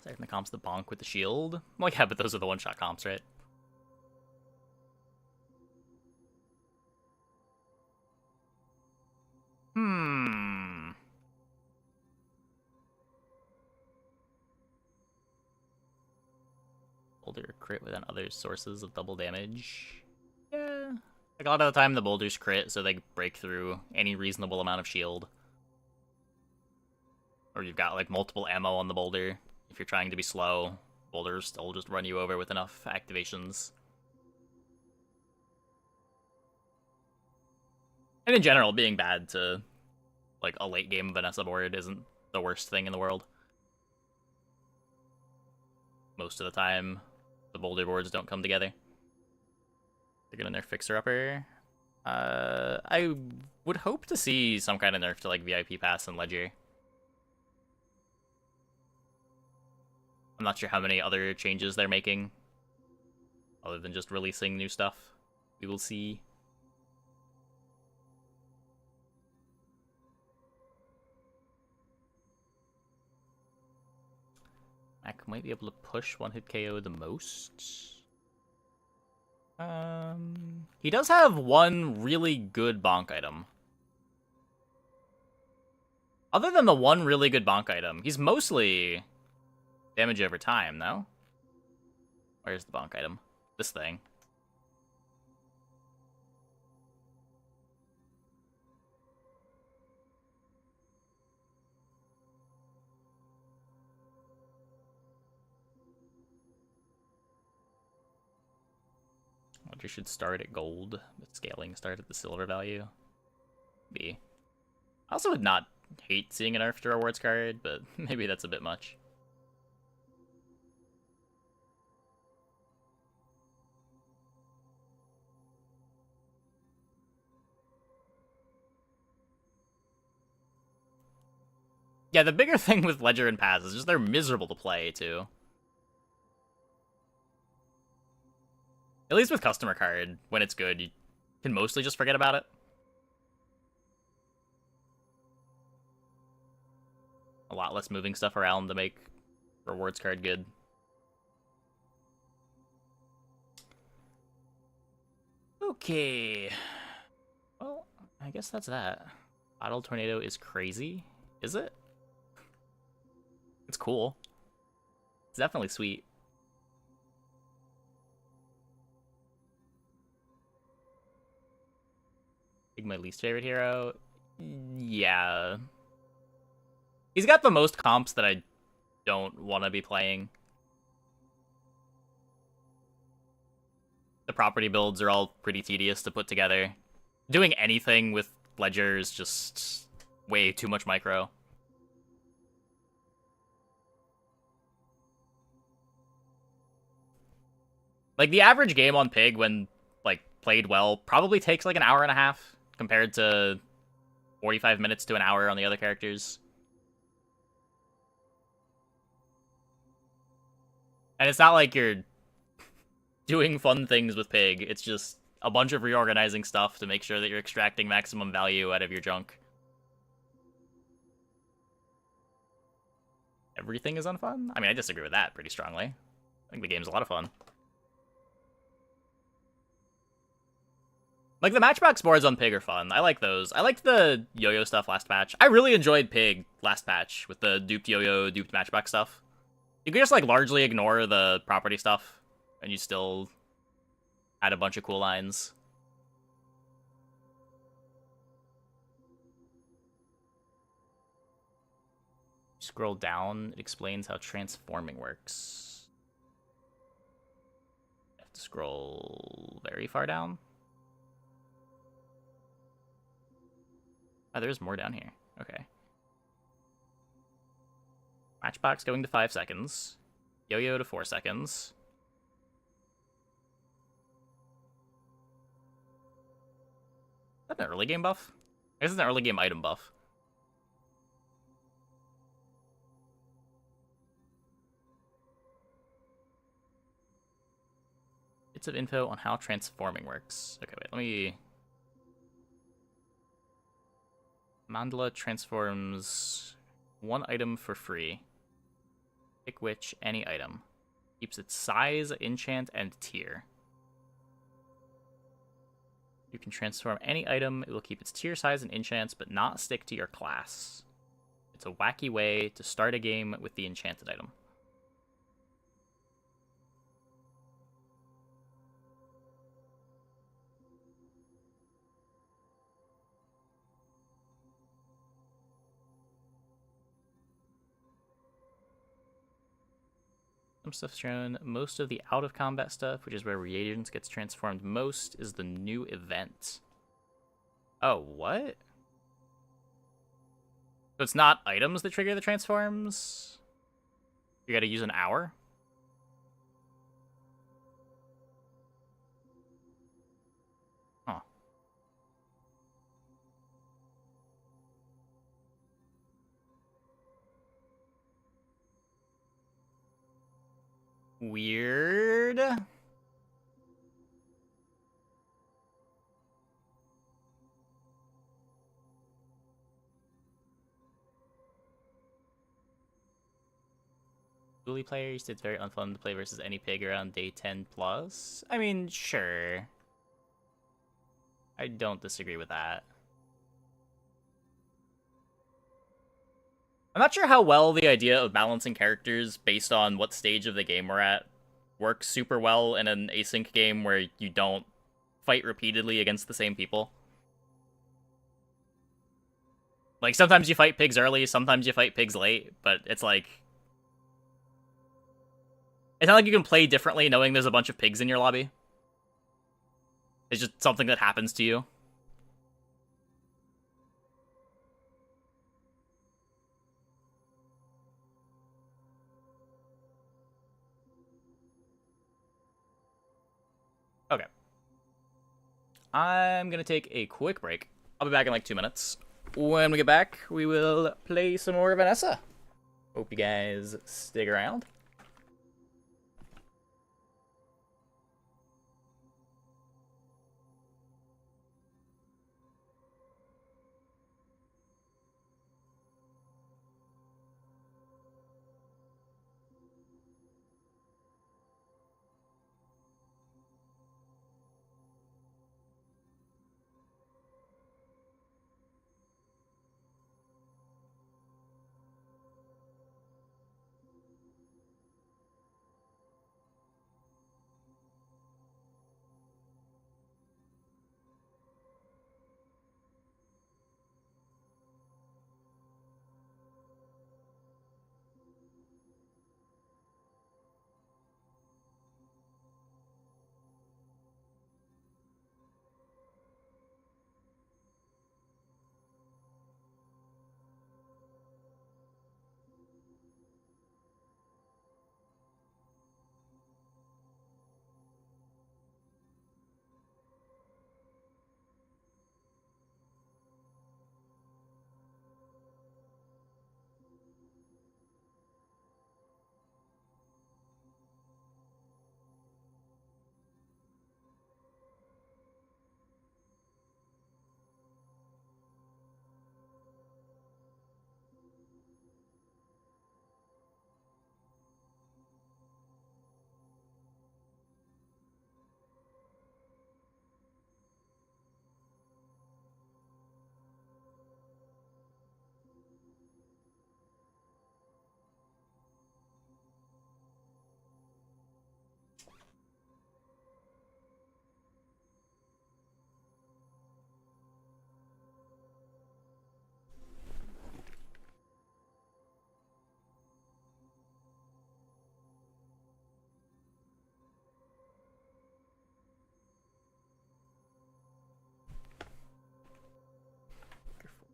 Second the comps the bonk with the shield. Well, yeah, but those are the one-shot comps, right? Boulder crit without other sources of double damage. Yeah. Like, a lot of the time the boulders crit, so they break through any reasonable amount of shield. Or you've got, like, multiple ammo on the boulder. If you're trying to be slow, boulders still just run you over with enough activations. And in general, being bad to, like, a late game Vanessa board isn't the worst thing in the world. Most of the time, the boulder boards don't come together. They're gonna nerf Fixer-Upper. I would hope to see some kind of nerf to, like, VIP Pass and Ledger. I'm not sure how many other changes they're making, other than just releasing new stuff. We will see. Mac might be able to push one-hit KO the most. He does have one really good bonk item. Other than the one really good bonk item, he's mostly damage over time, no? Where's the bonk item? This thing. Ledger should start at gold, but scaling start at the silver value. B. I also would not hate seeing an nerf to rewards card, but maybe that's a bit much. Yeah, the bigger thing with Ledger and Paz is just they're miserable to play, too. At least with Customer Card, when it's good, you can mostly just forget about it. A lot less moving stuff around to make rewards card good. Okay. Well, I guess that's that. Bottle Tornado is crazy. Is it? It's cool. It's definitely sweet. Like my least favorite hero? Yeah. He's got the most comps that I don't want to be playing. The property builds are all pretty tedious to put together. Doing anything with Ledger is just way too much micro. Like, the average game on Pig, when, like, played well, probably takes, like, an hour and a half, compared to 45 minutes to an hour on the other characters. And it's not like you're doing fun things with Pig, it's just a bunch of reorganizing stuff to make sure that you're extracting maximum value out of your junk. Everything is unfun? I mean, I disagree with that pretty strongly. I think the game's a lot of fun. Like, the Matchbox boards on Pig are fun. I like those. I liked the yo-yo stuff last patch. I really enjoyed Pig last patch with the duped yo-yo, duped Matchbox stuff. You could just, like, largely ignore the property stuff, and you still had a bunch of cool lines. Scroll down, it explains how transforming works. I have to scroll very far down. Oh, there's more down here. Okay. Matchbox going to 5 seconds. Yo-yo to 4 seconds. Is that an early game buff? I guess it's an early game item buff. Bits of info on how transforming works. Okay, wait, let me... Mandala transforms one item for free. Pick which, any item. Keeps its size, enchant, and tier. You can transform any item. It will keep its tier, size, and enchants, but not stick to your class. It's a wacky way to start a game with the enchanted item. Some stuff's shown. Most of the out-of-combat stuff, which is where reagents gets transformed most, is the new event. Oh, what? So it's not items that trigger the transforms? You gotta use an hour? Huh. Weird. Dually players, it's very unfun to play versus any pig around day 10 plus. I mean, sure. I don't disagree with that. I'm not sure how well the idea of balancing characters based on what stage of the game we're at works super well in an async game where you don't fight repeatedly against the same people. Like, sometimes you fight pigs early, sometimes you fight pigs late, but it's like... It's not like you can play differently knowing there's a bunch of pigs in your lobby. It's just something that happens to you. Okay. I'm gonna take a quick break. I'll be back in like 2 minutes. When we get back, we will play some more Vanessa. Hope you guys stick around.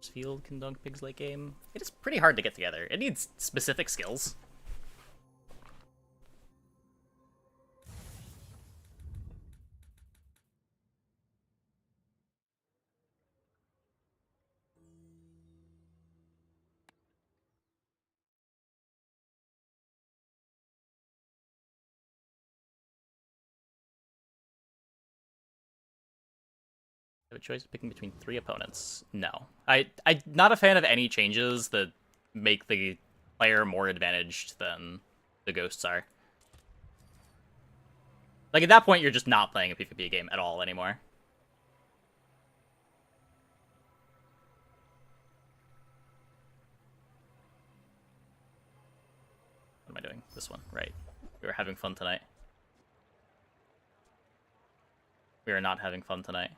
Force Field can dunk pigs late game. It is pretty hard to get together. It needs specific skills. Have a choice of picking between 3 opponents. No. I'm not a fan of any changes that make the player more advantaged than the ghosts are. Like, at that point, you're just not playing a PvP game at all anymore. What am I doing? This one, right. We were having fun tonight. We are not having fun tonight.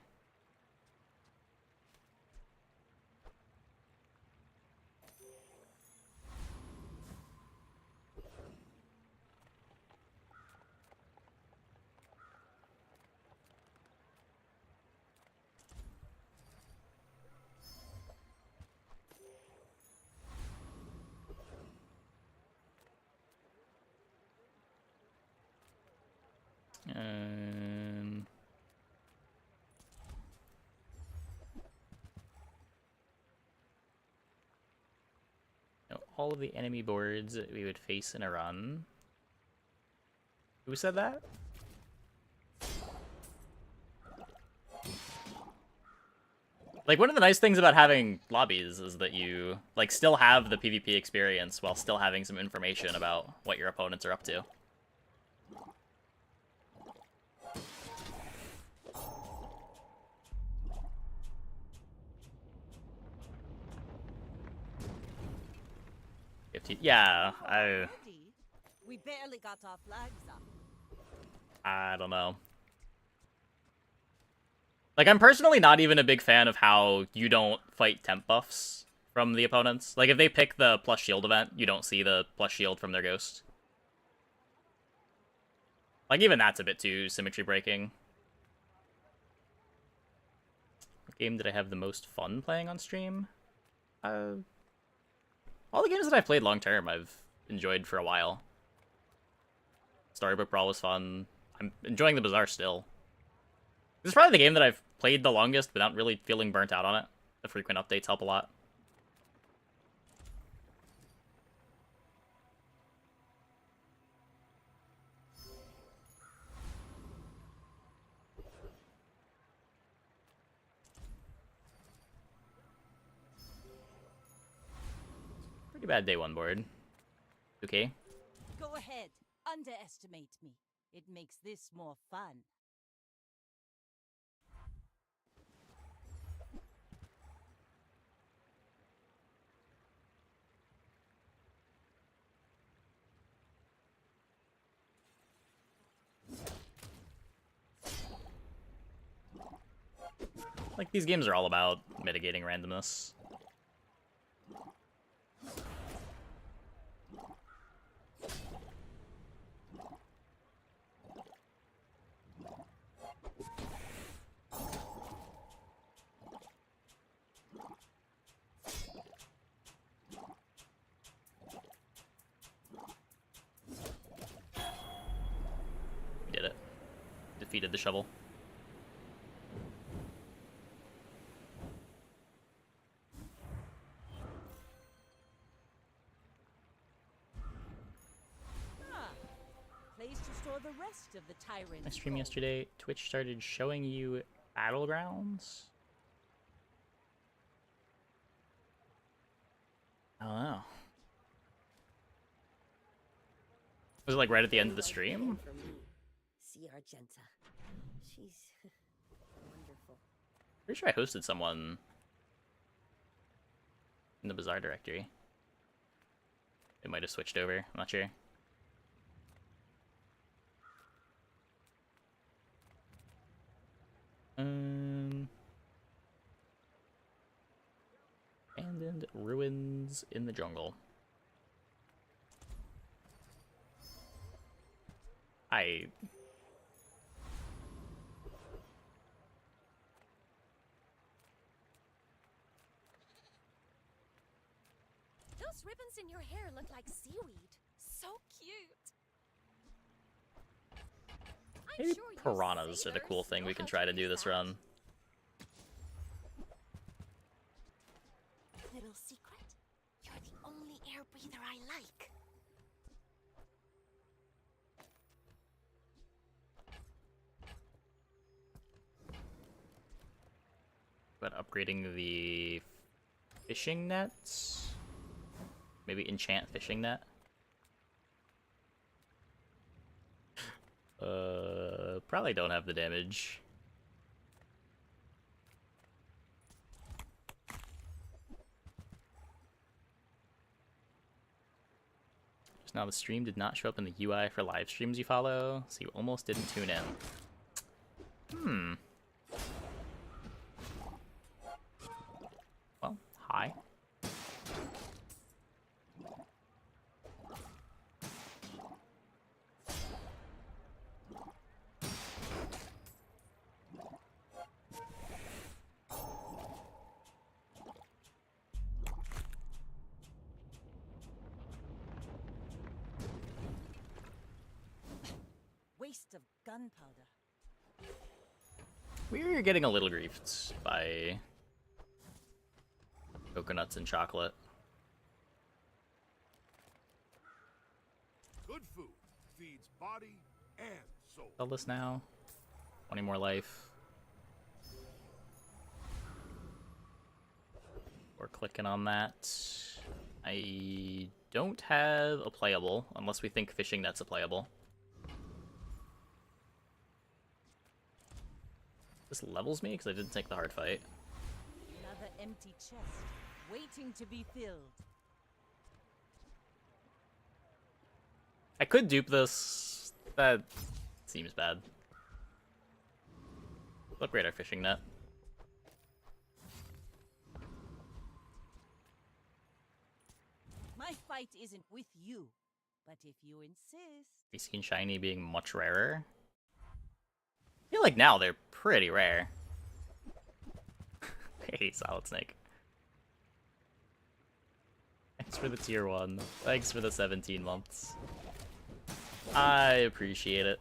All of the enemy boards we would face in a run. Who said that? Like, one of the nice things about having lobbies is that you, like, still have the PvP experience while still having some information about what your opponents are up to. Yeah, We barely got our flags up. I don't know. Like, I'm personally not even a big fan of how you don't fight temp buffs from the opponents. Like, if they pick the plus shield event, you don't see the plus shield from their ghost. Like, even that's a bit too symmetry breaking. What game did I have the most fun playing on stream? All the games that I've played long term, I've enjoyed for a while. Storybook Brawl was fun. I'm enjoying the Bazaar still. This is probably the game that I've played the longest without really feeling burnt out on it. The frequent updates help a lot. Pretty bad day one board. Okay. Go ahead. Underestimate me. It makes this more fun. Like, these games are all about mitigating randomness. We did it. Defeated the shovel. Place to store the rest of the tyrant's My stream gold. yesterday, Twitch started showing you Battlegrounds. I don't know. Was it like right at the end of the stream? For me, see Argenta. She's wonderful. Pretty sure I hosted someone in the Bazaar directory. It might have switched over, I'm not sure. Abandoned ruins in the jungle. Those ribbons in your hair look like seaweed. So cute. I'm Maybe sure you piranhas are the cool sailors thing know we can how try to use do this that. run. Little secret? You're the only air breather I like. But upgrading the fishing nets? Maybe enchant fishing net? Probably don't have the damage. Just now the stream did not show up in the UI for live streams you follow, so you almost didn't tune in. Well, hi. Waste of gunpowder. We're getting a little griefed by coconuts and chocolate. Good food feeds body and soul. Sell this now. 20 more life. We're clicking on that. I don't have a playable, unless we think fishing net's a playable. This levels me because I didn't take the hard fight. Another empty chest, waiting to be filled. I could dupe this. That seems bad. Upgrade our fishing net. My fight isn't with you, but if you insist. Icy and shiny being much rarer. I feel like now they're pretty rare. Hey, Solid Snake. Thanks for the tier 1. Thanks for the 17 months. I appreciate it.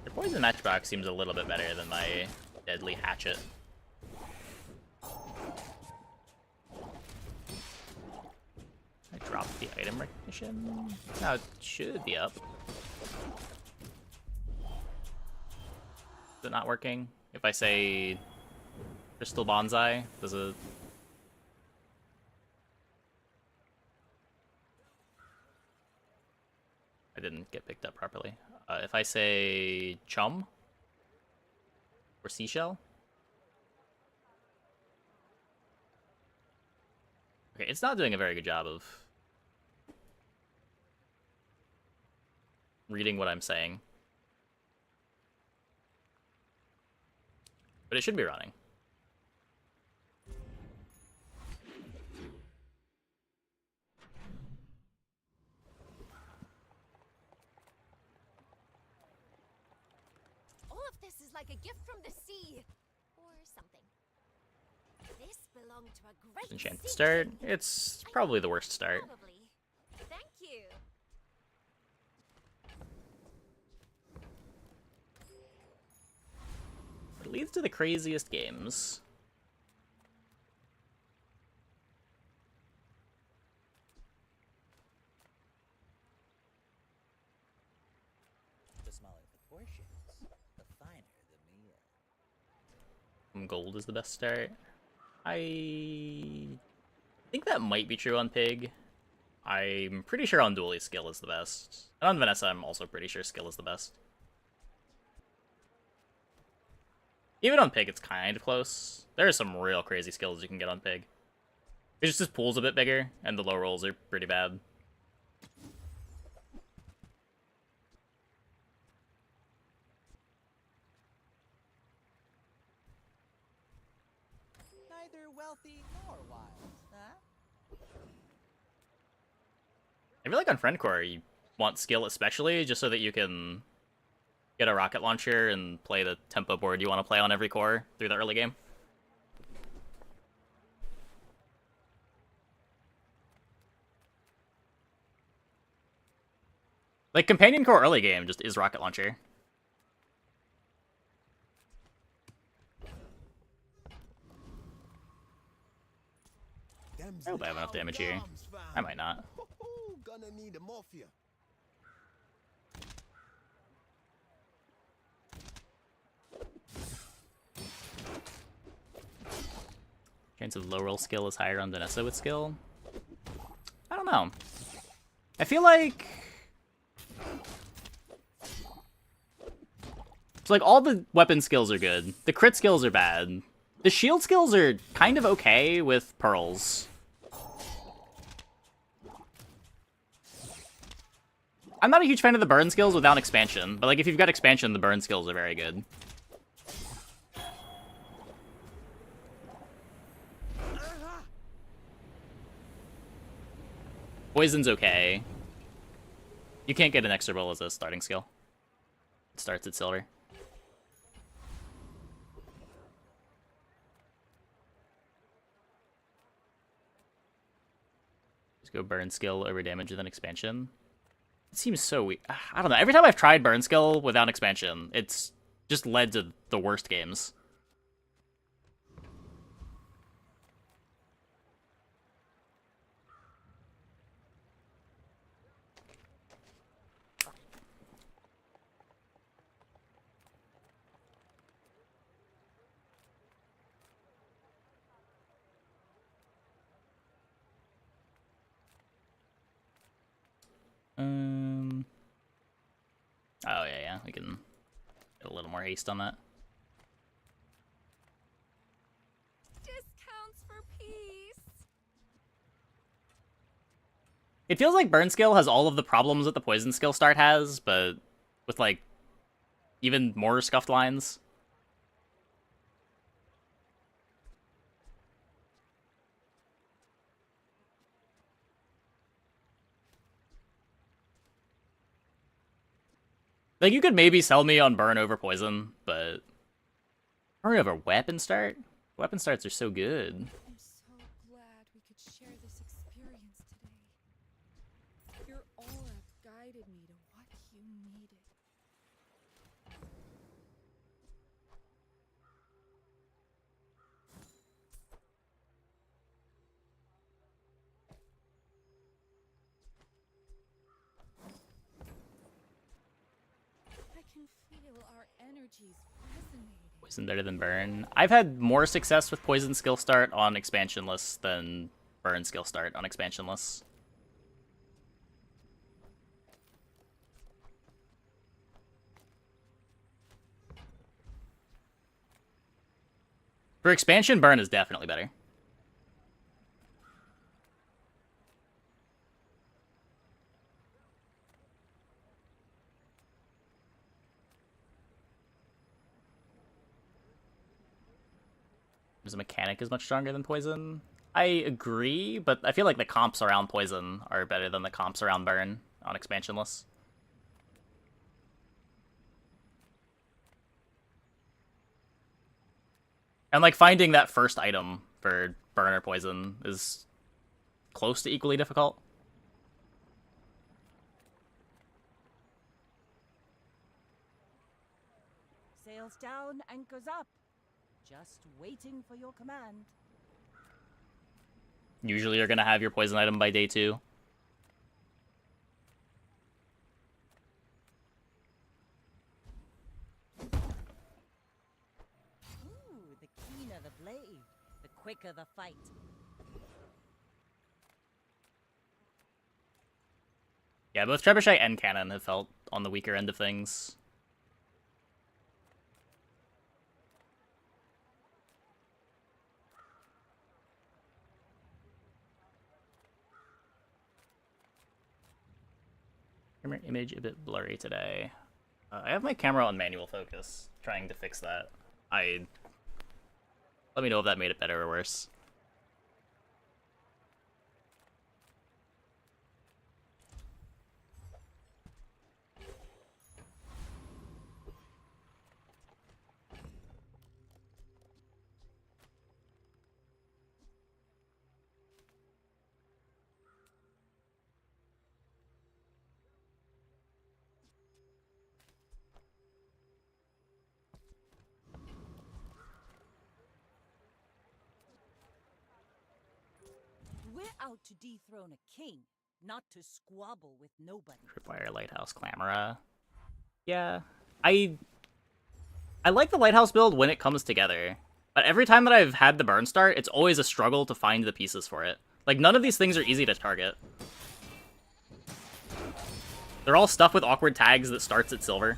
Your poison matchbox seems a little bit better than my deadly hatchet. I dropped the item recognition. Now it should be up. Is it not working? If I say Crystal Bonsai, does it... I didn't get picked up properly. If I say Chum or Seashell? Okay, it's not doing a very good job of reading what I'm saying. But it should be running. All of this is like a gift from the sea. Or something. This belonged to a great Enchanted sea start. king. It's probably the worst start. Probably. Thank you. It leads to the craziest games. The smaller the portions, the finer the meal. Gold is the best start. I think that might be true on Pig. I'm pretty sure on Dually skill is the best. And on Vanessa, I'm also pretty sure skill is the best. Even on Pig, it's kind of close. There are some real crazy skills you can get on Pig. It's just his pool's a bit bigger, and the low rolls are pretty bad. Neither wealthy nor wild, huh? I feel like on Friend Core, you want skill especially, just so that you can get a rocket launcher and play the tempo board you want to play on every core through the early game. Like, Companion Core early game just is rocket launcher. I hope I have enough damage here. I might not. Gonna need a morphia. Chance of low roll skill is higher on Vanessa with skill. I don't know. I feel like... it's like all the weapon skills are good. The crit skills are bad. The shield skills are kind of okay with pearls. I'm not a huge fan of the burn skills without expansion, but like if you've got expansion, the burn skills are very good. Poison's okay. You can't get an extra roll as a starting skill. It starts at silver. Just go burn skill over damage with an expansion. It seems so weak. I don't know. Every time I've tried burn skill without expansion, it's just led to the worst games. Oh, yeah, we can get a little more haste on that. Discounts for peace. It feels like burn skill has all of the problems that the poison skill start has, but with, like, even more scuffed lines. Like, you could maybe sell me on burn over poison, but burn over weapon start? Weapon starts are so good. I'm so glad we could share this experience today. Your aura guided me to what you needed. I can feel our energies resonating. Poison better than burn. I've had more success with poison skill start on expansion lists than burn skill start on expansion lists. For expansion, burn is definitely better. The mechanic is much stronger than poison. I agree, but I feel like the comps around poison are better than the comps around burn on expansion lists. And like finding that first item for burn or poison is close to equally difficult. Sails down, anchors up. Just waiting for your command. Usually you're gonna have your poison item by day 2. Ooh, the keener the blade, the quicker the fight. Yeah, both Trebuchet and Cannon have felt on the weaker end of things. Camera image a bit blurry today. I have my camera on manual focus, trying to fix that. Let me know if that made it better or worse. We're out to dethrone a king, not to squabble with nobody. Tripwire, Lighthouse, Clamora. Yeah, I like the Lighthouse build when it comes together, but every time that I've had the burn start, it's always a struggle to find the pieces for it. Like, none of these things are easy to target. They're all stuff with awkward tags that starts at silver.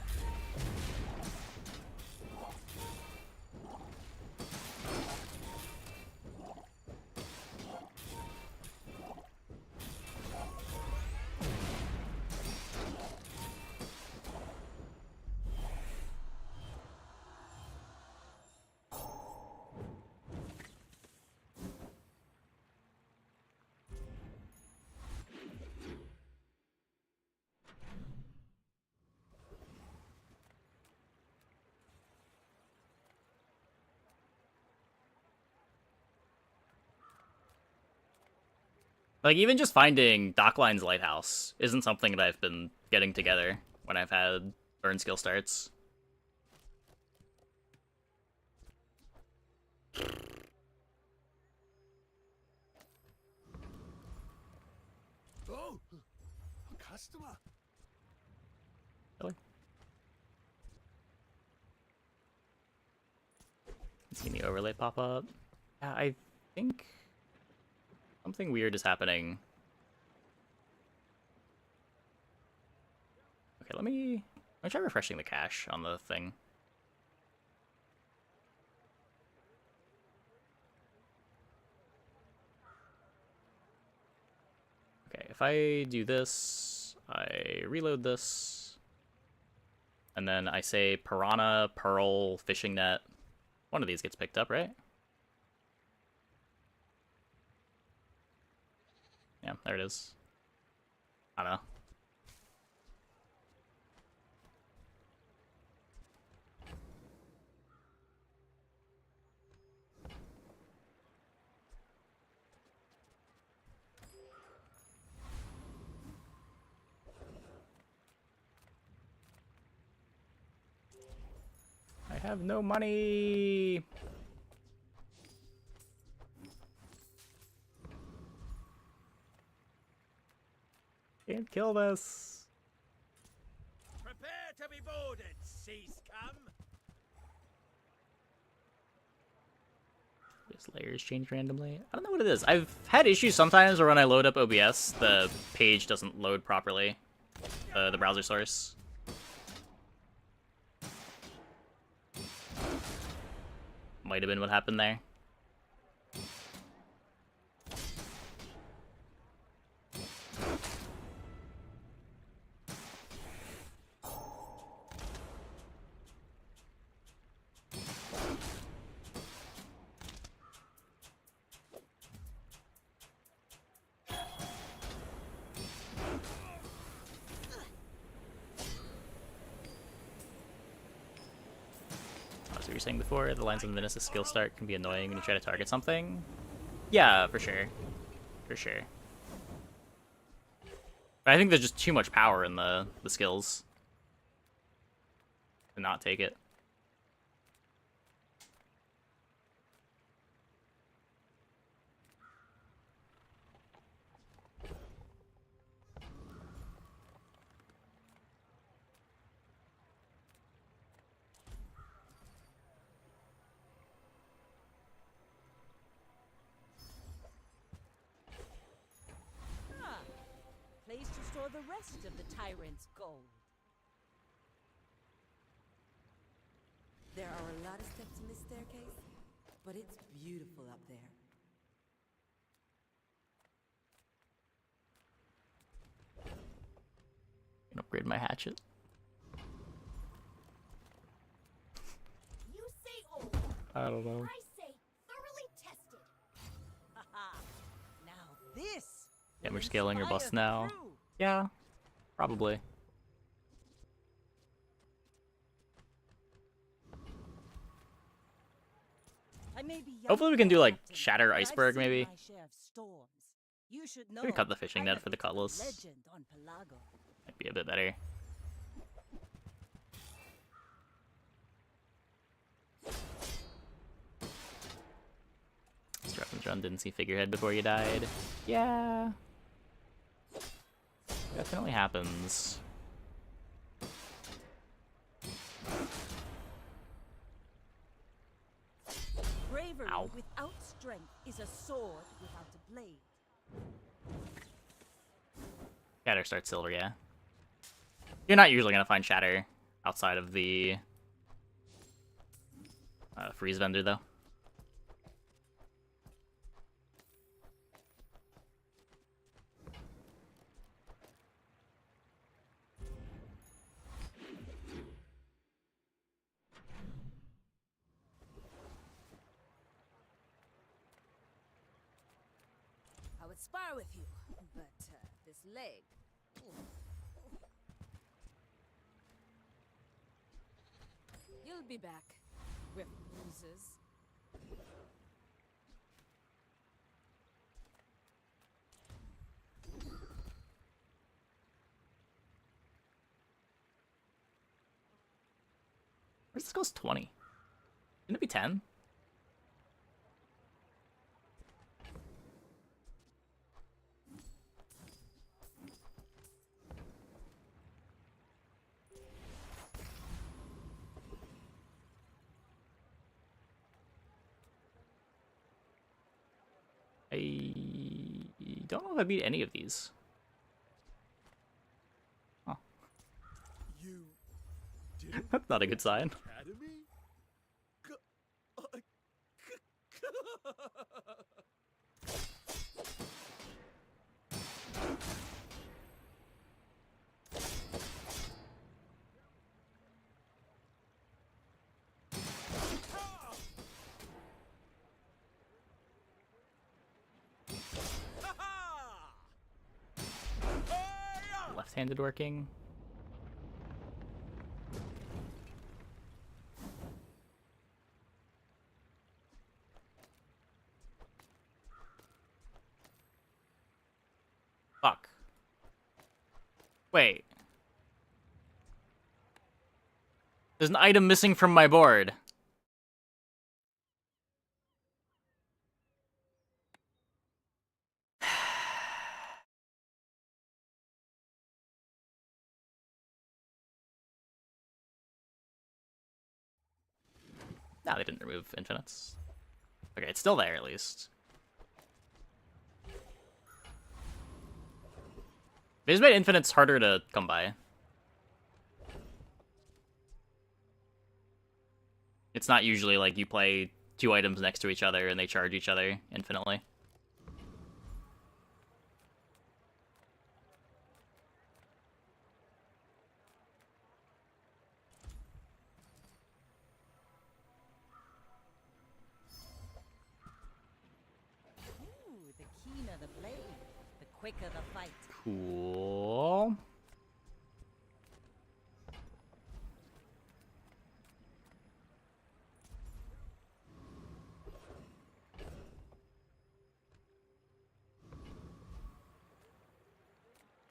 Like, even just finding Dockline's Lighthouse isn't something that I've been getting together when I've had burn skill starts. Oh, a customer. Really? Seen the overlay pop up. Yeah, I think something weird is happening. Okay, let me try refreshing the cache on the thing. Okay, if I do this, I reload this, and then I say Piranha, Pearl, Fishing Net. One of these gets picked up, right? Yeah, there it is. I don't know. have no money. Can't kill this. Prepare to be boarded, sea scum. This layers change randomly. I don't know what it is. I've had issues sometimes where when I load up OBS, the page doesn't load properly. The browser source. Might have been what happened there. As we were saying before, the lines on Vanessa skill start can be annoying when you try to target something. Yeah, for sure. For sure. But I think there's just too much power in the skills to not take it. Place to store the rest of the tyrant's gold. There are a lot of steps in this staircase, but it's beautiful up there. Can upgrade my hatchet. You say old. I don't know. I say thoroughly tested. Haha. Now this. Yeah, will we're scaling your inspire bust the now. crew. Yeah, probably. I may be young, Hopefully we can do, like, Captain, Shatter but I've Iceberg, seen maybe. my share of storms. You should know. Maybe cut the fishing I'm net a for the bit of a cutlass. legend on Pelago. Might be a bit better. Strap didn't see figurehead before you died. Yeah. Definitely happens. Bravery Ow. without strength is a sword without a blade. Shatter starts silver, yeah. You're not usually gonna find Shatter outside of the freeze vendor, though. I would spar with you, but this leg. You'll be back with bruises. Where's this goes 20? Shouldn't it be 10? I don't know if I beat any of these. Huh. You didn't That's not a good sign. Academy? Left-handed working. Fuck. Wait. There's an item missing from my board. No, they didn't remove infinites. Okay, it's still there at least. They just made infinites harder to come by. It's not usually like you play 2 items next to each other and they charge each other infinitely. Ooh, the keener the blade, the quicker the fight. Cool.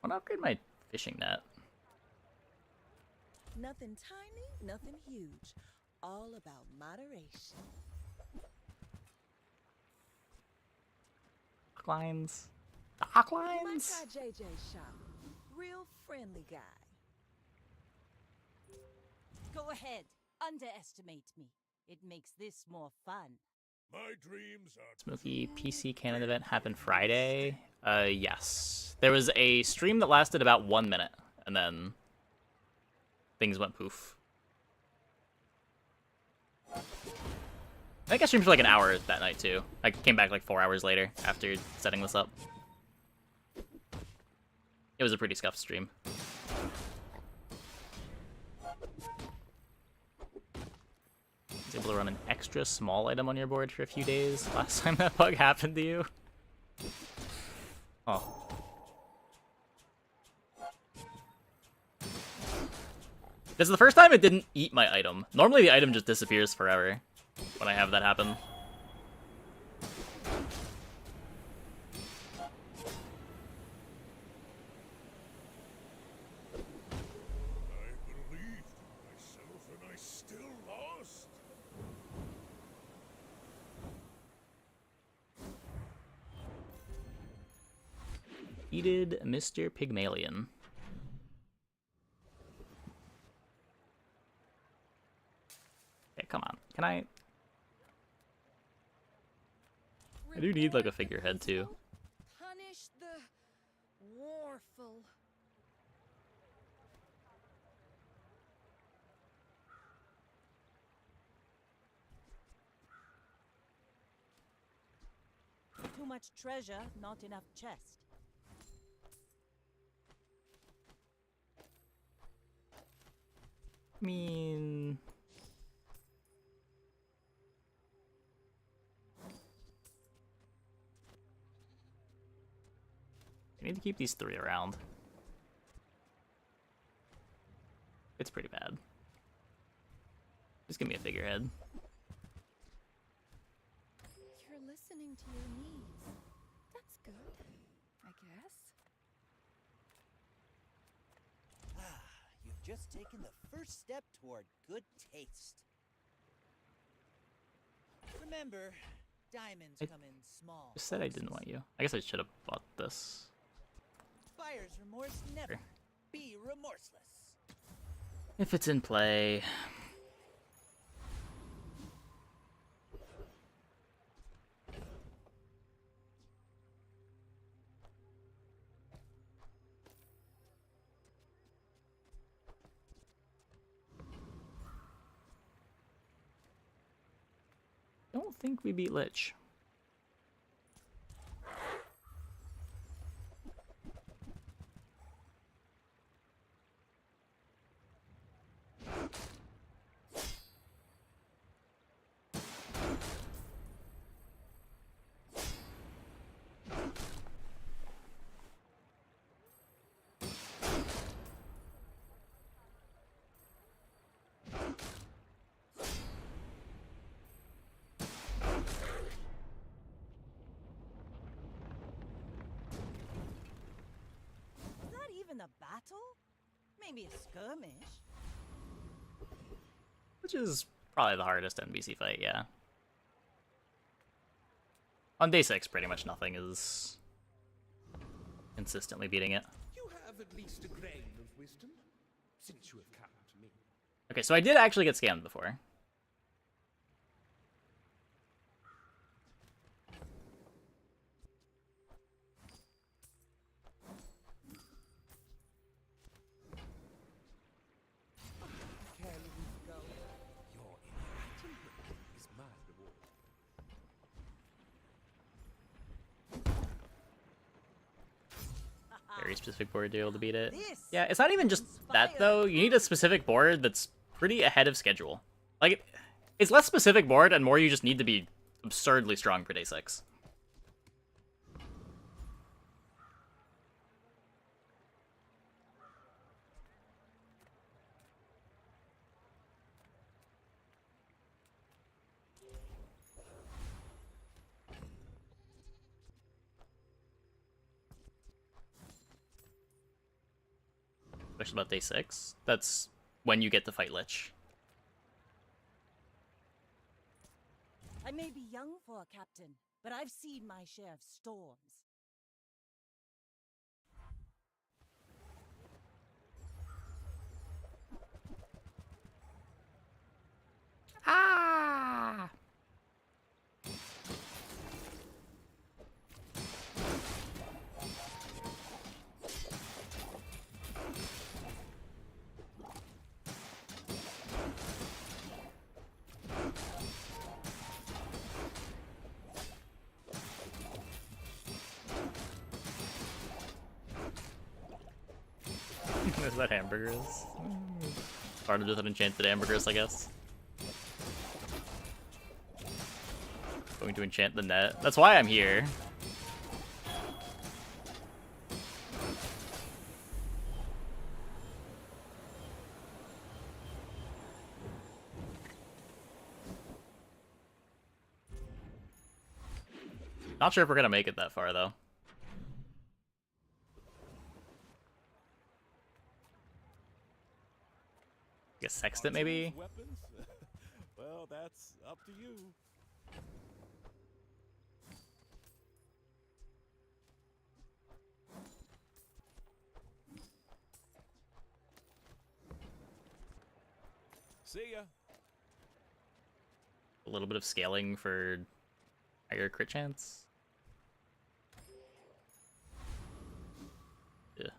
I want to upgrade my fishing net. Nothing tiny, nothing huge. All about moderation. Hook lines. The hook You might lines. try JJ's shop. Real friendly guy. Go ahead, underestimate me. It makes this more fun. My dreams are Smoky PC Canon event happened Friday. Yes. There was a stream that lasted about 1 minute, and then things went poof. I think I streamed for like an hour that night too. I came back like 4 hours later after setting this up. It was a pretty scuffed stream. I was able to run an extra small item on your board for a few days last time that bug happened to you. Oh. This is the first time it didn't eat my item. Normally the item just disappears forever when I have that happen. I believed in myself and I still lost. Defeated Mr. Pygmalion. Okay, come on. Can I do need like a figurehead too. Punish the warful. Too much treasure, not enough chest. I mean, I need to keep these 3 around. It's pretty bad. Just give me a figurehead. You're listening to your needs. That's good, I guess. Ah, you've just taken the first step toward good taste. Remember, diamonds I come in small. Just said I didn't want you. I guess I should have bought this. Buyer's remorse never. Sure. Be remorseless. If it's in play. Don't think we beat Lich. Was that even a battle? Maybe a skirmish? which is probably the hardest NPC fight, yeah. On day 6, pretty much nothing is consistently beating it. You have at least a grain of wisdom, since you have come to me. Okay, so I did actually get scammed before. Your enlightenment is my reward. Very specific board to be able to beat it. This Yeah, it's not even just that, though. You need a specific board that's pretty ahead of schedule. Like, it's less specific board and more you just need to be absurdly strong for day 6. Especially about day 6. That's when you get to fight Lich. I may be young for a captain, but I've seen my share of storms. Ah! Is that hamburgers? Part of just an enchanted hamburgers, I guess. Going to enchant the net. That's why I'm here. Not sure if we're gonna make it that far, though. Guess sextant, maybe? Weapons? Well, that's up to you. See ya. A little bit of scaling for higher crit chance. Yeah.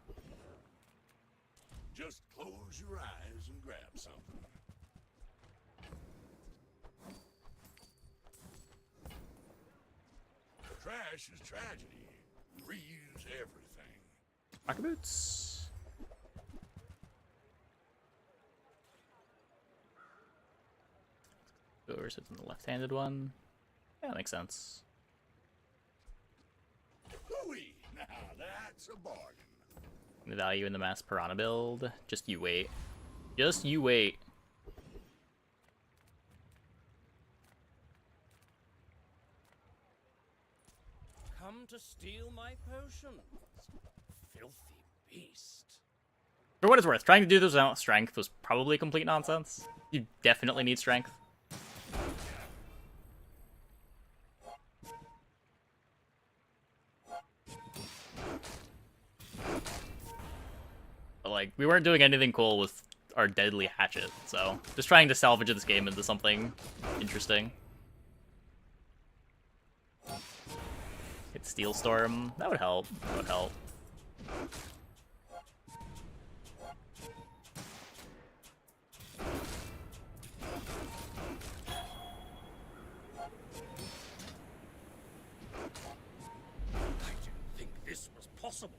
Just close your eyes and grab something. Trash is tragedy. Reuse everything. Rocket boots. Whoever sits in the left-handed one. Yeah, that makes sense. Hooey! Now that's a bargain. The value in the mass piranha build. Just you wait. Just you wait. Come to steal my potions. Filthy beast. For what it's worth, trying to do this without strength was probably complete nonsense. You definitely need strength. But, like, we weren't doing anything cool with our deadly hatchet, so just trying to salvage this game into something interesting. Hit Steel Storm. That would help. That would help. I didn't think this was possible.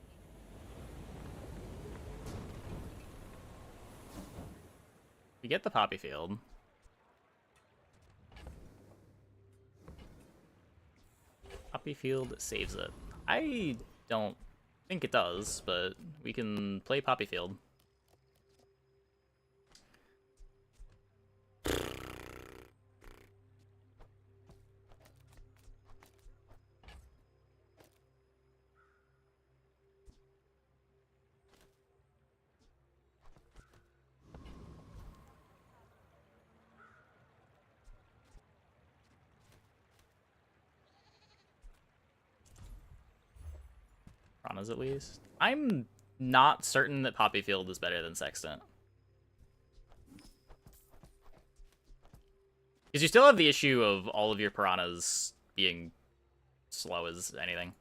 You get the poppy field. Poppy field saves it. I don't think it does, but we can play poppy field. piranhas at least. I'm not certain that Poppy Field is better than Sextant. Because you still have the issue of all of your piranhas being slow as anything.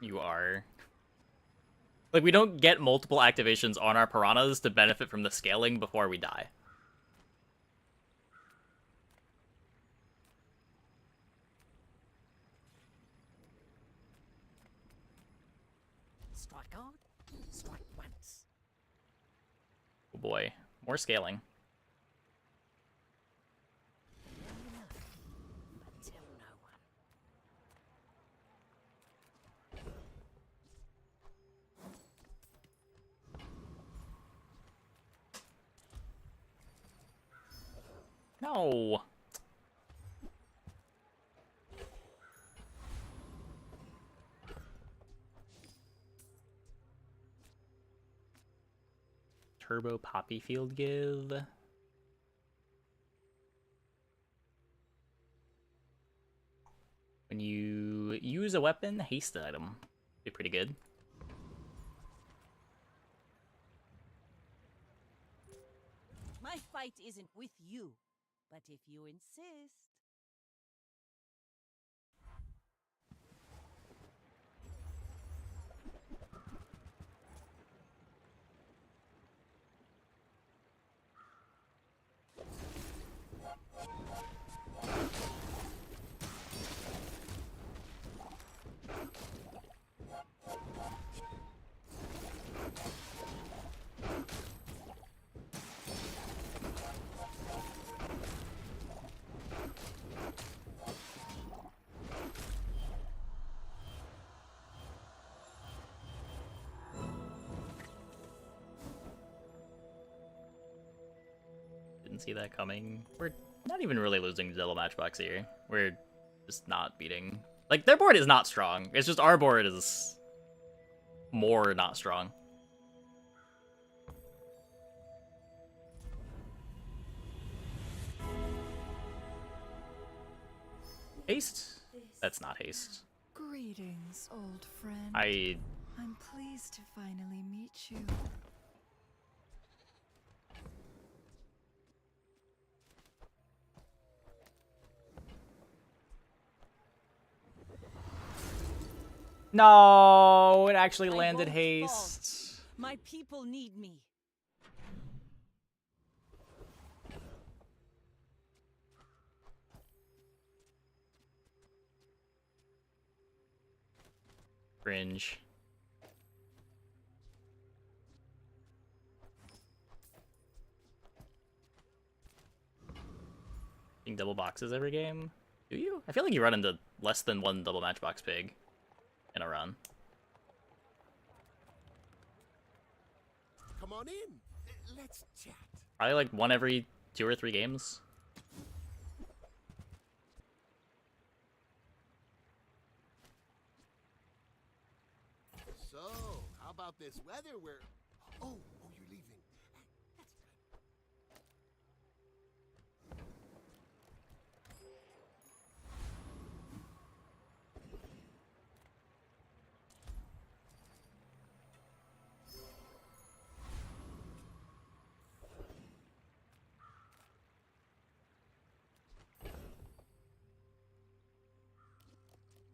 You are... Like, we don't get multiple activations on our piranhas to benefit from the scaling before we die. Strike hard, strike once. Oh boy, more scaling. But tell no one. No! Turbo Poppy Field give. When you use a weapon, haste the item. Be pretty good. My fight isn't with you, but if you insist. Didn't see that coming. We're not even really losing to double matchbox here. We're just not beating... Like, their board is not strong. It's just our board is more not strong. Haste? That's not haste. Greetings, old friend. I'm pleased to finally meet you. No, it actually I landed won't haste. fall. My people need me. Cringe. Being double boxes every game? Do you? I feel like you run into less than one double matchbox pig in a run. Come on in. Let's chat. Probably like one every 2 or 3 games. So, how about this weather where... Oh, you're leaving. That's good.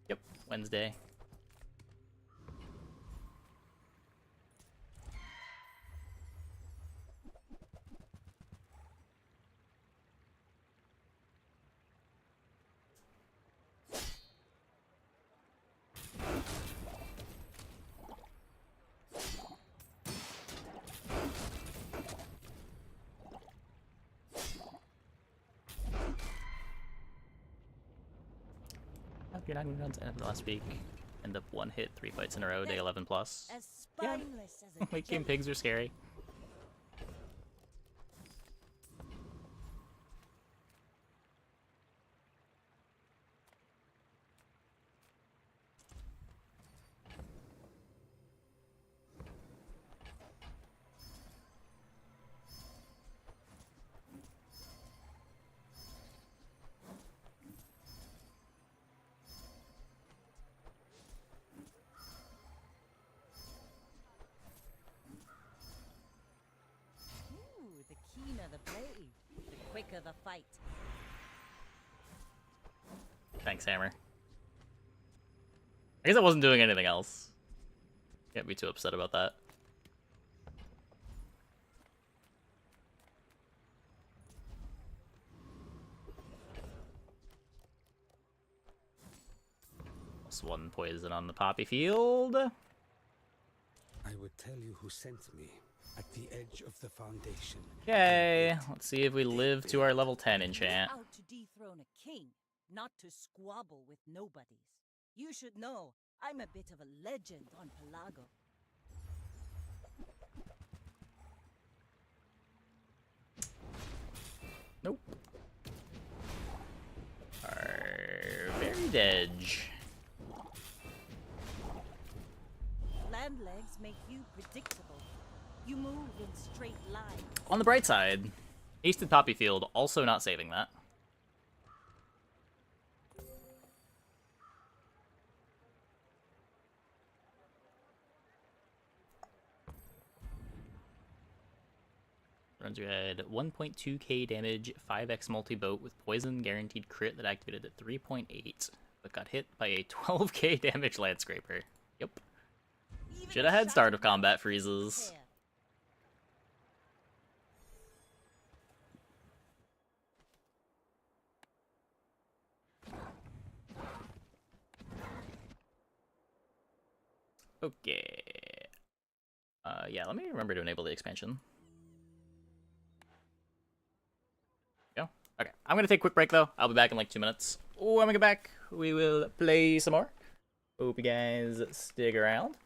Yep, Wednesday. You're not even runs end of the last week. End up 1 hit, 3 fights in a row, day 11 plus. As Yeah. spineless as a Late game jelly. pigs are scary. keener the blade, the quicker the fight. Thanks, Hammer. I guess I wasn't doing anything else. Can't be too upset about that. +1 poison on the poppy field. I would tell you who sent me at the edge of the foundation. Okay, let's see if we live to our level 10 enchant. We're out to dethrone a king, not to squabble with nobodies. You should know, I'm a bit of a legend on Pelago. Nope. Our varied edge. Land legs make you predictable. You move in straight lines. On the bright side, Hasted Poppy Field also not saving that. Runs your head 1.2k damage, 5x multi-boat with poison guaranteed crit that activated at 3.8, but got hit by a 12k damage landscraper. Yep. Should have had start of combat freezes. Okay. Yeah, let me remember to enable the expansion. Go. Okay, I'm gonna take a quick break though. I'll be back in like 2 minutes. When we get back, we will play some more. Hope you guys stick around.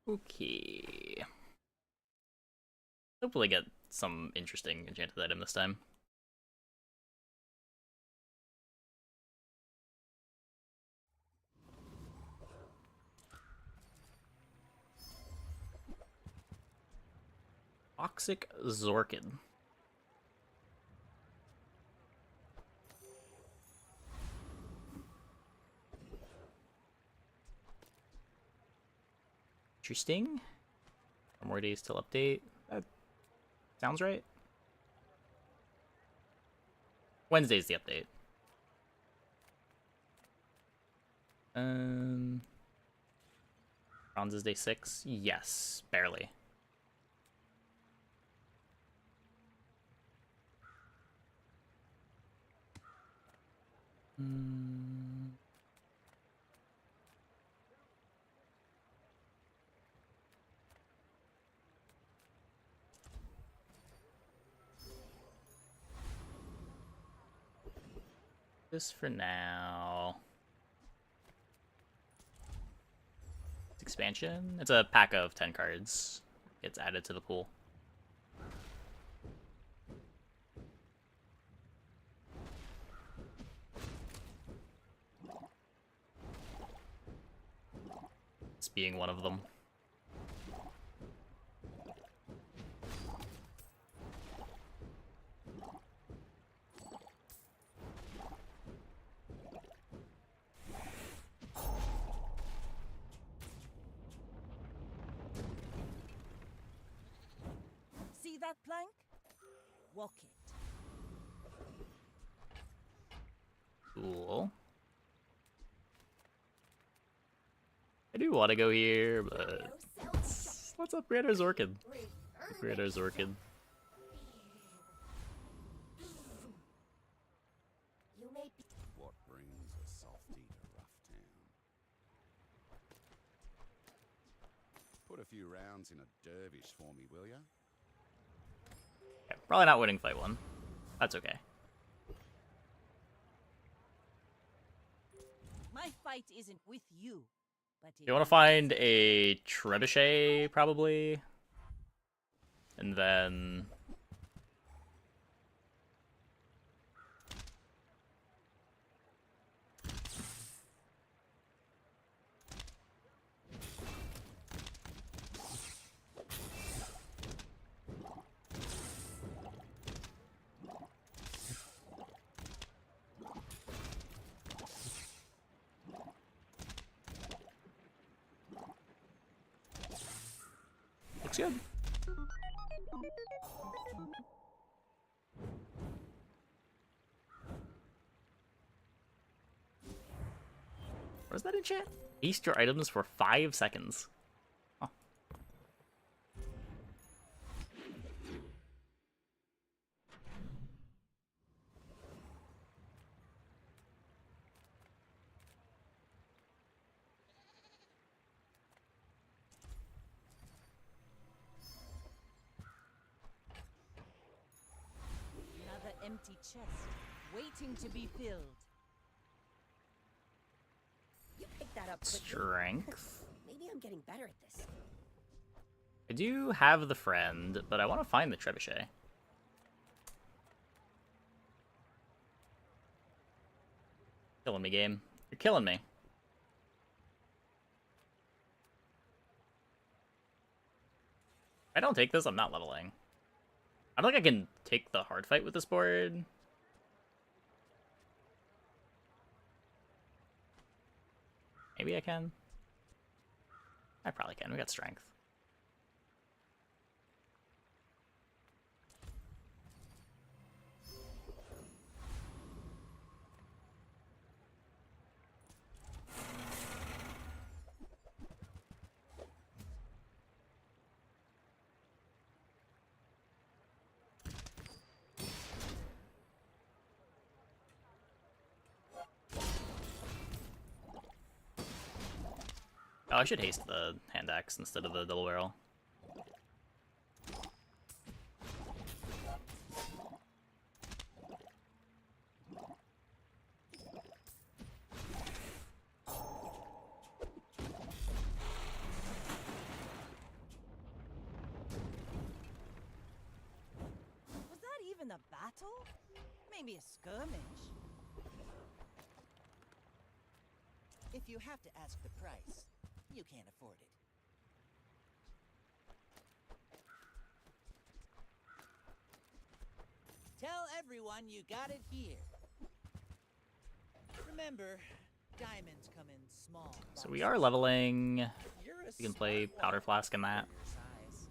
Okay. Hopefully get some interesting enchanted item this time. Toxic Zorkid. Interesting. 4 more days till update. That sounds right. Wednesday's the update. Bronze is day 6? Yes, barely. Mm. Just for now. Expansion? It's a pack of 10 cards. Gets added to the pool. This being one of them. See that plank? Walk it. Cool. I do want to go here, but let's upgrade our Zorkin. Upgrade our Zorkin. What brings a softy to Rough Town? Put a few rounds in a dervish for me, will ya? Okay, probably not winning fight one. That's okay. My fight isn't with you, but You want to find a trebuchet, probably, and then looks good. What is that in chat? Haste your items for 5 seconds. Huh. Another empty chest, waiting to be filled. You picked that up quickly. Strength. Maybe I'm getting better at this. I do have the friend, but I want to find the trebuchet. Killing me, game. You're killing me. If I don't take this, I'm not leveling. I don't think I can take the hard fight with this board. Maybe I can. I probably can. We got strength. Oh, I should haste the hand axe instead of the double barrel. Was that even a battle? Maybe a skirmish. If you have to ask the price, you can't afford it. Tell everyone you got it here. Remember, diamonds come in small. So we are leveling. You're a You can play smart Powder one Flask in that. for your size.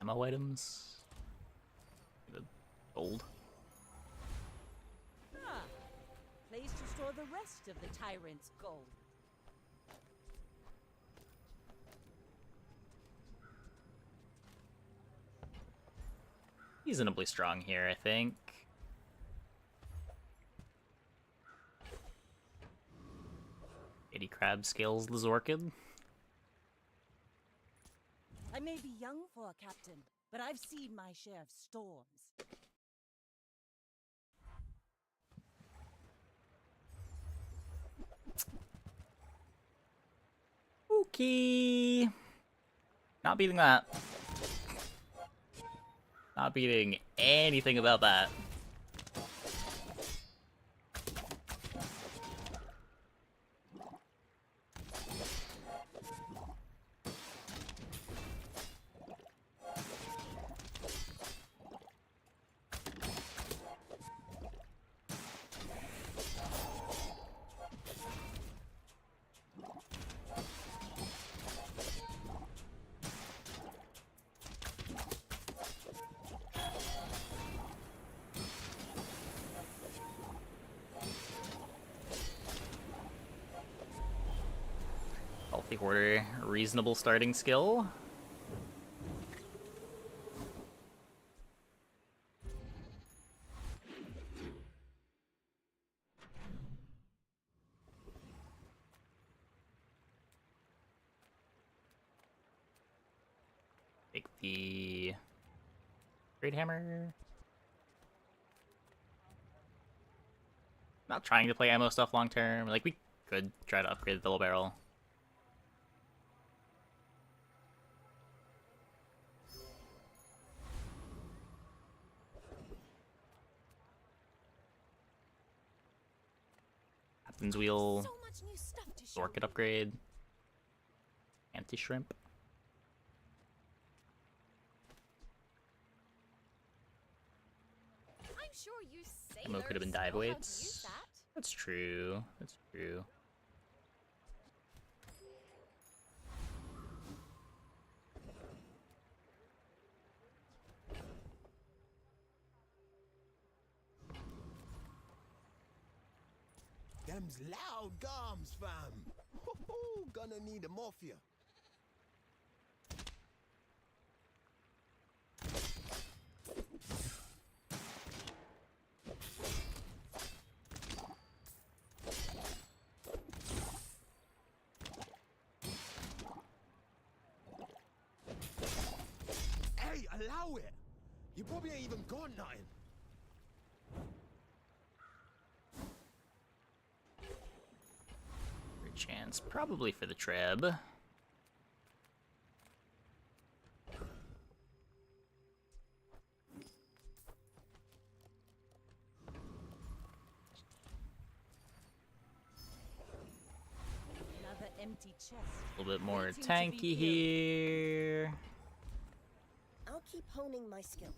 Ammo items. The gold. Ah, place to store the rest of the tyrant's gold. reasonably strong here, I think. Eddie Crab scales the Zorkid. I may be young for a captain, but I've seen my share of storms. Okay. Not beating that. Not beating anything about that. Healthy Hoarder, reasonable starting skill. Take the Great Hammer. Not trying to play ammo stuff long term. Like, we could try to upgrade the double barrel. Captain's Wheel. So much new stuff to show. Orchid upgrade. Anti-shrimp. I'm sure you Ammo sailors could have been know dive how to weights. use that. That's true. That's true. Them's loud gums, fam. Hoo-hoo, gonna need a morphia. Hey, allow it. You probably ain't even got nothing. Great chance, probably for the Treb. Another empty chest. A little bit more waiting to be tanky filled. here. I'll keep honing my skills.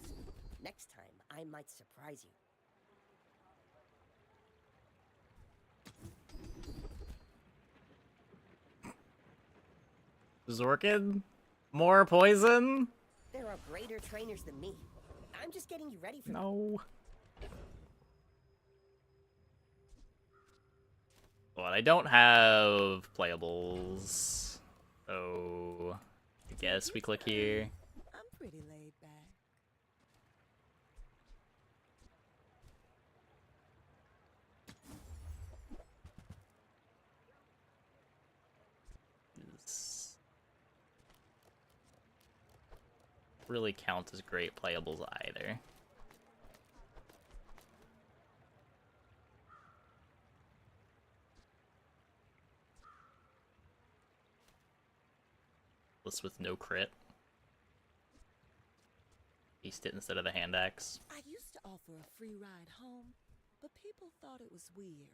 Next time, I might surprise you. Zorkid? More poison? There are greater trainers than me. I'm just getting you ready for them. No. Well, I don't have playables. So I guess we click here. I'm pretty laid back. Really count as great playables either. This with no crit. Beast it instead of the hand axe. I used to offer a free ride home, but people thought it was weird.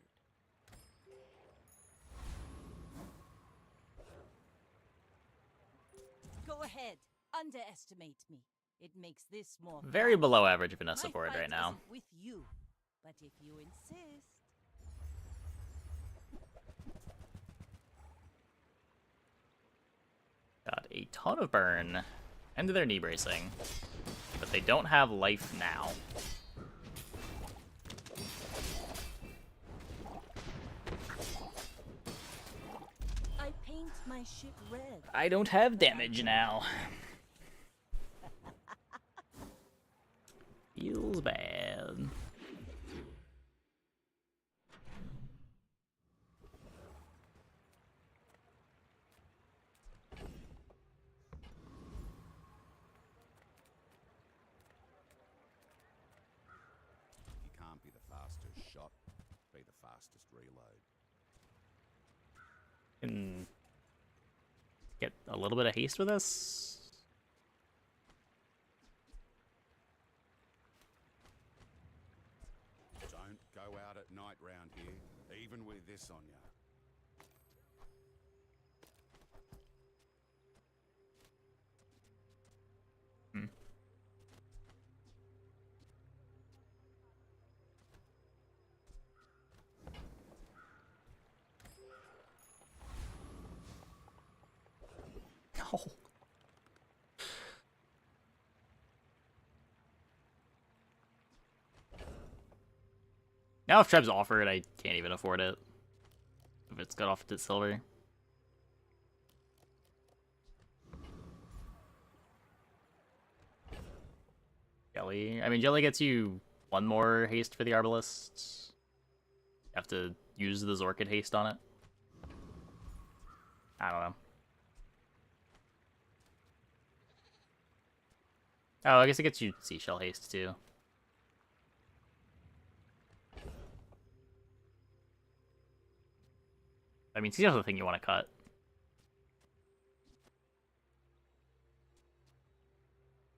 Go ahead. Underestimate me. It makes this more Very fun. below average Vanessa My for it fight right now. isn't with you, but if you insist. Got a ton of burn. And their knee bracing. But they don't have life now. I paint my ship red. I don't have damage now. fastest reload. Can get a little bit of haste with this. Don't go out at night round here, even with this on ya. Oh. Now if Treb's offered, I can't even afford it. If it's got off to silver. Jelly. I mean, Jelly gets you one more haste for the Arbalist. You have to use the Zorkid haste on it. I don't know. Oh, I guess it gets you Seashell haste too. I mean, Seashell's the thing you want to cut.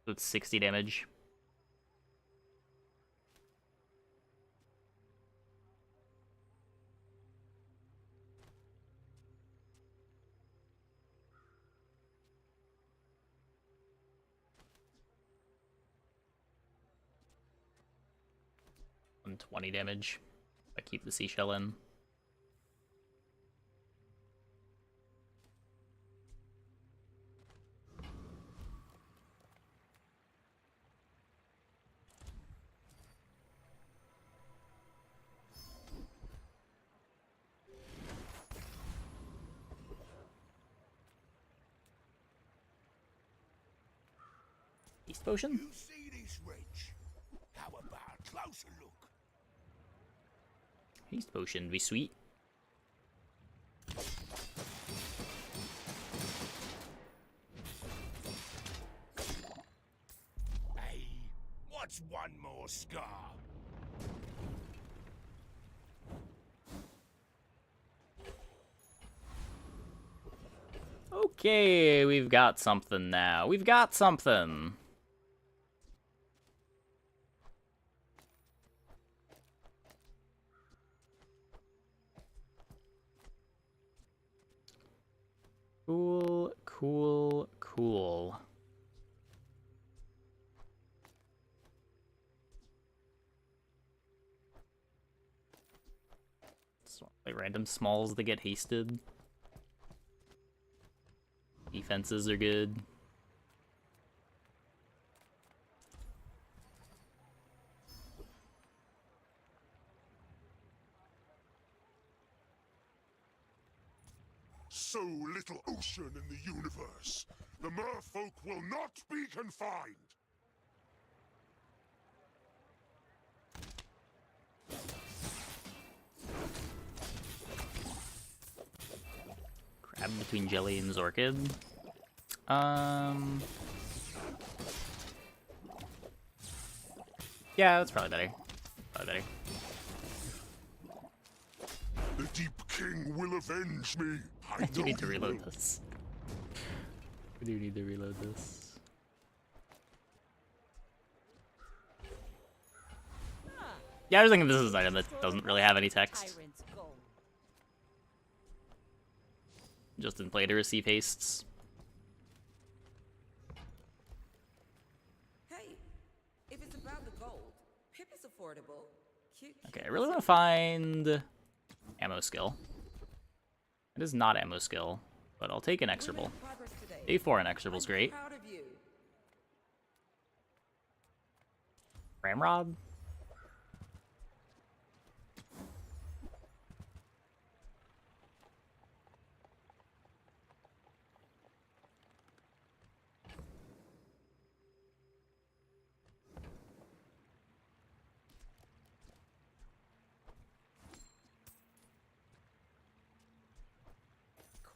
So it's 60 damage. And 20 damage. If I keep the Seashell in. East Potion? You see this ridge? How about a closer look? East Potion be sweet. Hey, what's one more scar? Okay, we've got something now. We've got something. Cool, cool, cool. Like random smalls that get hasted. Defenses are good. So little ocean in the universe. The merfolk will not be confined. Grab between Jelly and Zorkid. Yeah, that's probably better. Probably better. The Deep King will avenge me. I do know need to he reload will. this. I do need to reload this. Yeah, I was thinking this is an item that doesn't really have any text. Tyrant's gold. Just in play to receive hastes. Hey, if it's about the gold, Pip is affordable. Cute. Okay, I really want to find ammo skill. It is not ammo skill, but I'll take inexorable. A4 inexorable's great. Proud of you. Ramrod?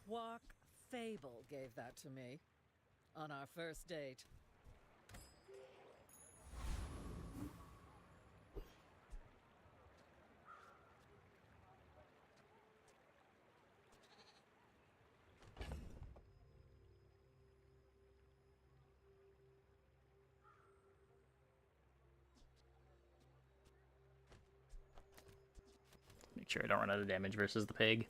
Quark Fable gave that to me on our first date. Make sure I don't run out of damage versus the pig.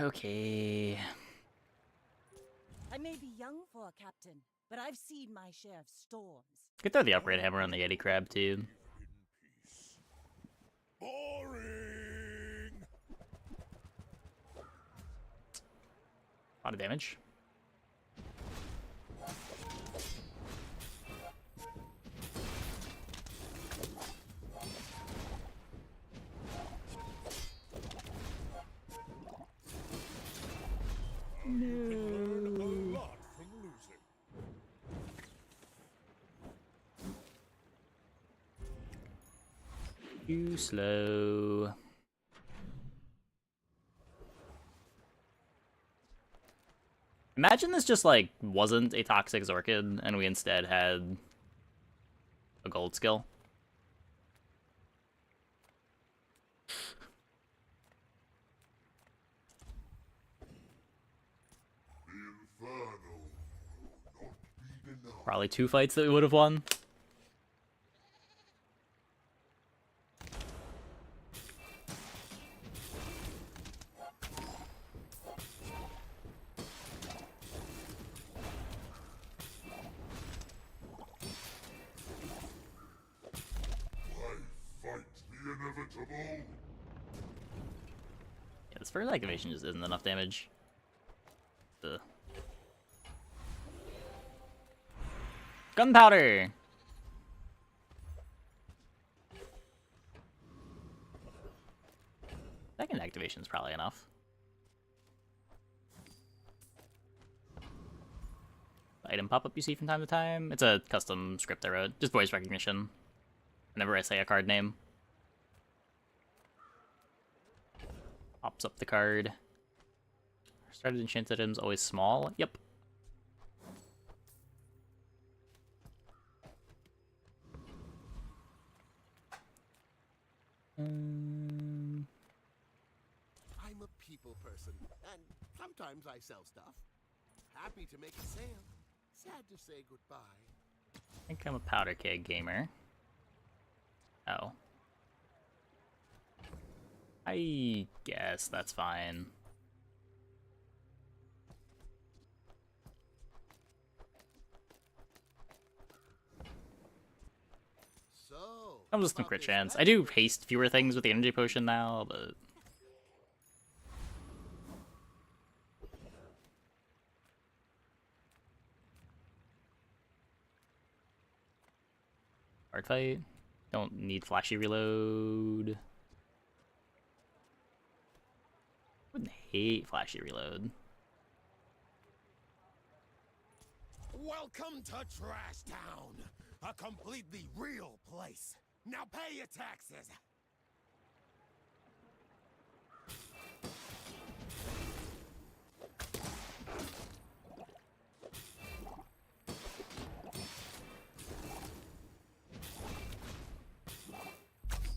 Okay. I may be young for a captain, but I've seen my share of storms. Could throw the upright hammer on the Yeti crab too. Boring. A lot of damage. Too slow. Imagine this just, like, wasn't a toxic Zorkid, and we instead had a gold skill. Probably 2 fights that we would have won. Yeah, this first activation just isn't enough damage. Ugh. Gunpowder! Second activation's probably enough. Item pop-up you see from time to time. It's a custom script I wrote. Just voice recognition. Whenever I say a card name. Pops up the card. Started enchanted items always small. Yep. I'm a people person, and sometimes I sell stuff. Happy to make a sale. Sad to say goodbye. I think I'm a powder keg gamer. Oh. I guess that's fine. So, I'm just some crit chance. I do haste fewer things with the energy potion now, but hard fight. Don't need flashy reload. Wouldn't hate flashy reload. Welcome to Trash Town, a completely real place. Now pay your taxes.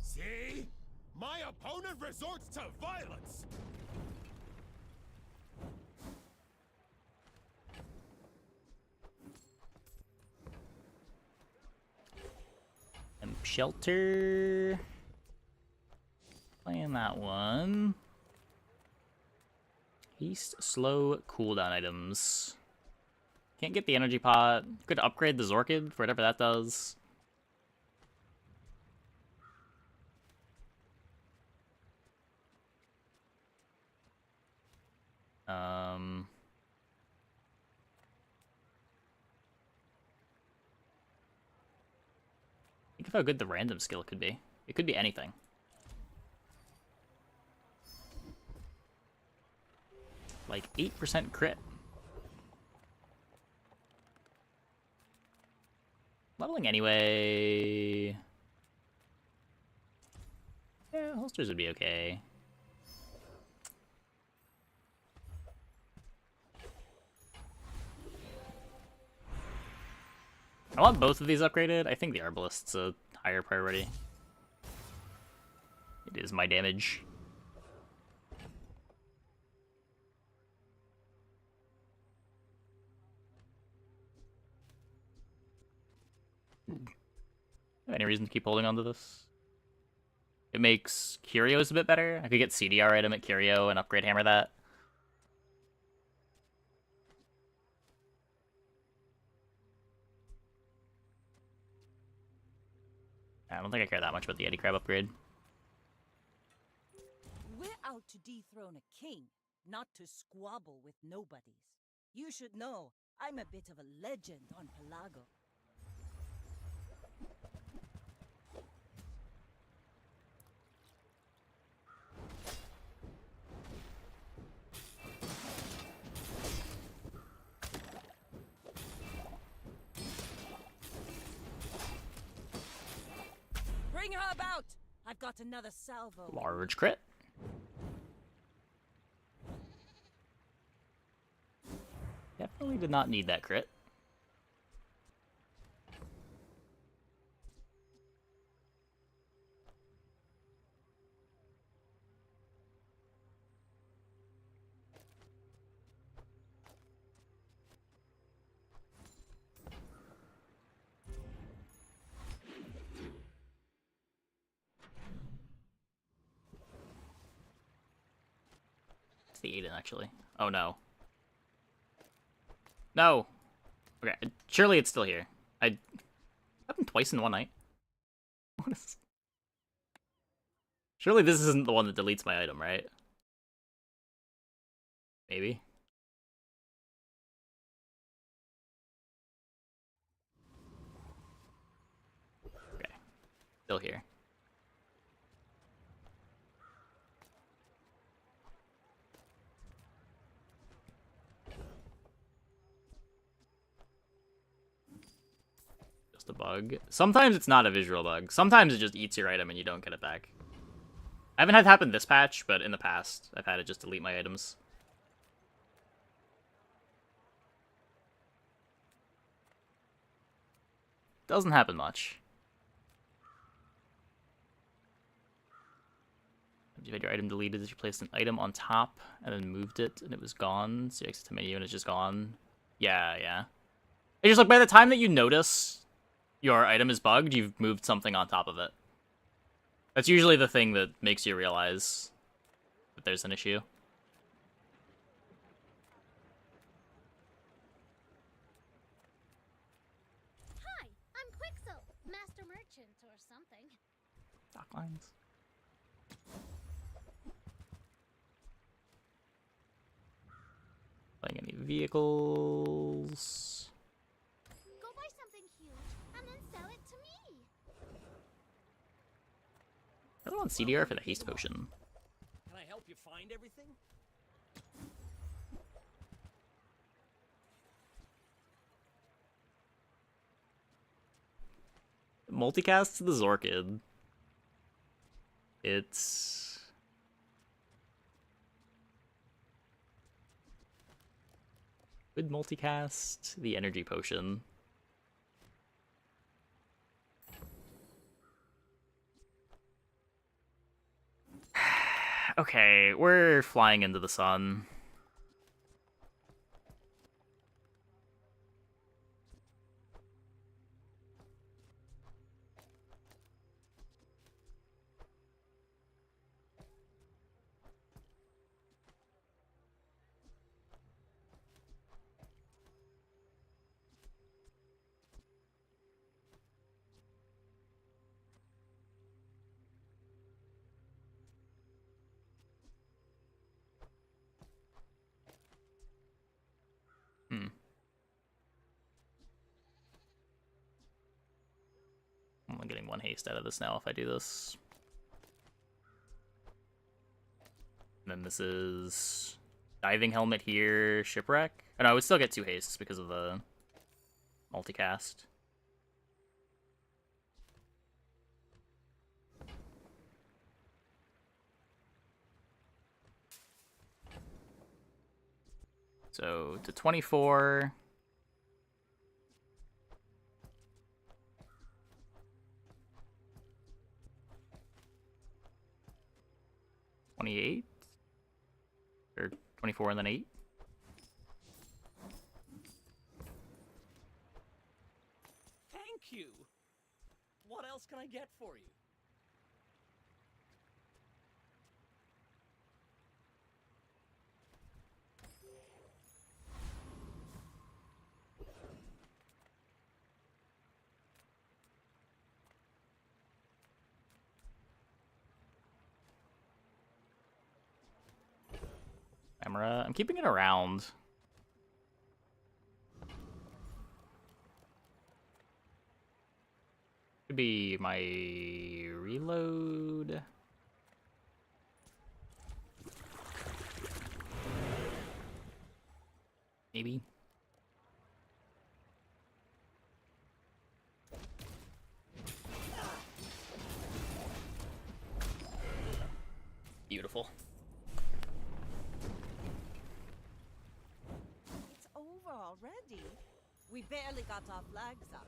See? My opponent resorts to violence. Shelter. Playing that one. Haste, slow, cooldown items. Can't get the energy pot. Could upgrade the Zorkid for whatever that does. Think of how good the random skill could be. It could be anything. Like 8% crit. Leveling anyway. Yeah, holsters would be okay. I want both of these upgraded. I think the Arbalist's a higher priority. It is my damage. Any reason to keep holding on to this? It makes curios a bit better. I could get CDR item at curio and upgrade hammer that. I don't think I care that much about the Yeti Crab upgrade. We're out to dethrone a king, not to squabble with nobodies. You should know, I'm a bit of a legend on Pelago. Bring her about! I've got another salvo. Large crit. Definitely did not need that crit. It's the Aiden, actually. Oh no. No! Okay, surely it's still here. Happened twice in one night. What is... Surely this isn't the one that deletes my item, right? Maybe. Okay. Still here. Just a bug. Sometimes it's not a visual bug. Sometimes it just eats your item and you don't get it back. I haven't had it happen this patch, but in the past, I've had it just delete my items. Doesn't happen much. You had your item deleted if you placed an item on top and then moved it and it was gone. So you exit the menu and it's just gone. Yeah, yeah. It's just like by the time that you notice your item is bugged, you've moved something on top of it. That's usually the thing that makes you realize that there's an issue. Hi, I'm Quixel, Master Merchant or something. Dock lines. Playing any vehicles? Go buy something huge and then sell it to me. I don't want CDR for the haste potion. Can I help you find everything? Multicast to the Zorkid. It's... Good multicast, the energy potion. Okay, we're flying into the sun. I'm only getting one haste out of this now if I do this. And then this is diving helmet here, shipwreck. And I would still get 2 hastes because of the multicast. So to 24. 28? Or 24 and then 8? Thank you. What else can I get for you? Camera. I'm keeping it around. Could be my reload. Maybe. Beautiful. It's over already. We barely got our flags up.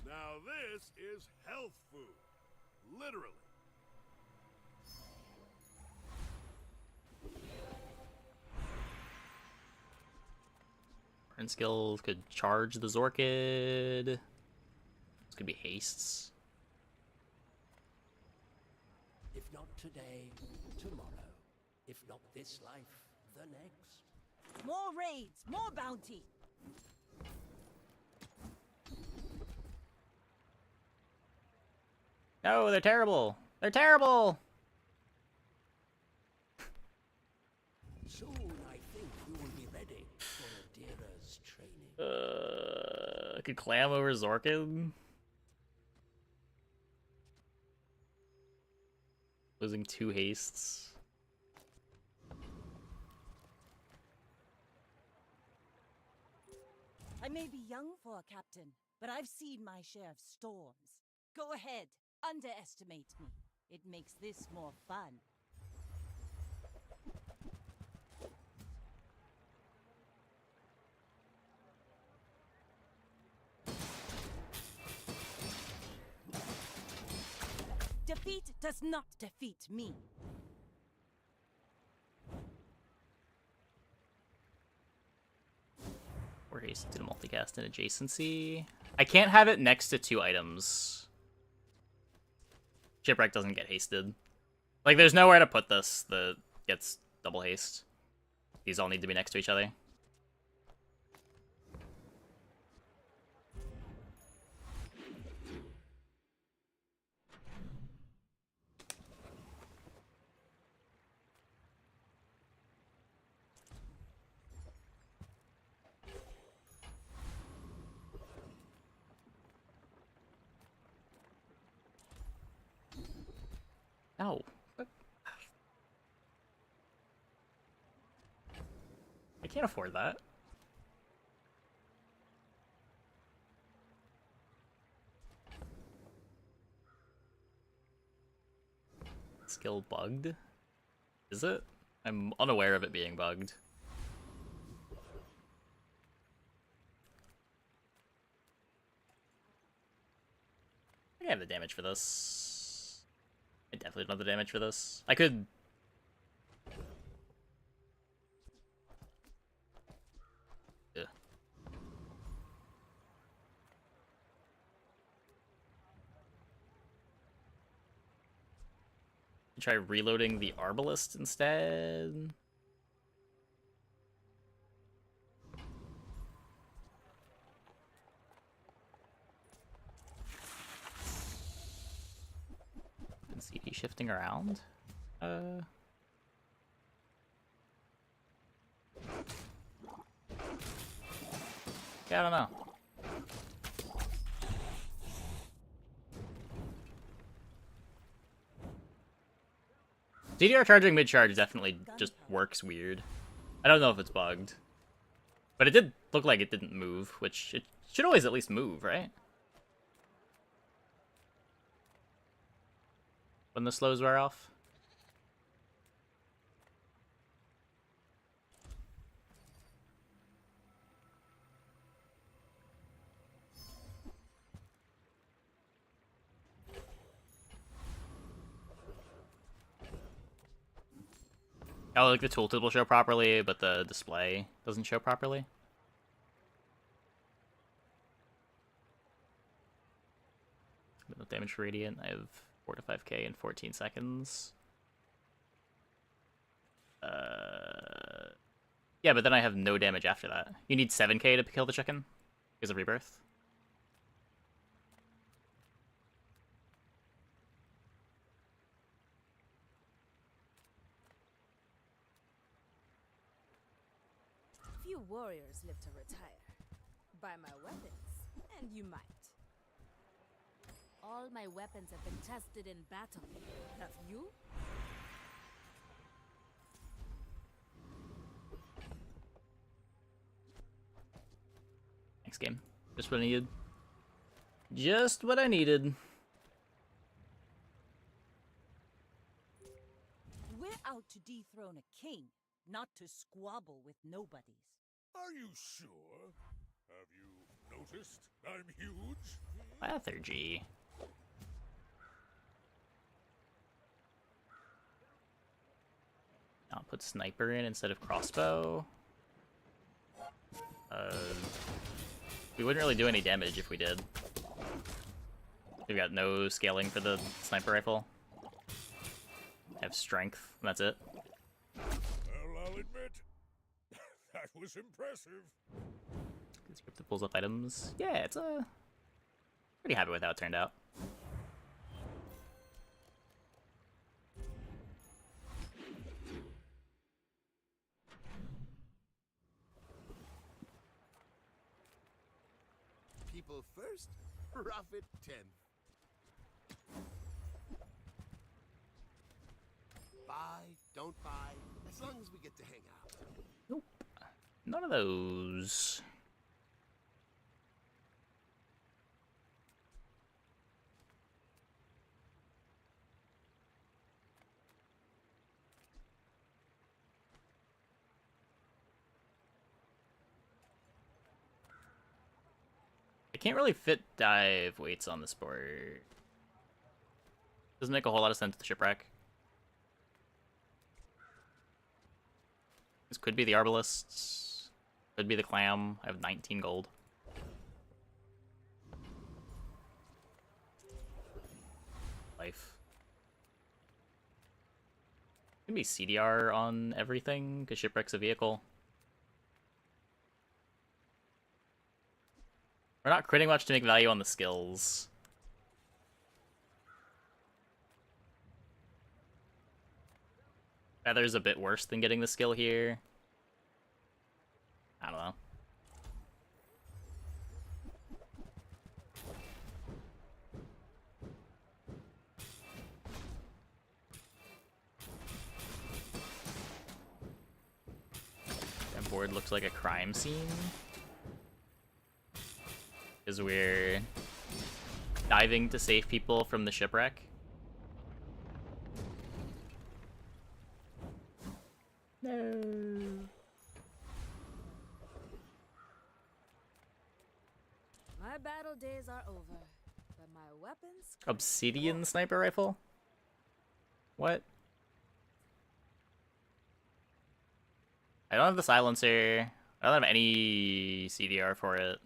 Now this is health food. Literally. Burn skills could charge the Zorkid. This could be hastes. If not today, tomorrow. If not this life, the next. More raids, more bounty. No, they're terrible. They're terrible. Soon, I think you will be ready for Adira's training. I could clam over Zorkid. Losing 2 hastes. I may be young for a captain, but I've seen my share of storms. Go ahead, underestimate me. It makes this more fun. Defeat does not defeat me. We're hasted to the multicast and adjacency. I can't have it next to 2 items. Shipwreck doesn't get hasted. Like, there's nowhere to put this that gets double haste. These all need to be next to each other. No. I can't afford that. Skill bugged? Is it? I'm unaware of it being bugged. I have the damage for this. I definitely don't have the damage for this. I could... Ugh. Try reloading the Arbalist instead. And CD shifting around. Yeah, I don't know. DDR charging mid-charge definitely just works weird. I don't know if it's bugged. But it did look like it didn't move, which it should always at least move, right? When the slows wear off. Oh, like the tooltip will show properly, but the display doesn't show properly. No damage for Radiant. I have 4 to 5k in 14 seconds. Yeah, but then I have no damage after that. You need 7k to kill the chicken because of Rebirth. Few warriors live to retire. Buy my weapons, and you might. All my weapons have been tested in battle. Have you? Next game. Just what I needed. Just what I needed. We're out to dethrone a king, not to squabble with nobodies. Are you sure? Have you noticed I'm huge? Lethargy. I'll put sniper in instead of crossbow. We wouldn't really do any damage if we did. We've got no scaling for the sniper rifle. I have strength, and that's it. Well, I'll admit, that was impressive. Script pulls up items. Yeah, it's a pretty happy with how it turned out. People first, profit 10th. Buy, don't buy, as long as we get to hang out. Nope. None of those. I can't really fit dive weights on this board. Doesn't make a whole lot of sense to the shipwreck. This could be the Arbalists. Could be the Clam. I have 19 gold. Life. Can be CDR on everything, because shipwreck's a vehicle. We're not critting much to make value on the skills. Feather's a bit worse than getting the skill here. I don't know. That board looks like a crime scene. Because we're diving to save people from the shipwreck. No. My battle days are over, but my weapons. Obsidian sniper rifle? What? I don't have the silencer. I don't have any CDR for it.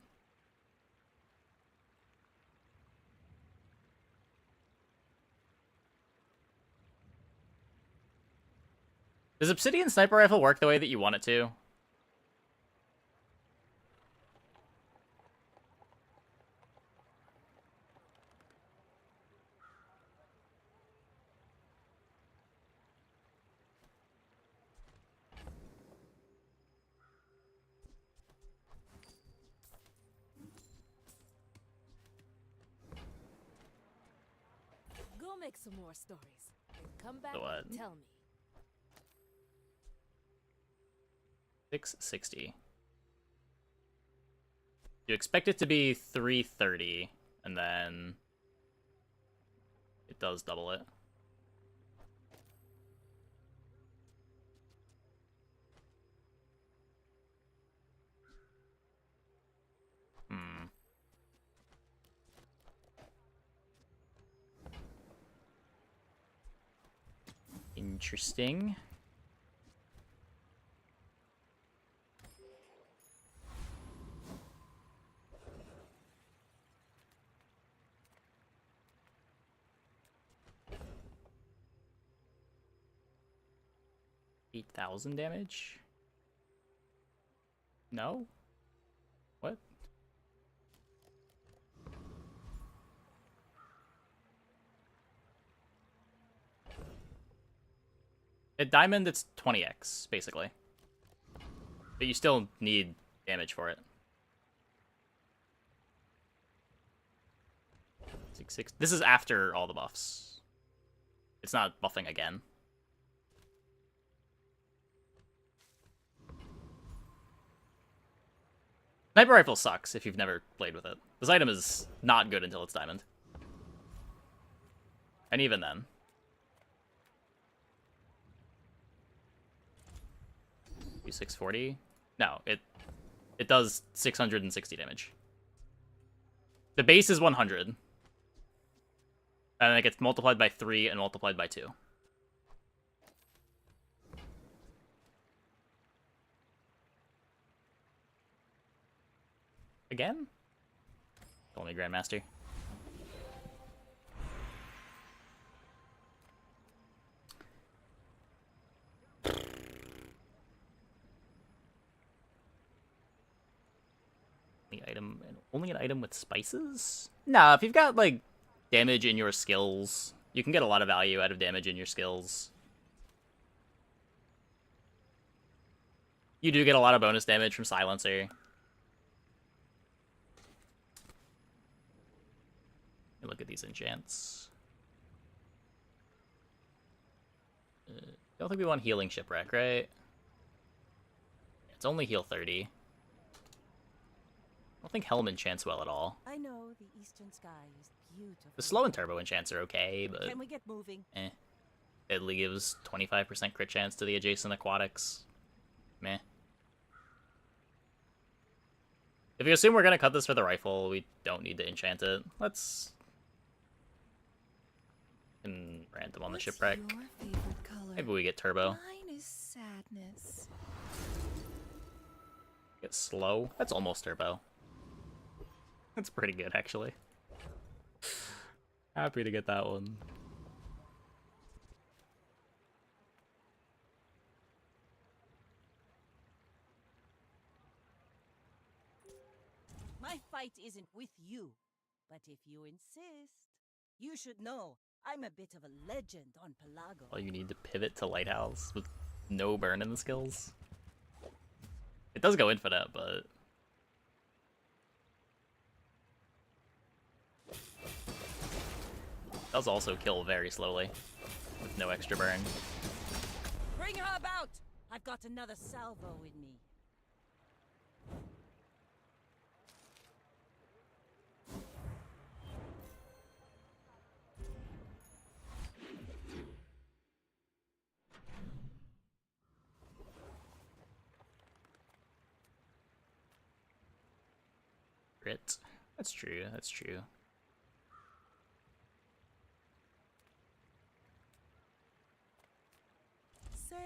Does Obsidian sniper rifle work the way that you want it to? Go make some more stories, and come back what? and tell me. 660. You expect it to be 330, and then it does double it. Hmm. Interesting. 8,000 damage? No? What? At diamond, it's 20x, basically. But you still need damage for it. 6. This is after all the buffs. It's not buffing again. Sniper rifle sucks if you've never played with it. This item is not good until it's diamond. And even then. Do 640? No, it does 660 damage. The base is 100. And then it gets multiplied by 3 and multiplied by 2. Again? Call me Grandmaster. Only an item with spices? Nah, if you've got, like, damage in your skills, you can get a lot of value out of damage in your skills. You do get a lot of bonus damage from Silencer. Look at these enchants. I don't think we want Healing Shipwreck, right? It's only heal 30. I don't think Helm enchants well at all. I know the eastern sky is beautiful. The slow and turbo enchants are okay, but... Can we get moving? Eh. It gives 25% crit chance to the adjacent aquatics. Meh. If you assume we're gonna cut this for the rifle, we don't need to enchant it. Let's... And random on the shipwreck. Maybe we get turbo. Mine is sadness. Get slow. That's almost turbo. That's pretty good, actually. Happy to get that one. My fight isn't with you, but if you insist, you should know I'm a bit of a legend on Pelago. Well, you need to pivot to Lighthouse with no burn in the skills. It does go infinite, but... It does also kill very slowly, with no extra burn. Bring her about! I've got another salvo in me. Crit. That's true, that's true. Sale,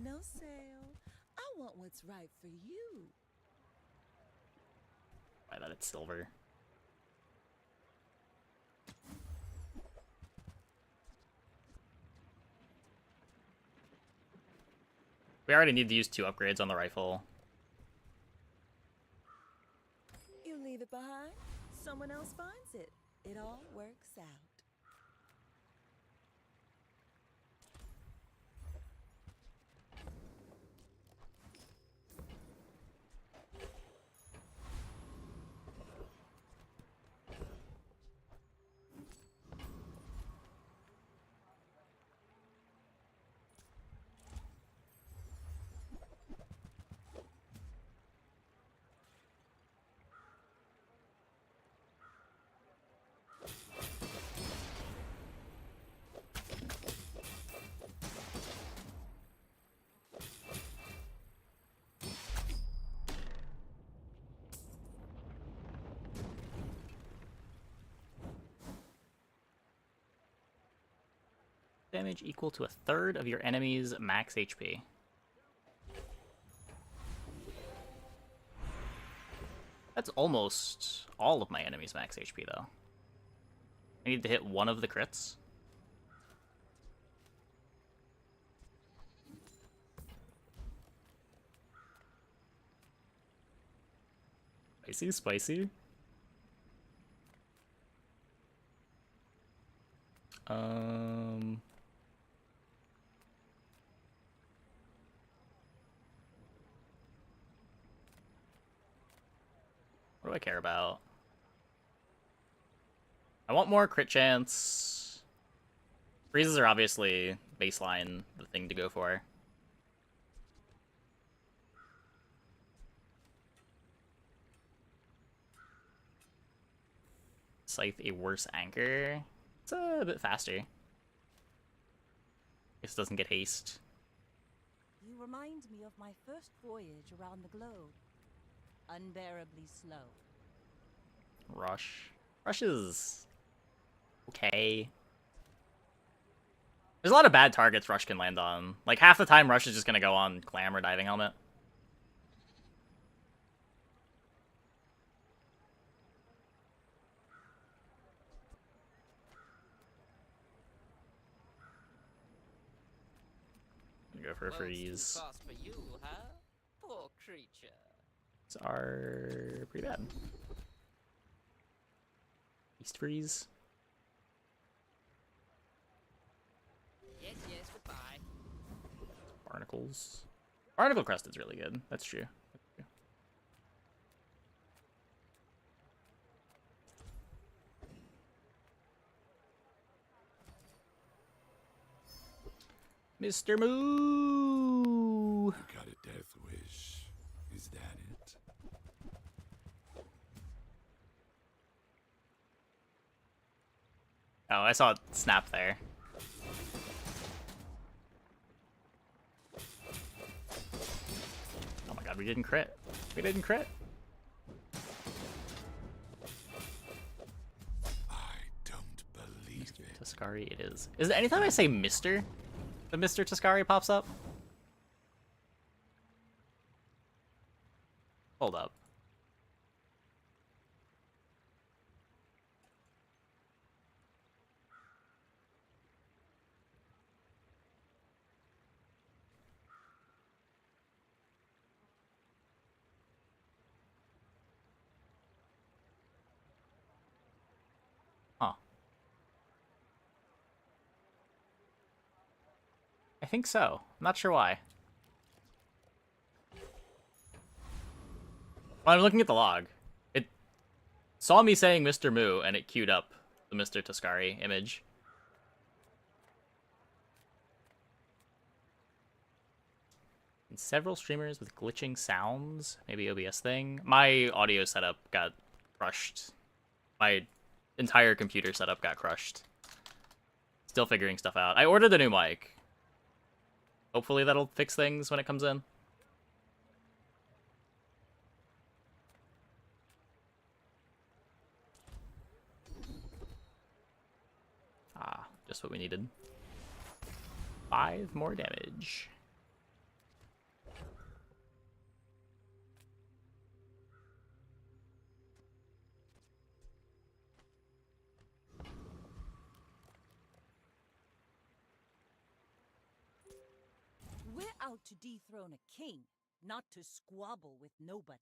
no sale. I want what's right for you. Why that it's silver. We already need to use 2 upgrades on the rifle. You leave it behind, someone else finds it. It all works out. Damage equal to 1/3 of your enemy's max HP. That's almost all of my enemy's max HP, though. I need to hit 1 of the crits. Spicy, spicy. What do I care about? I want more crit chance. Freezes are obviously baseline, the thing to go for. Scythe a worse anchor. It's a bit faster. Guess it doesn't get haste. You remind me of my first voyage around the globe. Unbearably slow. Rush. Rush is okay. There's a lot of bad targets Rush can land on. Like, half the time Rush is just gonna go on Clam or Diving Helmet. Go for a freeze. Fast for you, huh? Poor creature. These are pretty bad. East freeze. Yes, yes, goodbye. Barnacles. Barnacle Crested's really good. That's true. Mr. Moo! You got a death wish. Is that it? Oh, I saw it snap there. Oh my god, we didn't crit. We didn't crit. I don't believe Mr. Tuscari it is. Is it anytime I say Mr., the Mr. Tuscari pops up? Hold up. Huh. I think so. I'm not sure why. Well, I'm looking at the log. It saw me saying Mr. Moo, and it queued up the Mr. Tuscari image. And several streamers with glitching sounds. Maybe OBS thing. My audio setup got crushed. My entire computer setup got crushed. Still figuring stuff out. I ordered the new mic. Hopefully that'll fix things when it comes in. Ah, just what we needed. 5 more damage. We're out to dethrone a king, not to squabble with nobodies.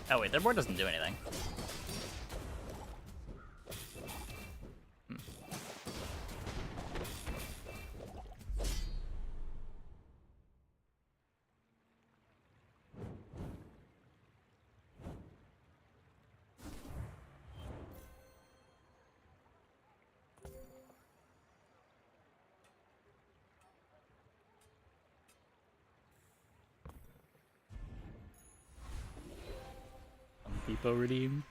Oh wait, their board doesn't do anything. Depot redeem.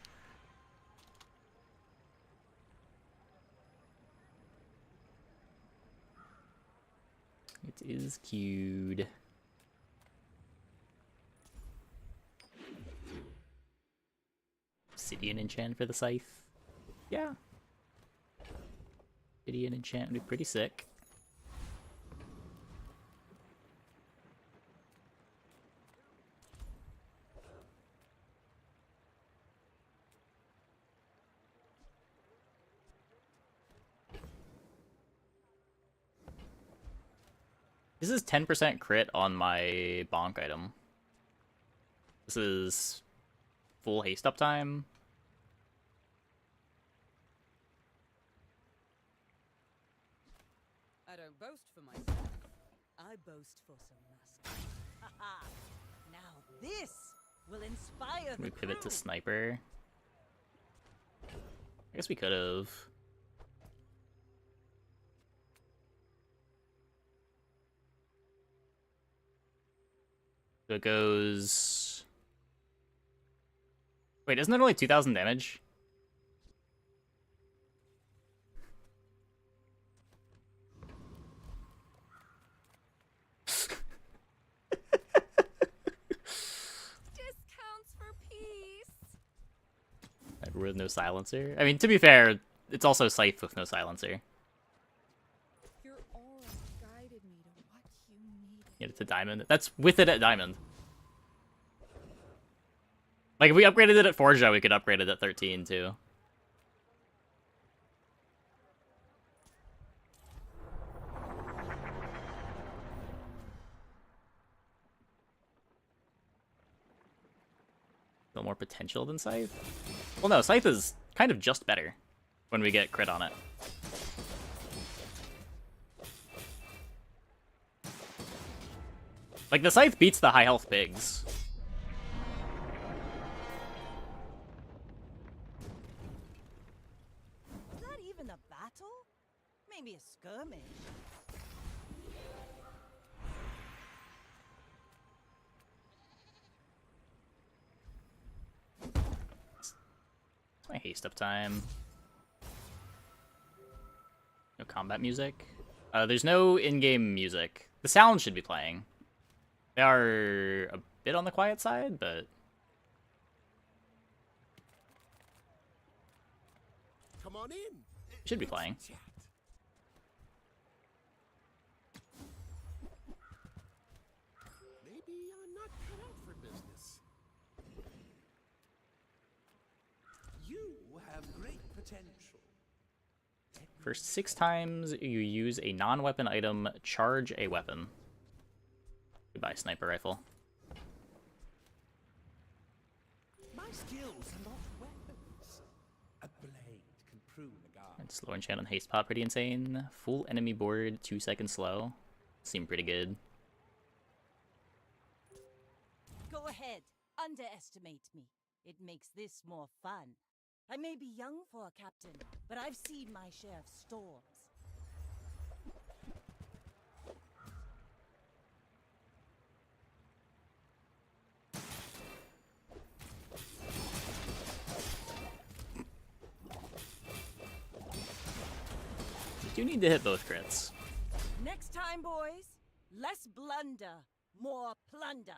It is queued. Obsidian enchant for the scythe. Yeah. Obsidian enchant would be pretty sick. This is 10% crit on my bonk item. This is full haste up time. I don't boast for myself. I boast for some mastery. Haha! Now this will inspire Can we the pivot to crew. sniper? I guess we could have. So it goes... Wait, isn't it only 2,000 damage? Discounts for peace. With no silencer? I mean, to be fair, it's also Scythe with no silencer. Your aura guided me to what you needed. Get it to diamond. That's with it at diamond. Like, if we upgraded it at Forja, we could upgrade it at 13, too. A little more potential than Scythe? Well, no, Scythe is kind of just better when we get crit on it. Like, the Scythe beats the high health pigs. Was that even a battle? Maybe a skirmish. My haste up time. No combat music. There's no in-game music. The sounds should be playing. They are a bit on the quiet side, but... Come on in. Should be playing. Chat. Maybe I'm not cut out for business. You have great potential. First 6 times you use a non-weapon item, charge a weapon. Goodbye, sniper rifle. My skills are not weapons. A blade can prune a guard. And slow enchant on haste pot, pretty insane. Full enemy board, 2 seconds slow. Seem pretty good. Go ahead, underestimate me. It makes this more fun. I may be young for a captain, but I've seen my share of storms. You do need to hit both crits. Next time, boys, less blunder, more plunder.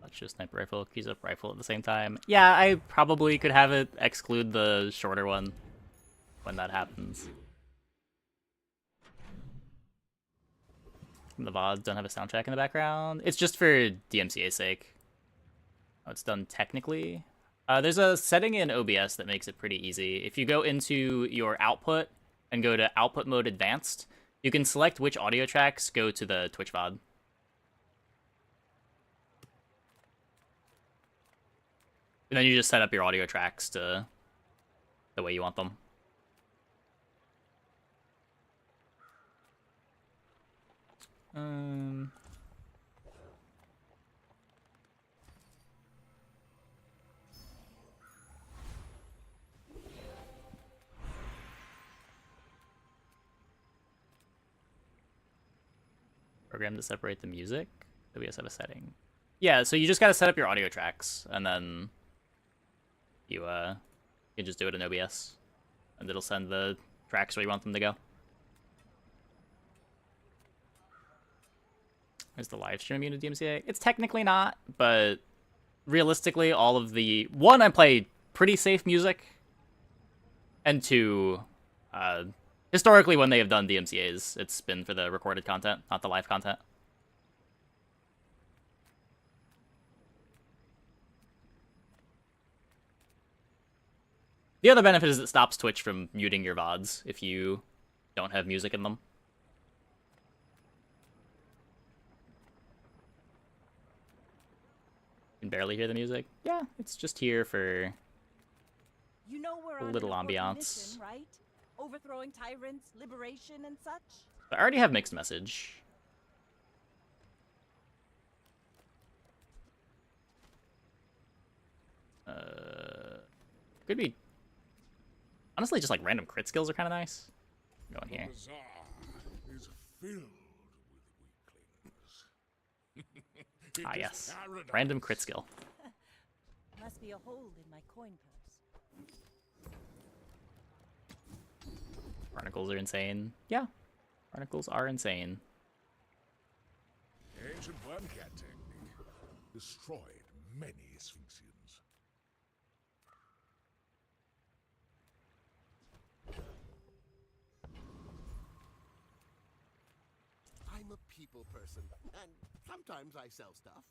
Let's just sniper rifle, keys up rifle at the same time. Yeah, I probably could have it exclude the shorter one when that happens. The VODs don't have a soundtrack in the background. It's just for DMCA's sake. Oh, it's done technically. There's a setting in OBS that makes it pretty easy. If you go into your output and go to output mode advanced, you can select which audio tracks go to the Twitch VOD. And then you just set up your audio tracks to the way you want them. Program to separate the music. OBS have a setting. Yeah, so you just gotta set up your audio tracks, and then you can just do it in OBS, and it'll send the tracks where you want them to go. Is the live stream immune to DMCA? It's technically not, but realistically, all of the... One, I play pretty safe music, and two, historically when they have done DMCAs, it's been for the recorded content, not the live content. The other benefit is it stops Twitch from muting your VODs if you don't have music in them. can barely hear the music. Yeah, it's just here for You know we're a on little an important ambiance. mission, right? Overthrowing tyrants, liberation, and such. I already have mixed message. Could be. Honestly, just like random crit skills are kind of nice. Going here. The bazaar is filled with weaklings. Ah, It is yes. paradise. Random crit skill. Must be a hold in my coin purse. Barnacles are insane. Yeah. Barnacles are insane. Ancient wormcat technique destroyed many Sphinxians. I'm a people person, and sometimes I sell stuff.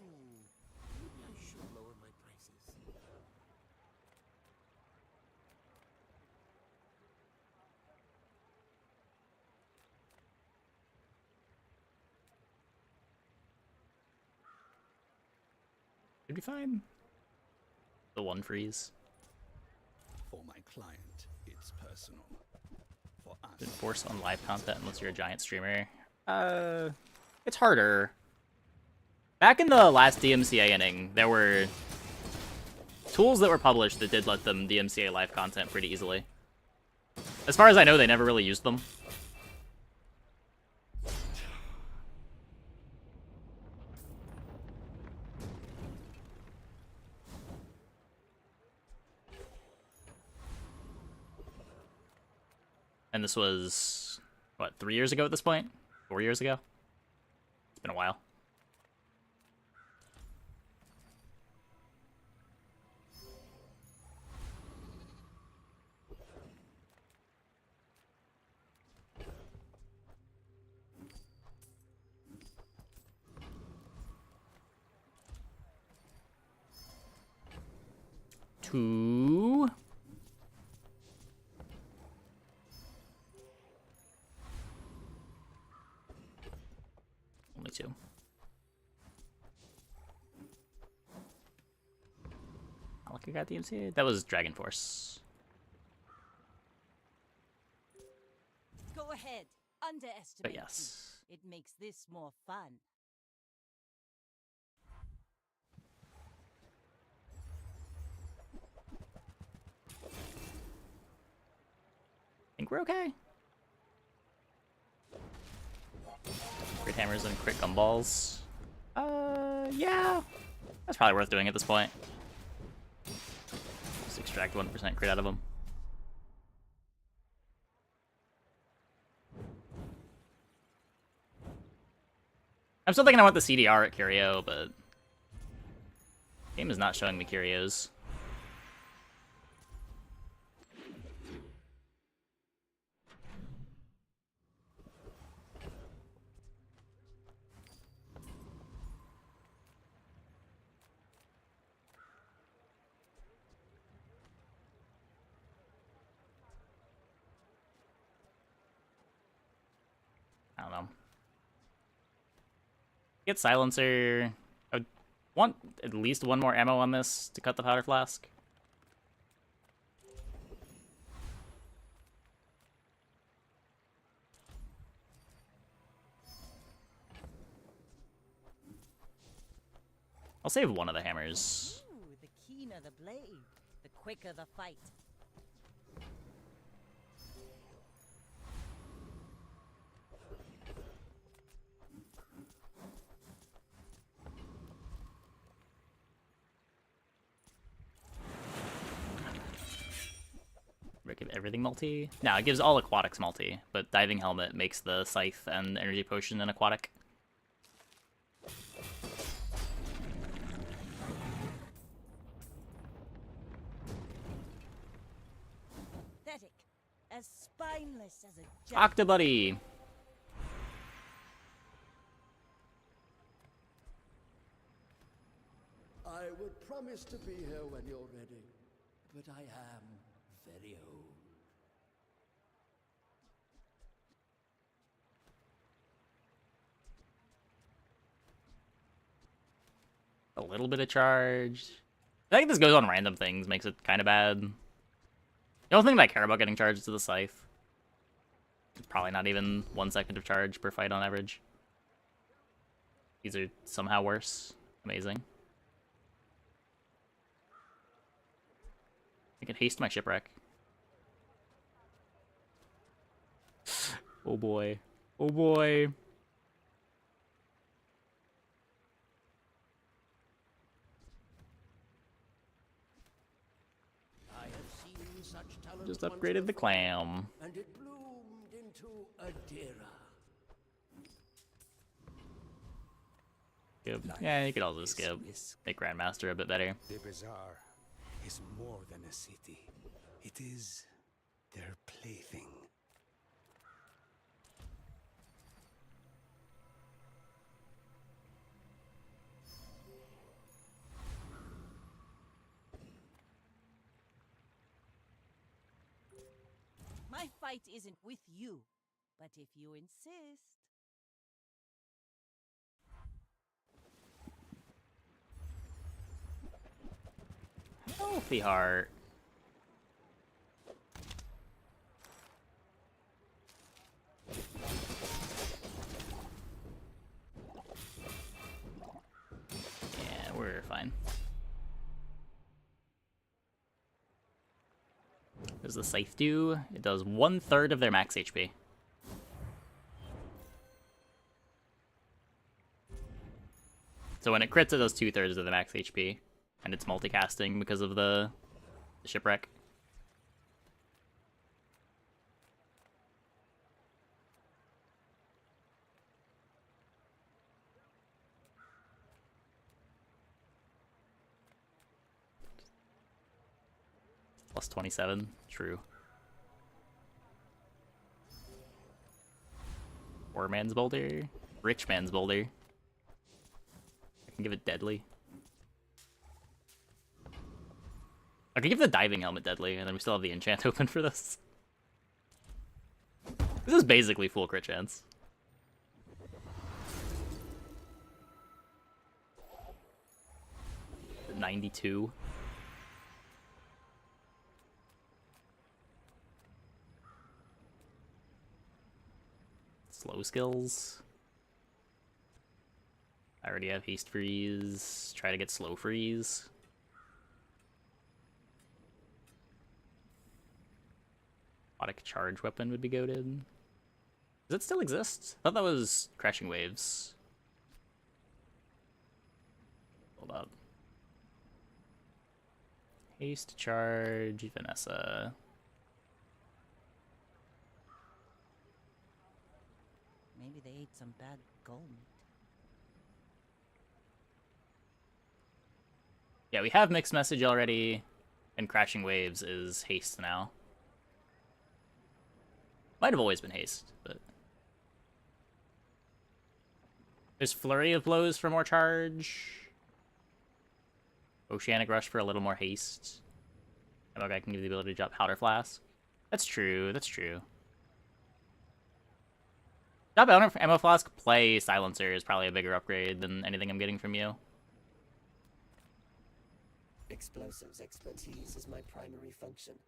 Maybe I should lower my prices. Should be fine. The one freeze. For my client, it's personal. For us, Enforce on live content unless you're a giant streamer. It's harder. Back in the last DMCA inning, there were tools that were published that did let them DMCA live content pretty easily. As far as I know, they never really used them. And this was, what, 3 years ago at this point? 4 years ago? It's been a while. Two. Only two. Not like I got DMCA. That was Dragon Force. Go ahead. Underestimate But yes. me. It makes this more fun. Think we're okay. Crit hammers and crit gumballs. Yeah. That's probably worth doing at this point. Just extract 1% crit out of them. I'm still thinking I want the CDR at Curio, but game is not showing me Curios. I don't know. Get silencer. I would want at least one more ammo on this to cut the powder flask. I'll save one of the hammers. Ooh, the keener the blade, the quicker the fight. Give everything multi? No, it gives all aquatics multi, but diving helmet makes the scythe and energy potion an aquatic. Pathetic. As spineless as a Octobuddy! I would promise to be here when you're ready, but I am very old. A little bit of charge. I think this goes on random things, makes it kind of bad. The only thing that I care about getting charged to the scythe. It's probably not even 1 second of charge per fight on average. These are somehow worse. Amazing. I can haste my shipwreck. Oh boy. Oh boy. I have seen such talent Just once upgraded the before, clam. and it bloomed into Adira. Skip. Yeah, you could also skip. Make Grandmaster a bit better. The bazaar is more than a city. It is their plaything. My fight isn't with you, but if you insist. Healthy heart. Yeah, we're fine. What does the scythe do? It does 1/3 of their max HP. So when it crits, it does 2/3 of the max HP. And it's multicasting because of the shipwreck. Plus 27, true. Poor man's boulder, rich man's boulder. I can give it deadly. I could give the diving helmet deadly, and then we still have the enchant open for this. This is basically full crit chance. $92. Slow skills. I already have haste freeze. Try to get slow freeze. Aquatic charge weapon would be goated. Does it still exist? I thought that was crashing waves. Hold up. Haste charge, Vanessa. Maybe they ate some bad gold meat. Yeah, we have mixed message already, and crashing waves is haste now. Might have always been haste, but there's flurry of blows for more charge. Oceanic rush for a little more haste. Ammo guy can give the ability to drop powder flask. That's true. That's true. Drop ammo flask, play silencer is probably a bigger upgrade than anything I'm getting from you. Explosives expertise is my primary function.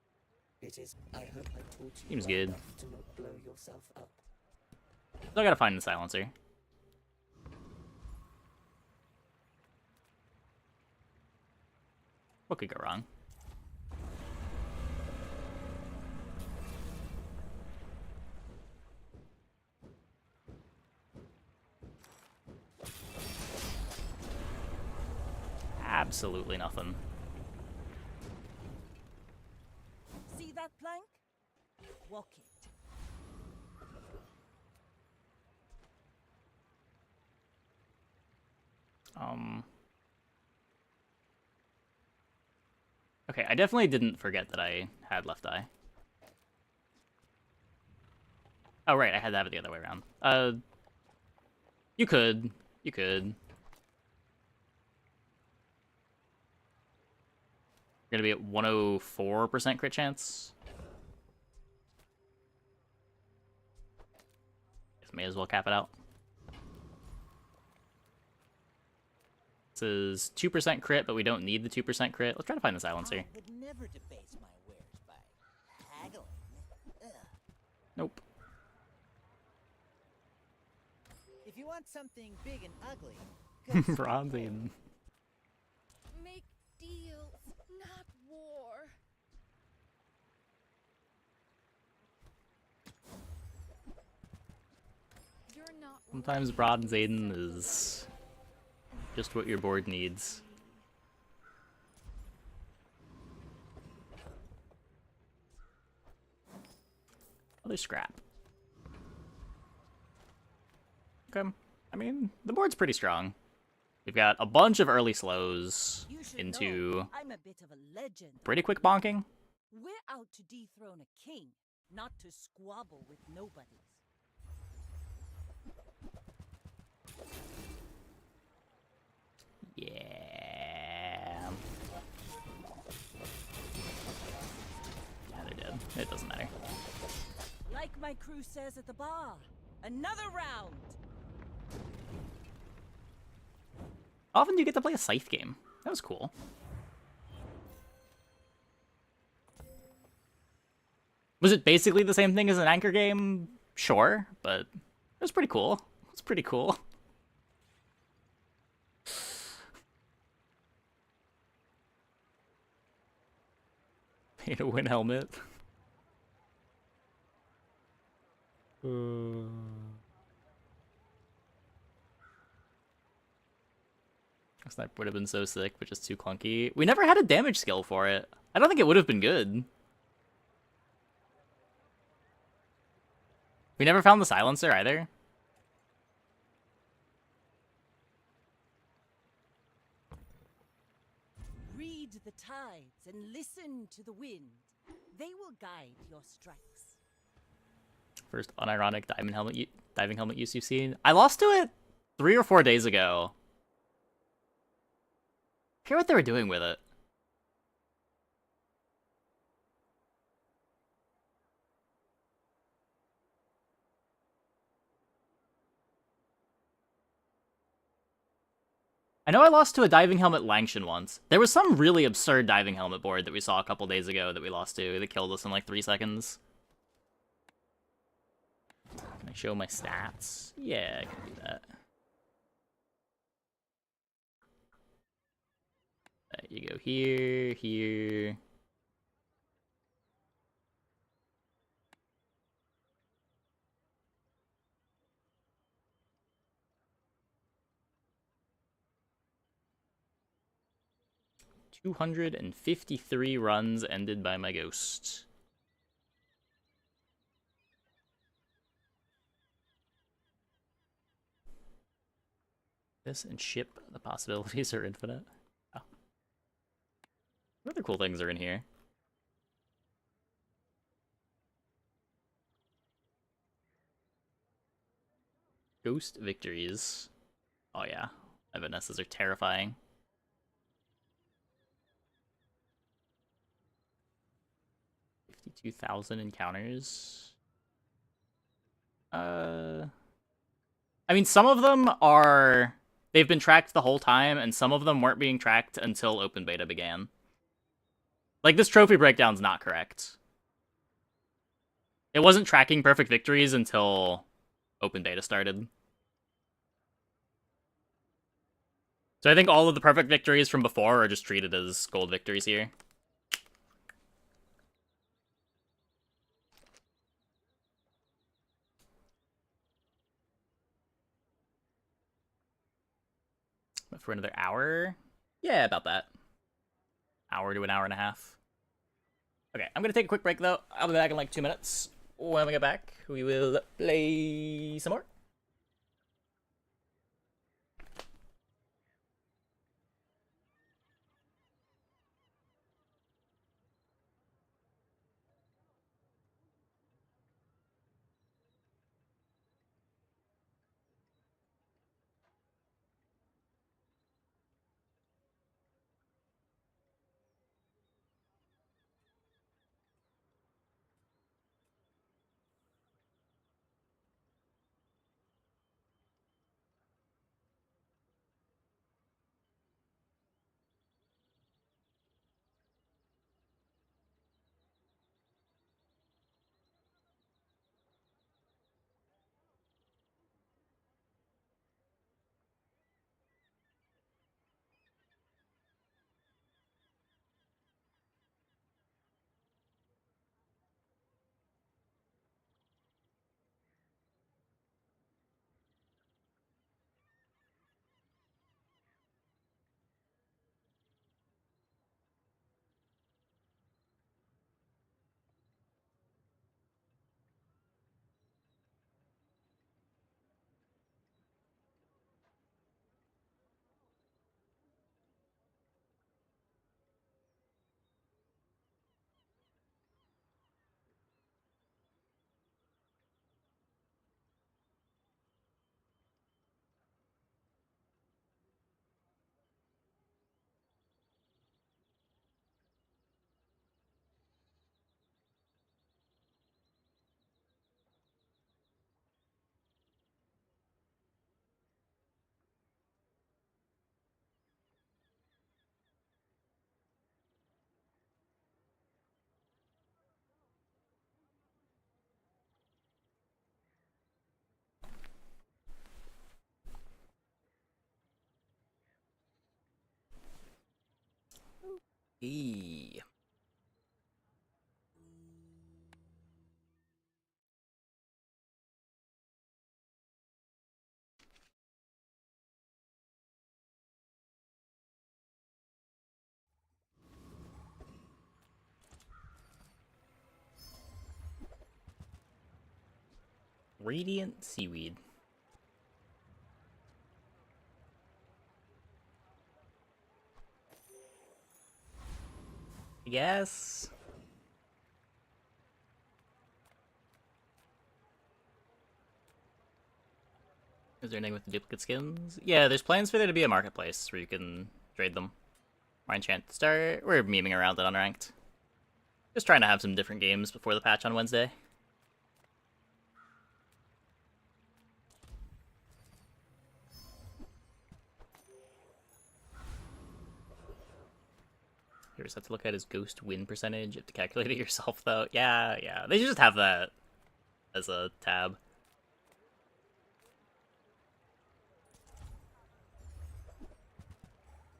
It is. I hope I taught you Seems well good. enough to not blow yourself up. Still gotta find the silencer. What could go wrong? Absolutely nothing. See that plank? Walk it. Okay, I definitely didn't forget that I had left eye. Oh, right, I had to have it the other way around. You could. You could. You're gonna be at 104% crit chance. Guess may as well cap it out. This is 2% crit, but we don't need the 2% crit. Let's try to find the silencer. I would never debase my wares by haggling. Ugh. Nope. If you want something big and ugly, go straight Bronzing. Make deals, not war. You're not Sometimes Bronzing is just what your board needs. Other scrap. Okay. I mean, the board's pretty strong. We've got a bunch of early slows You should into know, I'm a bit of a legend. pretty quick bonking. We're out to dethrone a king, not to squabble with nobodies. Yeah. Yeah, they're dead. It doesn't matter. Like my crew says at the bar, another round. Often do you get to play a scythe game. That was cool. Was it basically the same thing as an anchor game? Sure, but it was pretty cool. It's pretty cool. Pay to win helmet. Sniper would have been so sick, but just too clunky. We never had a damage skill for it. I don't think it would have been good. We never found the silencer either. Read the tides and listen to the wind. They will guide your strikes. First unironic diving helmet use you've seen. I lost to it 3 or 4 days ago. I forget what they were doing with it. I know I lost to a diving helmet Langshan once. There was some really absurd diving helmet board that we saw a couple days ago that we lost to that killed us in like 3 seconds. Can I show my stats? Yeah, I can do that. You go here, here. "253 runs ended by my ghost." This and ship, the possibilities are infinite. Oh. What other cool things are in here? Ghost victories. Oh yeah, my Vanessas are terrifying. 52,000 encounters. I mean, some of them are... They've been tracked the whole time, and some of them weren't being tracked until open beta began. Like, this trophy breakdown's not correct. It wasn't tracking perfect victories until open beta started. So I think all of the perfect victories from before are just treated as gold victories here. But for another hour? Yeah, about that. Hour to an hour and a half. Okay, I'm gonna take a quick break though. I'll be back in like 2 minutes. When we get back, we will play some more. Eee. Radiant seaweed. Yes. Is there anything with the duplicate skins? Yeah, there's plans for there to be a marketplace where you can trade them. Or enchant start. We're memeing around it unranked. Just trying to have some different games before the patch on Wednesday. You just have to look at his ghost win percentage. You have to calculate it yourself, though. Yeah. They should just have that as a tab.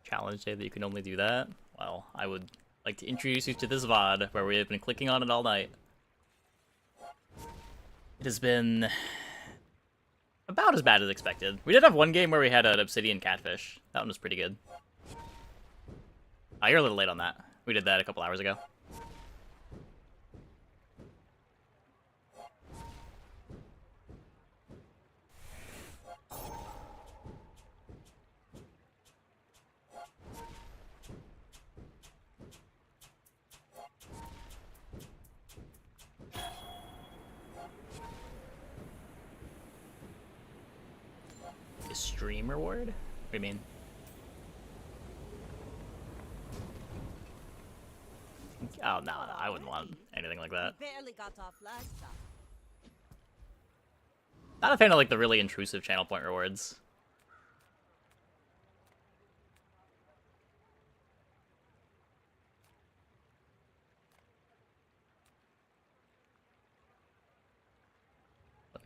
Challenge day that you can only do that. Well, I would like to introduce you to this VOD where we have been clicking on it all night. It has been about as bad as expected. We did have one game where we had an obsidian catfish. That one was pretty good. Oh, you're a little late on that. We did that a couple hours ago. A stream reward? What do you mean? Oh, no, I wouldn't want anything like that. Barely got off last time. Not a fan of, like, the really intrusive channel point rewards.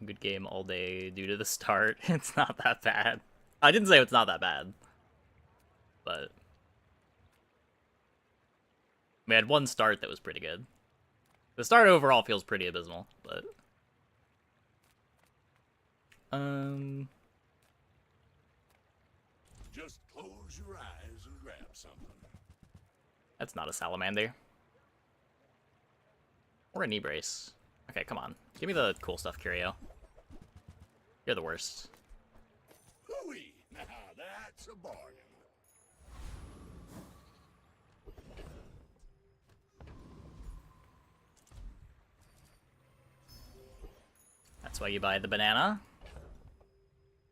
Good game all day due to the start. It's not that bad. I didn't say it's not that bad. But we had one start that was pretty good. The start overall feels pretty abysmal, but Just close your eyes and grab something. that's not a salamander. Or a knee brace. Okay, come on. Give me the cool stuff, Curio. You're the worst. Hooey! Now that's a bargain. That's why you buy the banana.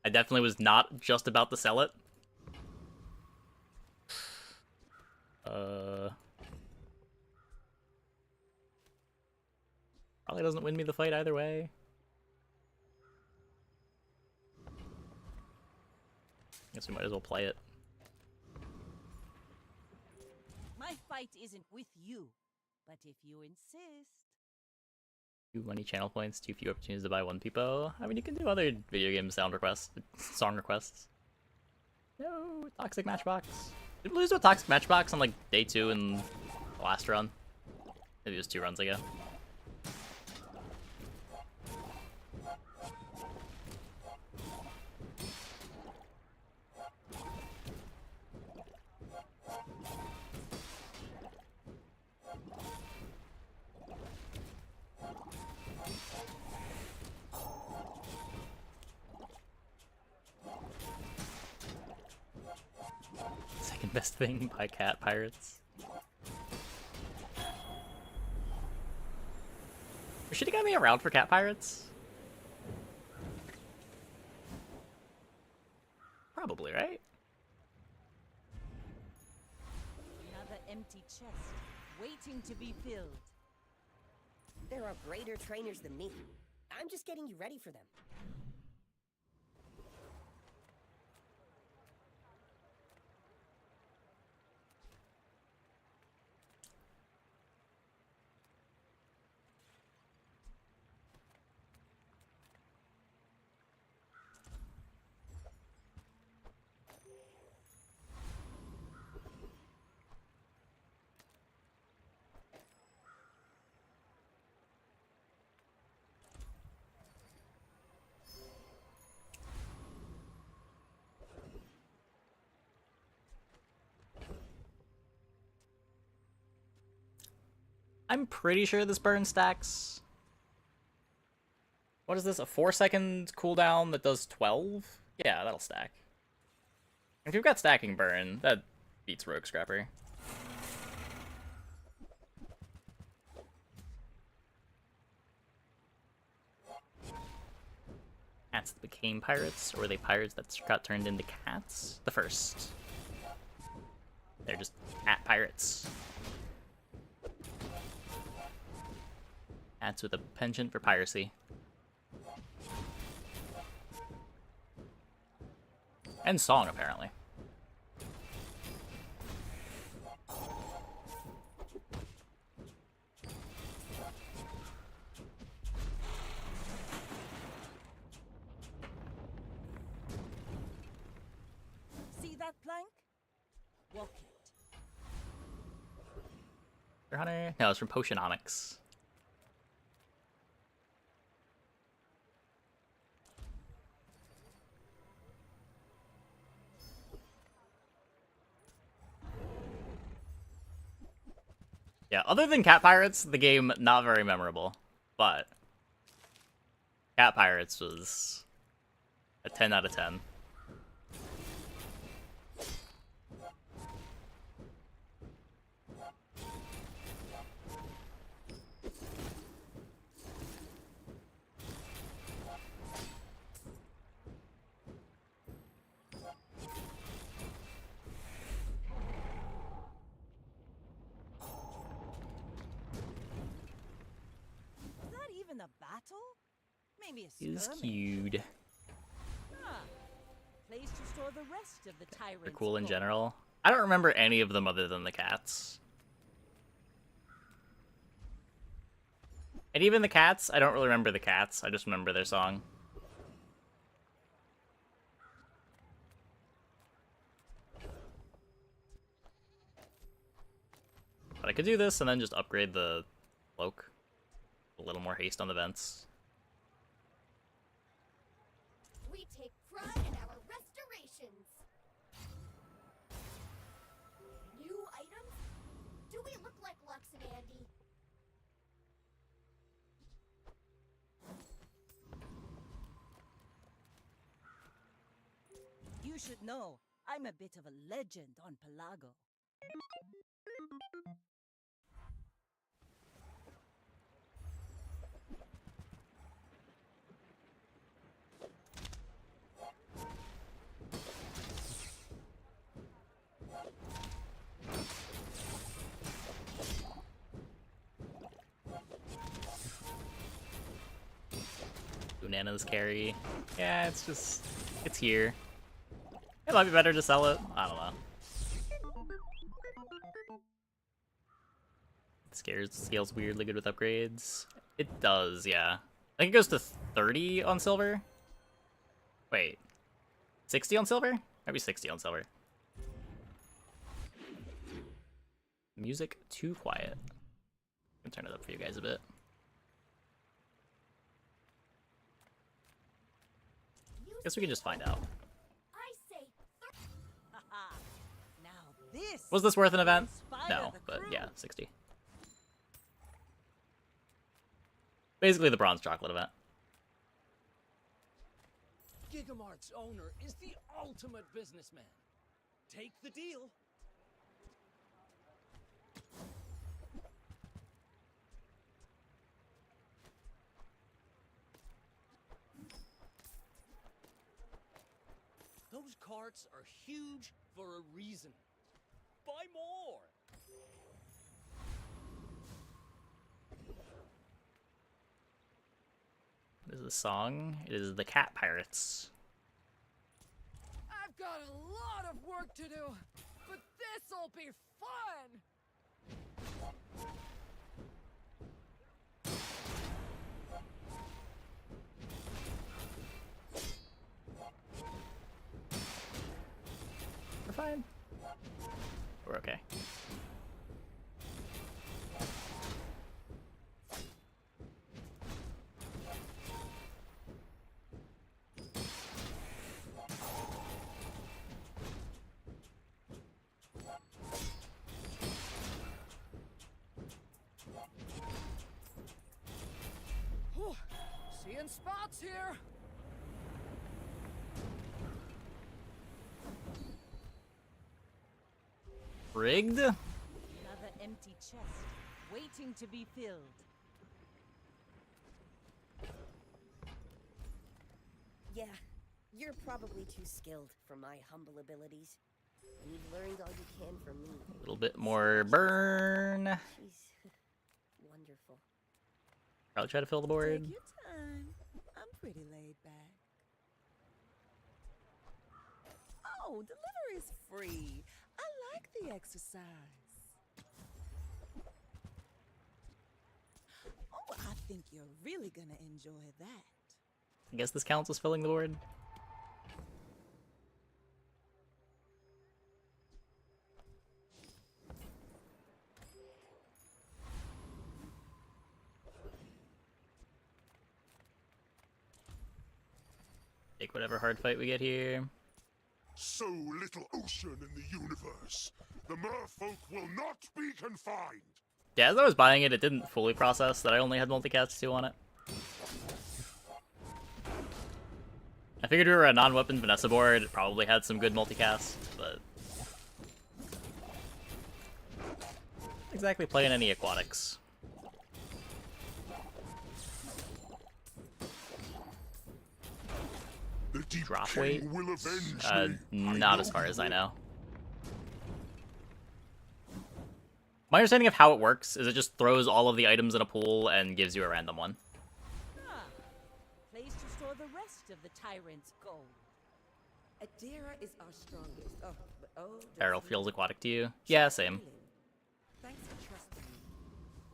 I definitely was not just about to sell it. Probably doesn't win me the fight either way. Guess we might as well play it. My fight isn't with you, but if you insist. 2 money channel points, too few opportunities to buy 1 peepo. I mean, you can do other video game sound requests, song requests. No, Toxic Matchbox. Did we lose to a Toxic Matchbox on like day 2 in the last run? Maybe it was 2 runs ago. Second best thing by Cat Pirates. Should have got me around for Cat Pirates? Probably, right? Another empty chest, waiting to be filled. There are greater trainers than me. I'm just getting you ready for them. I'm pretty sure this burn stacks. What is this? A 4-second cooldown that does 12? Yeah, that'll stack. If you've got stacking burn, that beats Rogue Scrapper. Cats that became pirates, or were they pirates that got turned into cats? The first. They're just cat pirates. Cats with a penchant for piracy. And song, apparently. See that plank? Walk it. Hunter? No, it's from Potionomics. Yeah, other than Cat Pirates, the game not very memorable, but Cat Pirates was a 10 out of 10. A battle? Maybe a He's skirmish. cute. Ah, place to store the rest of the tyrants. They're cool in general. I don't remember any of them other than the cats. And even the cats, I don't really remember the cats. I just remember their song. But I could do this and then just upgrade the cloak. A little more haste on the vents. We take pride in our restorations. New items? Do we look like Lux and Andy? You should know, I'm a bit of a legend on Pelago. Nana's carry. Yeah, it's here. It might be better to sell it. I don't know. Scales weirdly good with upgrades. It does, yeah. I think it goes to 30 on silver. Wait. 60 on silver? Might be 60 on silver. Music too quiet. I'm gonna turn it up for you guys a bit. Guess we can just find out. I say now this Was this worth an event? No, but yeah, 60. Basically the bronze chocolate event. Gigamart's owner is the ultimate businessman. Take the deal. Those carts are huge for a reason. Buy more! This is a song. It is the Cat Pirates. I've got a lot of work to do, but this'll be fun! We're fine. We're okay. In spots here. Rigged? Another empty chest, waiting to be filled. Yeah, you're probably too skilled for my humble abilities. And you've learned all you can from me. A little bit more burn. She's wonderful. Probably try to fill the board. Take your time. I'm pretty laid back. Oh, delivery's free. I like the exercise. Oh, I think you're really gonna enjoy that. I guess this counts as filling the board. Take whatever hard fight we get here. So little ocean in the universe. The merfolk will not be confined. Yeah, as I was buying it, it didn't fully process that I only had multicast 2 on it. I figured we were a non-weapon Vanessa board, it probably had some good multicast, but... not exactly playing any aquatics. Drop weight? Not as far as I know. My understanding of how it works is it just throws all of the items in a pool and gives you a random one. Ah, place to store the rest of the tyrant's gold. Adira is our strongest. Oh, but Barrel feels aquatic to you? Yeah, same. thanks for trusting me.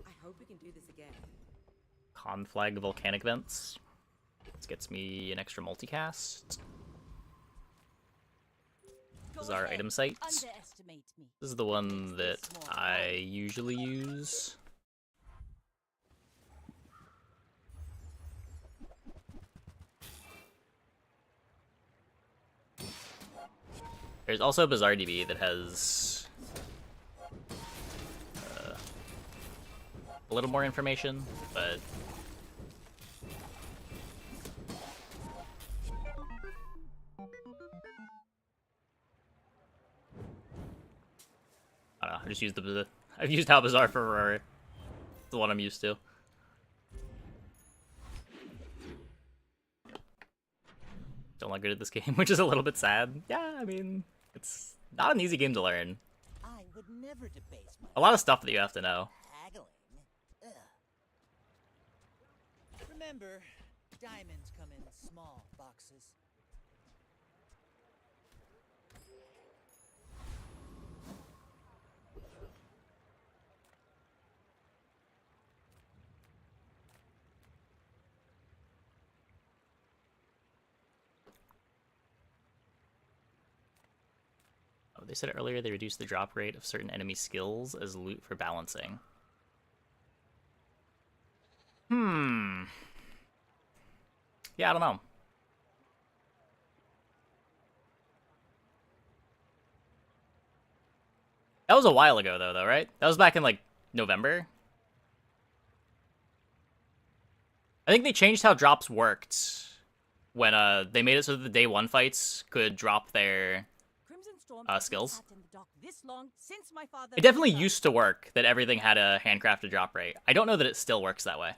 I hope we can do this again. Conflag volcanic vents. This gets me an extra multicast. This is our item site. Underestimate me. This is the one that I usually use. There's also Bazaar DB that has a little more information, but I don't know. I just used I've used How Bazaar for Aurora. It's the one I'm used to. Still not good at this game, which is a little bit sad. Yeah, I mean, it's not an easy game to learn. I would never debase my A lot of stuff that you have to know. haggling. Ugh. Remember, diamonds come in small boxes. Oh, they said earlier they reduced the drop rate of certain enemy skills as loot for balancing. Yeah, I don't know. That was a while ago, though, right? That was back in, like, November? I think they changed how drops worked when they made it so that the day 1 fights could drop their skills. It definitely used to work that everything had a handcrafted drop rate. I don't know that it still works that way.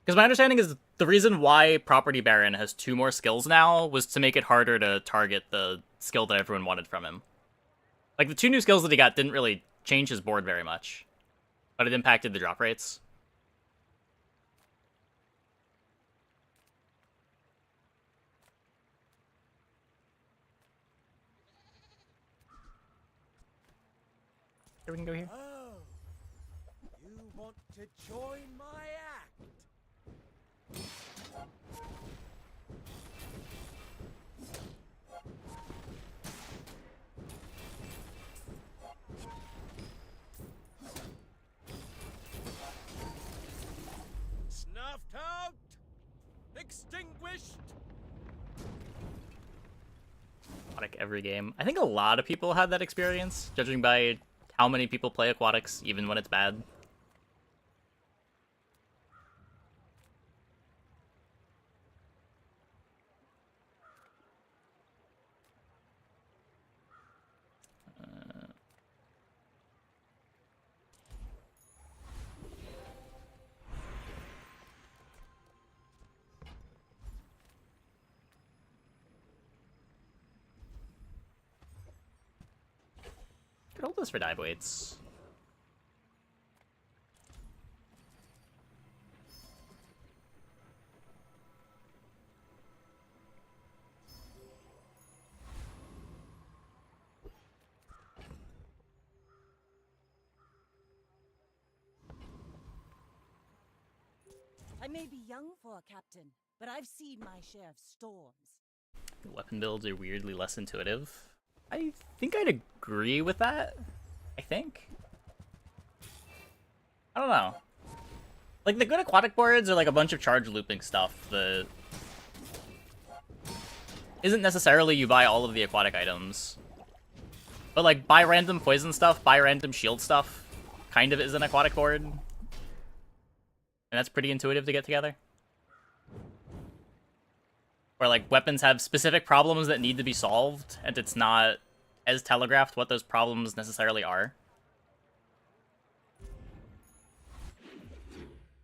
Because my understanding is the reason why Property Baron has 2 more skills now was to make it harder to target the skill that everyone wanted from him. Like, the 2 new skills that he got didn't really change his board very much, but it impacted the drop rates. Here, we can go here. Oh, you want to join my act? Snuffed out? aquatic every game. I think a lot of people had that experience, judging by how many people play aquatics, even when it's bad. Could hold this for dive weights. I may be young for a captain, but I've seen my share of storms. The weapon builds are weirdly less intuitive. I think I'd agree with that. I think. I don't know. Like, the good aquatic boards are like a bunch of charge looping stuff that isn't necessarily you buy all of the aquatic items. But like, buy random poison stuff, buy random shield stuff, kind of is an aquatic board. And that's pretty intuitive to get together. Where like, weapons have specific problems that need to be solved, and it's not as telegraphed what those problems necessarily are.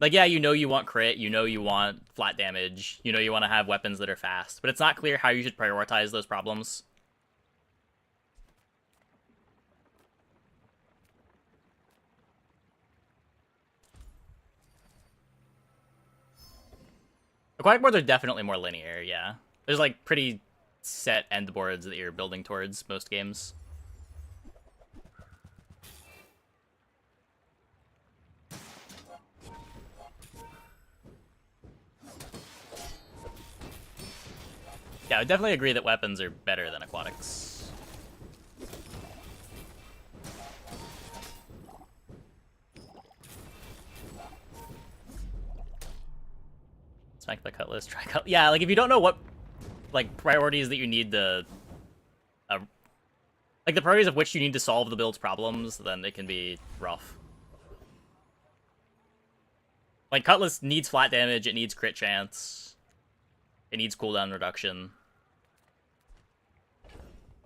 Like, yeah, you know you want crit, you know you want flat damage, you know you want to have weapons that are fast, but it's not clear how you should prioritize those problems. Aquatic boards are definitely more linear, yeah. There's like pretty set end boards that you're building towards most games. Yeah, I would definitely agree that weapons are better than aquatics. Smack the cutlass, try cut. Yeah, like if you don't know what like priorities that you need to like the priorities of which you need to solve the build's problems, then it can be rough. Like cutlass needs flat damage, it needs crit chance, it needs cooldown reduction.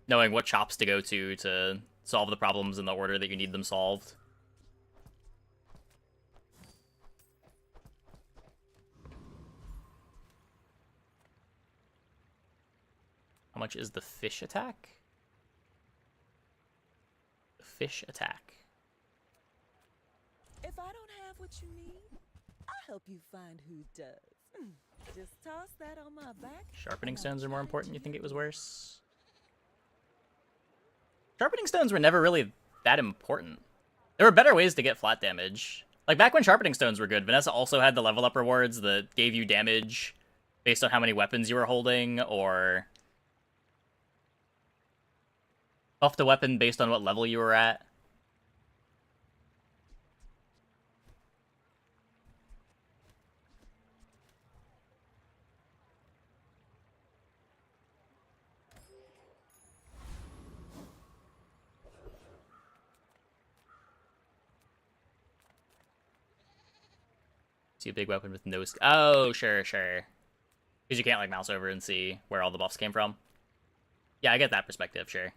Knowing what chops to go to solve the problems in the order that you need them solved. How much is the fish attack? The fish attack. If I don't have what you need, I'll help you find who does. Just toss that on my back. Sharpening stones are more important. You think it was worse? Sharpening stones were never really that important. There were better ways to get flat damage. Like, back when sharpening stones were good, Vanessa also had the level up rewards that gave you damage based on how many weapons you were holding, or buffed a weapon based on what level you were at. See a big weapon with no... Oh, sure. Because you can't, like, mouse over and see where all the buffs came from. Yeah, I get that perspective, sure.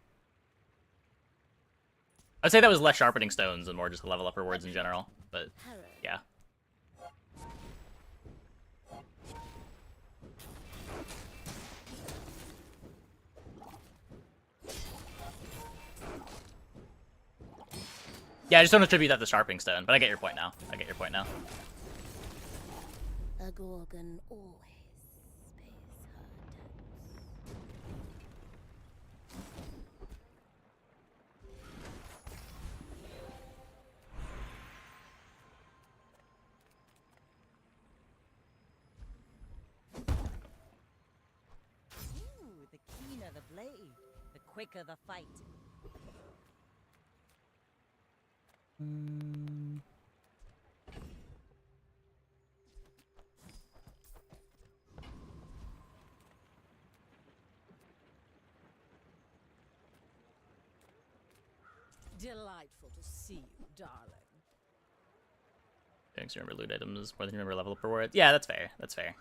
I'd say that was less sharpening stones and more just level up rewards in general, but yeah. Yeah, I just don't attribute that to sharpening stone, but I get your point now. A Gorgon always pays her Ooh, the keener the blade, the quicker the fight. Delightful to see you, darling. Thanks, remember loot items more than you remember level up rewards. Yeah, that's fair. That's fair.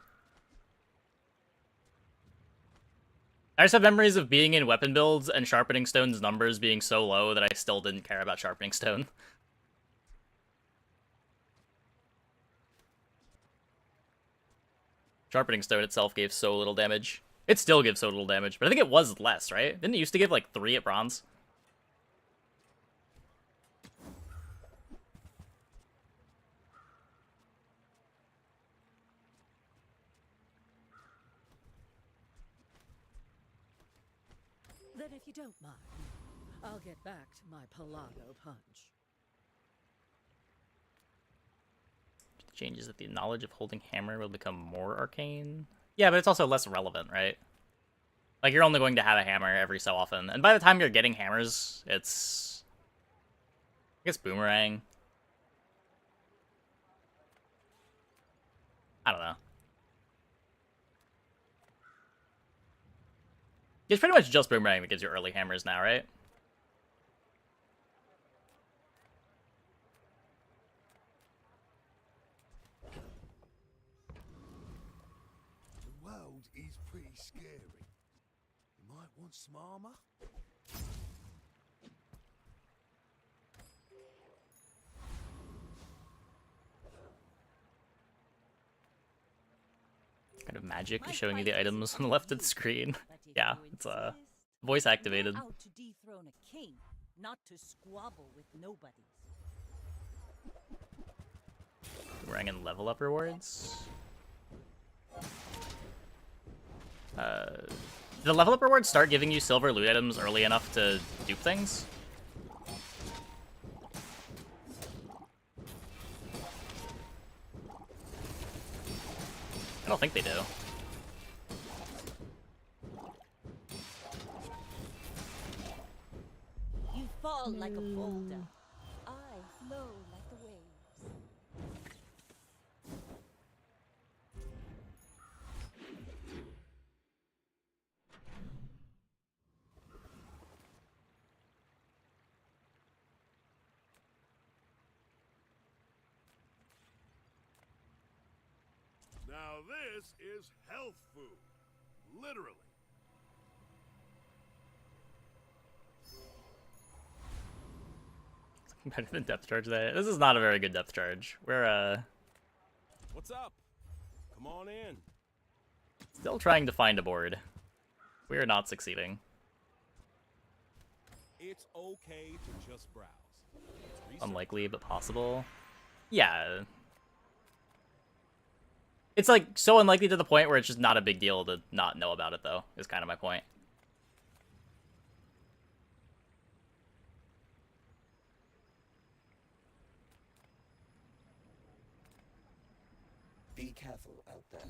I just have memories of being in weapon builds and Sharpening Stone's numbers being so low that I still didn't care about Sharpening Stone. Sharpening Stone itself gave so little damage. It still gives so little damage, but I think it was less, right? Didn't it used to give like 3 at bronze? Then if you don't mind, I'll get back to my Pelago punch. Changes that the knowledge of holding hammer will become more arcane. Yeah, but it's also less relevant, right? Like, you're only going to have a hammer every so often. And by the time you're getting hammers, it's... I guess boomerang. I don't know. It's pretty much just boomerang that gives you early hammers now, right? The world is pretty scary. You might want some armor. Kind of magic is showing you the items on the left of the screen. Yeah, it's voice activated. We're out to dethrone a king, not to squabble with nobodies. Boomerang and level up rewards. The level up rewards start giving you silver loot items early enough to dupe things? I don't think they do. You fall like a boulder. I flow like the waves. Now this is health food. Literally. Better than depth charge there. This is not a very good depth charge. We're What's up? Come on in. still trying to find a board. We are not succeeding. It's okay to just browse. Unlikely, but possible. Yeah. It's like so unlikely to the point where it's just not a big deal to not know about it, though, is kind of my point. Be careful out there.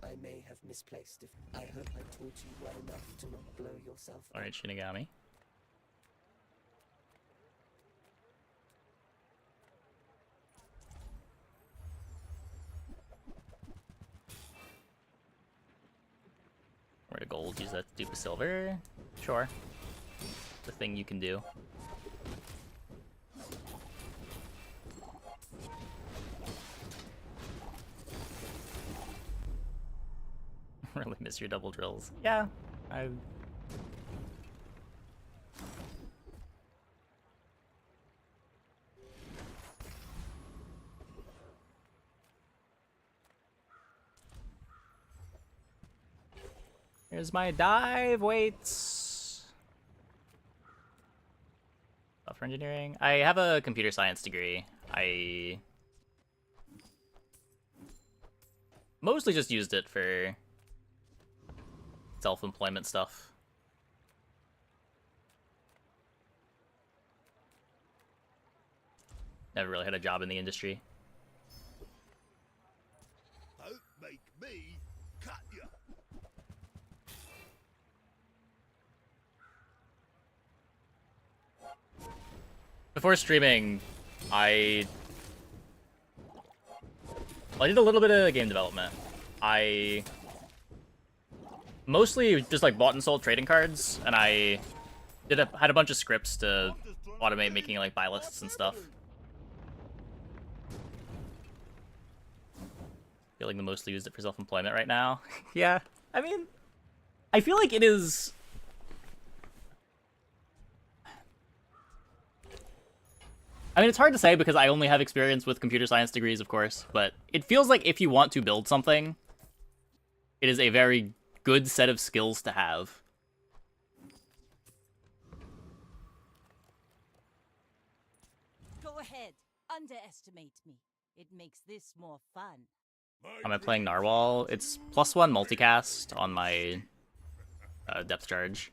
I may have misplaced if I hope I taught you well enough to not blow yourself up. Alright, Shinigami. Where to gold, use that to dupe a silver. Sure. The thing you can do. Really miss your double drills. Yeah, Here's my dive weights. Software engineering. I have a computer science degree. I mostly just used it for self-employment stuff. Never really had a job in the industry. Don't make me cut you. Before streaming, I did a little bit of game development. I mostly just like bought and sold trading cards, and I had a bunch of scripts to automate making like buy lists and stuff. Feel like the mostly used it for self-employment right now. Yeah, I mean, I feel like it is. I mean, it's hard to say because I only have experience with computer science degrees, of course, but it feels like if you want to build something, it is a very good set of skills to have. Go ahead, underestimate me. It makes this more fun. Am I playing Narwhal? It's +1 multicast on my depth charge.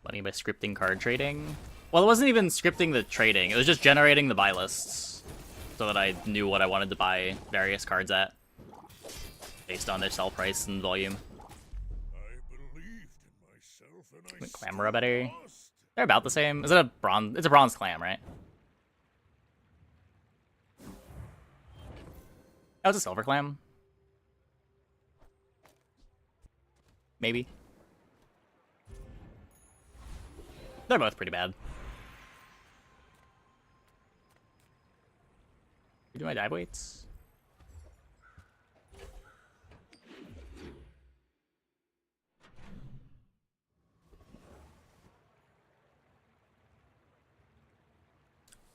Money by scripting card trading? Well, it wasn't even scripting the trading. It was just generating the buy lists so that I knew what I wanted to buy various cards at based on their sell price and volume. Clamora better? They're about the same. Is it a bronze? It's a bronze clam, right? Oh, it's a silver clam. Maybe. They're both pretty bad. You do my dive weights?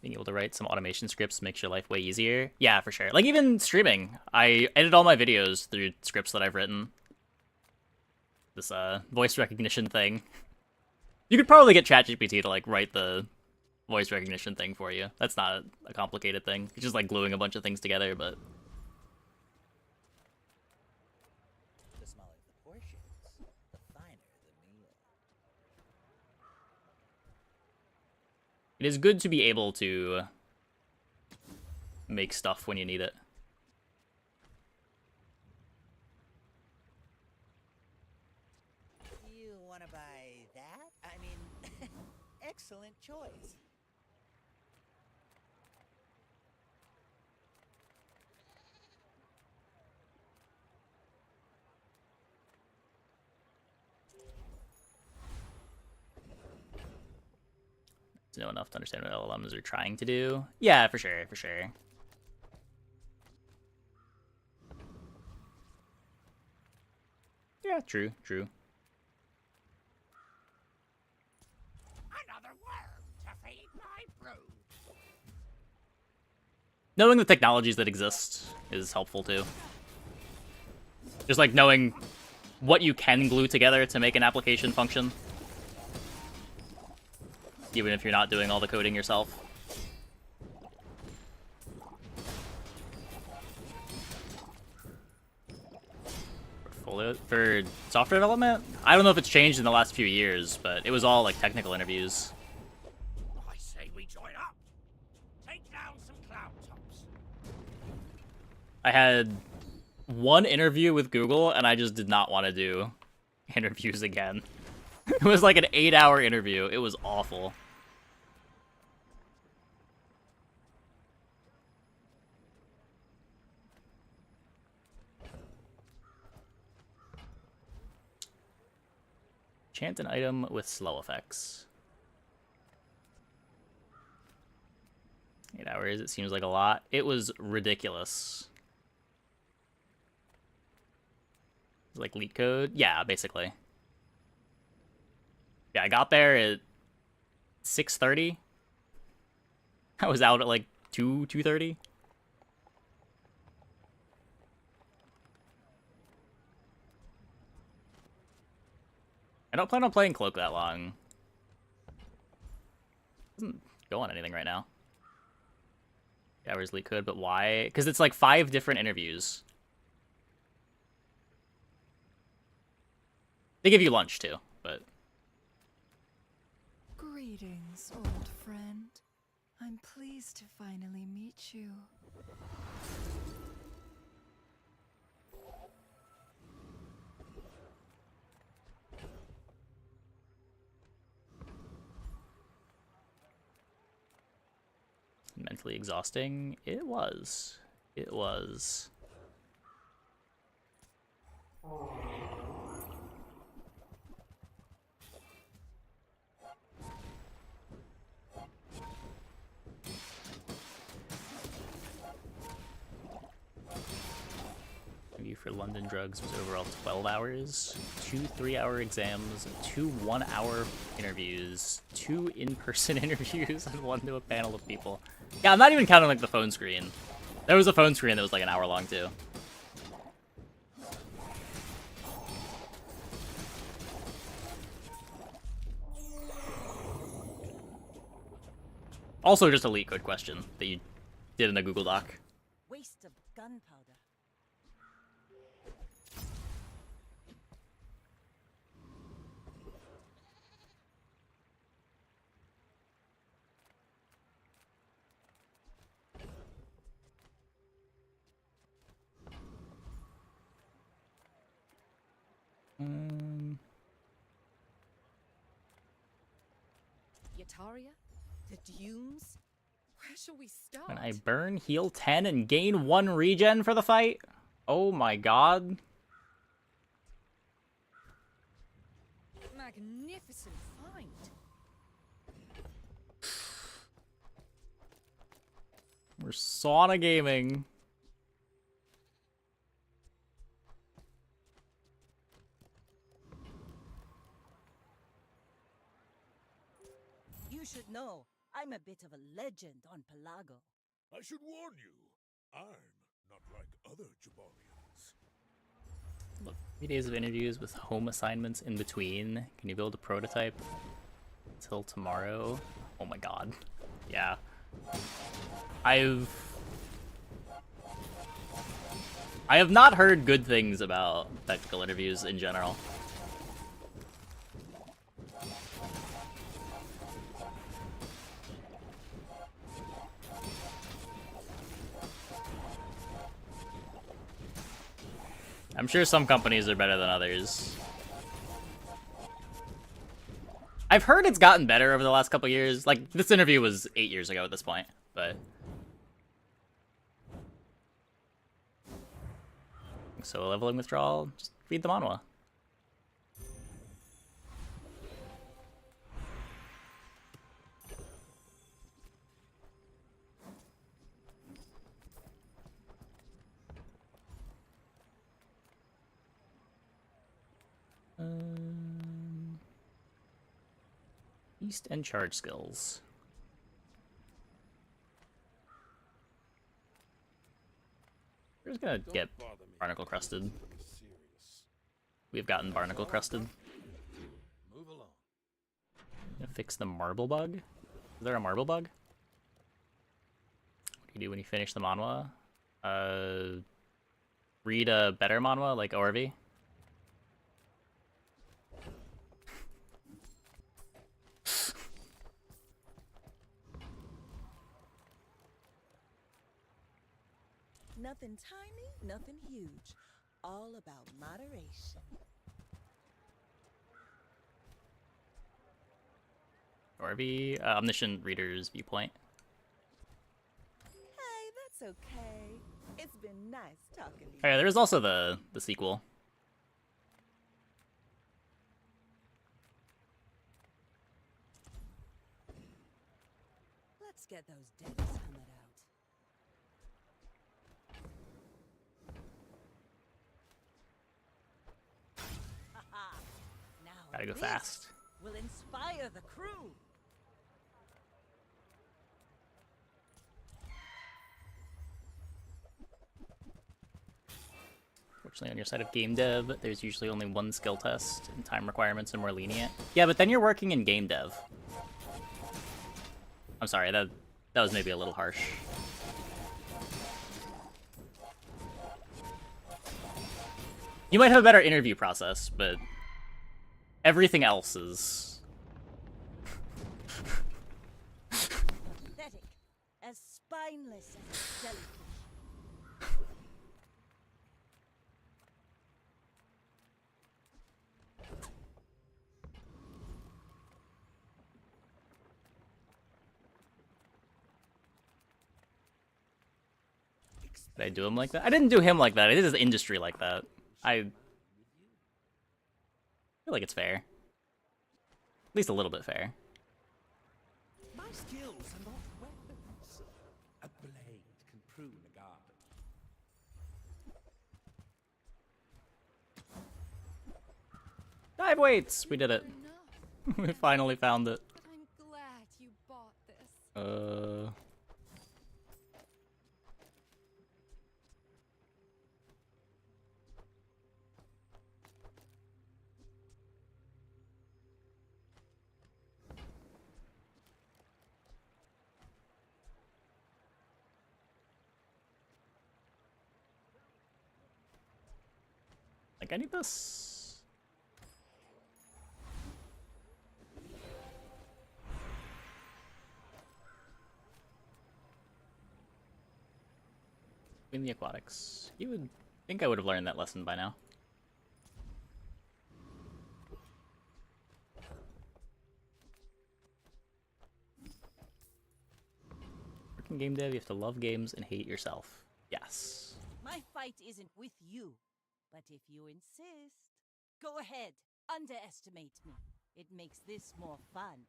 Being able to write some automation scripts makes your life way easier. Yeah, for sure. Like, even streaming. I edit all my videos through scripts that I've written. This, voice recognition thing. You could probably get ChatGPT to, like, write the voice recognition thing for you. That's not a complicated thing. It's just, like, gluing a bunch of things together, but... The smaller the portions, the finer the meal. It is good to be able to make stuff when you need it. You want to buy that? I mean, excellent choice. To know enough to understand what LLMs are trying to do. Yeah, for sure, for sure. Yeah, true, true. Another worm to feed my brood. Knowing the technologies that exist is helpful too. Just like knowing what you can glue together to make an application function. Even if you're not doing all the coding yourself. Portfolio for software development? I don't know if it's changed in the last few years, but it was all like technical interviews. I say we join up. Take down some cloud tops. I had one interview with Google, and I just did not want to do interviews again. It was like an 8-hour interview. It was awful. Chant an item with slow effects. 8 hours, it seems like a lot. It was ridiculous. It was like leak code? Yeah, basically. Yeah, I got there at 6:30. I was out at like 2:30. I don't plan on playing Cloak that long. Doesn't go on anything right now. Hours leak code, but why? Because it's like 5 different interviews. They give you lunch too, but... Greetings, old friend. I'm pleased to finally meet you. Mentally exhausting? It was. It was. Review for London Drugs was overall 12 hours, 2 3-hour exams, 2 1-hour interviews, 2 in-person interviews, and 1 to a panel of people. Yeah, I'm not even counting like the phone screen. There was a phone screen that was like an hour long too. Also just a leak code question that you did in a Google Doc. Waste of gunpowder. Yataria? The Dunes? Where shall we start? When I burn, heal 10, and gain 1 regen for the fight? Oh my god. Magnificent find. We're sauna gaming. You should know, I'm a bit of a legend on Pelago. I should warn you, I'm not like other Jabarians. Look, 3 days of interviews with home assignments in between. Can you build a prototype till tomorrow? Oh my god. Yeah. I have not heard good things about technical interviews in general. I'm sure some companies are better than others. I've heard it's gotten better over the last couple years. Like, this interview was 8 years ago at this point, but... So, leveling withdrawal, just read the manhwa. East and charge skills. We're just gonna get barnacle crusted. We've gotten barnacle crusted. Move along. Gonna fix the marble bug. Is there a marble bug? What do you do when you finish the manhwa? Read a better manhwa like ORV. Nothing tiny, nothing huge. All about moderation. ORV, omniscient reader's viewpoint. Hey, that's okay. It's been nice talking to you. Oh yeah, there's also the sequel. Let's get those debits hammered out. Now Gotta go this fast. will inspire the crew. Fortunately, on your side of game dev, there's usually only 1 skill test, and time requirements are more lenient. Yeah, but then you're working in game dev. I'm sorry, that was maybe a little harsh. You might have a better interview process, but everything else is... Pathetic, as spineless as a jellyfish. Did I do him like that? I didn't do him like that. I did his industry like that. feel like it's fair. At least a little bit fair. My skills are not weapons. A blade can prune a garden. Dive weights! We did it. We finally found it. But I'm glad you bought this. Like, I need this. In the aquatics. You would think I would have learned that lesson by now. Working game dev, you have to love games and hate yourself. Yes. My fight isn't with you, but if you insist, go ahead, underestimate me. It makes this more fun.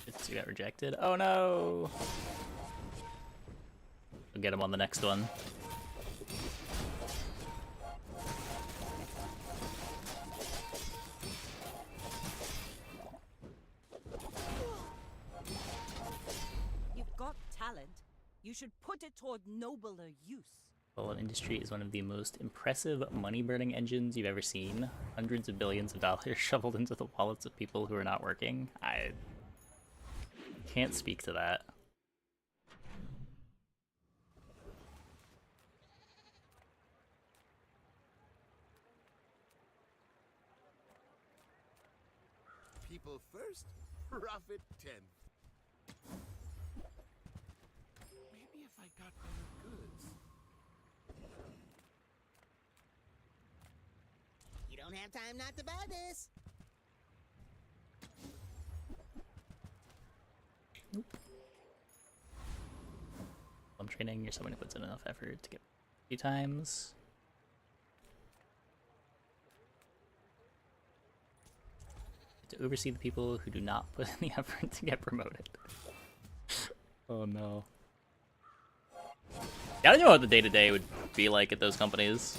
It's got rejected. Oh no! We'll get him on the next one. You've got talent. You should put it toward nobler use. Well, Industry is one of the most impressive money-burning engines you've ever seen. Hundreds of billions of dollars shoveled into the wallets of people who are not working. I can't speak to that. People first, profit 10th. Maybe if I got better goods. You don't have time not to buy this. Nope. I'm training, you're someone who puts in enough effort to get a few times. To oversee the people who do not put in the effort to get promoted. Oh no. Yeah, I don't know what the day-to-day would be like at those companies.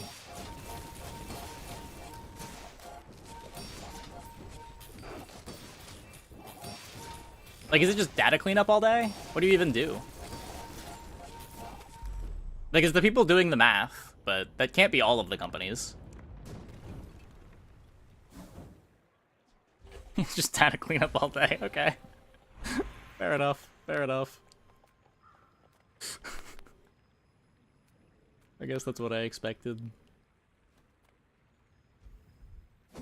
Like, is it just data cleanup all day? What do you even do? Like, it's the people doing the math, but that can't be all of the companies. It's just data cleanup all day, okay. Fair enough, fair enough. I guess that's what I expected. Ooh,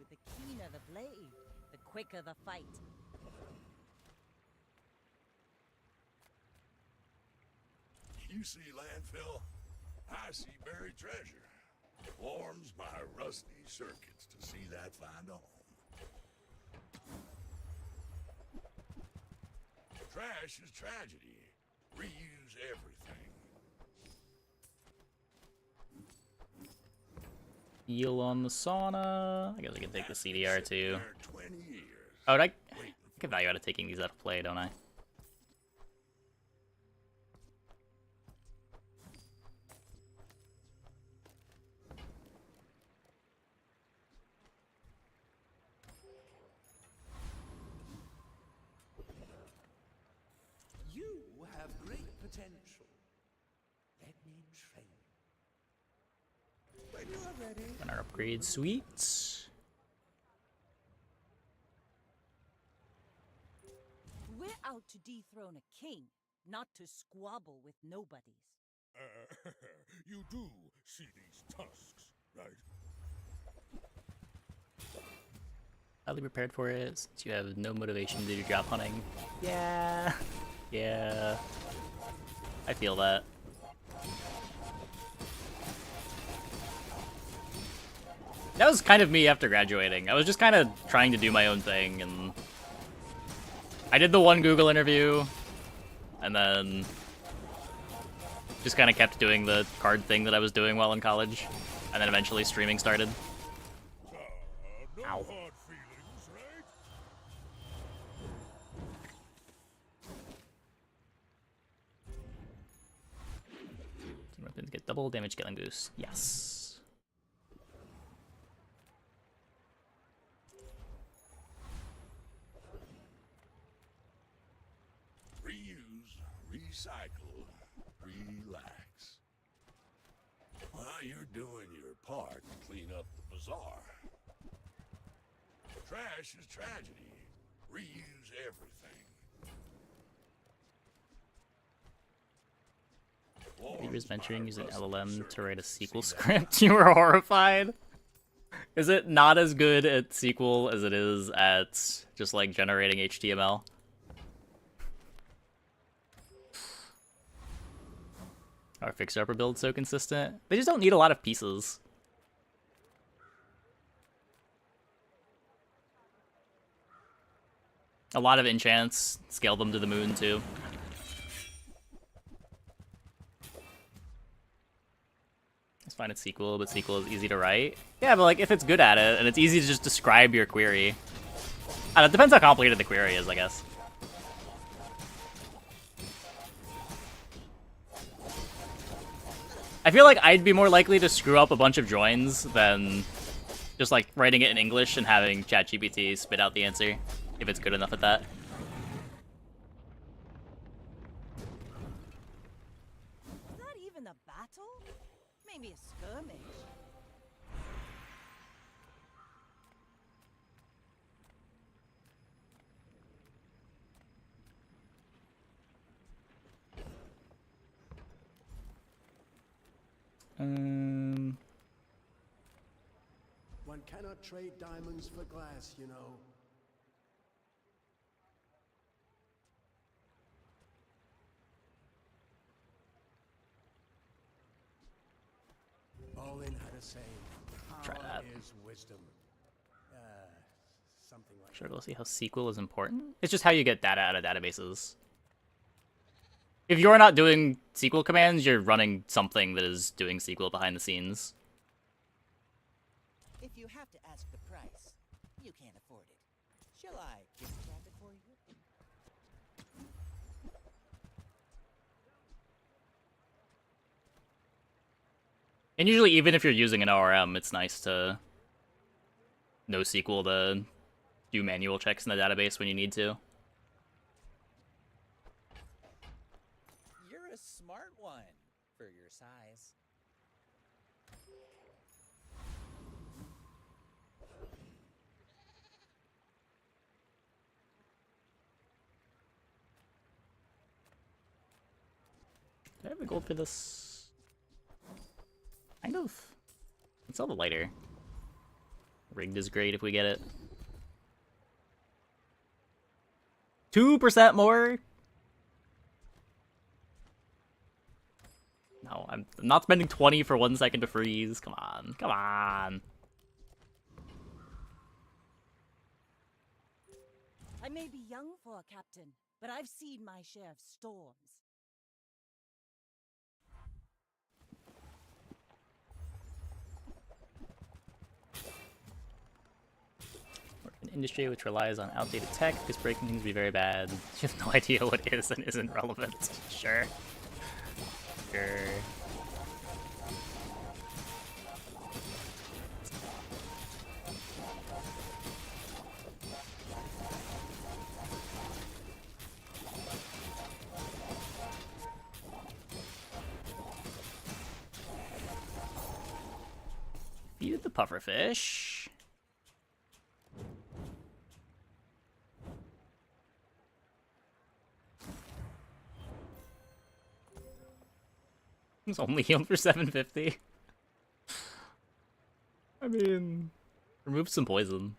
the keener the blade, the quicker the fight. You see landfill, I see buried treasure. Warms my rusty circuits to see that find a home. Trash is tragedy. Reuse everything. Heal on the sauna. I guess I can take the CDR too. Oh, I get value out of taking these out of play, don't I? You have great potential. Let me train you. When you are ready. On our upgrade suite. We're out to dethrone a king, not to squabble with nobodies. You do see these tusks, right? Highly prepared for it, since you have no motivation to do drop hunting. Yeah. Yeah. I feel that. That was kind of me after graduating. I was just kind of trying to do my own thing, and I did the one Google interview, and then Just kind of kept doing the card thing that I was doing while in college, and then eventually streaming started. No Ow. hard feelings, right? Weapons get double damage killing boost. Yes. Reuse, recycle, relax. While you're doing your part to clean up the bazaar. Trash is tragedy. Reuse everything. You was venturing using LLM to write a SQL script. You were horrified. Is it not as good at SQL as it is at just like generating HTML? Our fixer-upper build's so consistent. They just don't need a lot of pieces. A lot of enchants. Scale them to the moon too. It's fine at SQL, but SQL is easy to write. Yeah, but like if it's good at it, and it's easy to just describe your query. I don't know, it depends how complicated the query is, I guess. I feel like I'd be more likely to screw up a bunch of joins than just like writing it in English and having ChatGPT spit out the answer, if it's good enough at that. Is that even a battle? Maybe a skirmish. One cannot trade diamonds for glass, you know. Olin had a saying, Try power that. is wisdom. Something like Sure, we'll see how SQL is important. It's just how you get data out of databases. If you're not doing SQL commands, you're running something that is doing SQL behind the scenes. If you have to ask the price, you can't afford it. Shall I gift wrap it for you? And usually, even if you're using an ORM, it's nice to know SQL to do manual checks in the database when you need to. You're a smart one for your size. Do I have the gold for this? Kind of. Let's sell the lighter. Rigged is great if we get it. 2% more? No, I'm not spending 20 for 1 second to freeze. Come on, come on. I may be young for a captain, but I've seen my share of storms. Work in an industry which relies on outdated tech, because breaking things would be very bad. You have no idea what is and isn't relevant. Sure. Sure. Feed the pufferfish. It's only healed for 750. I mean, remove some poison.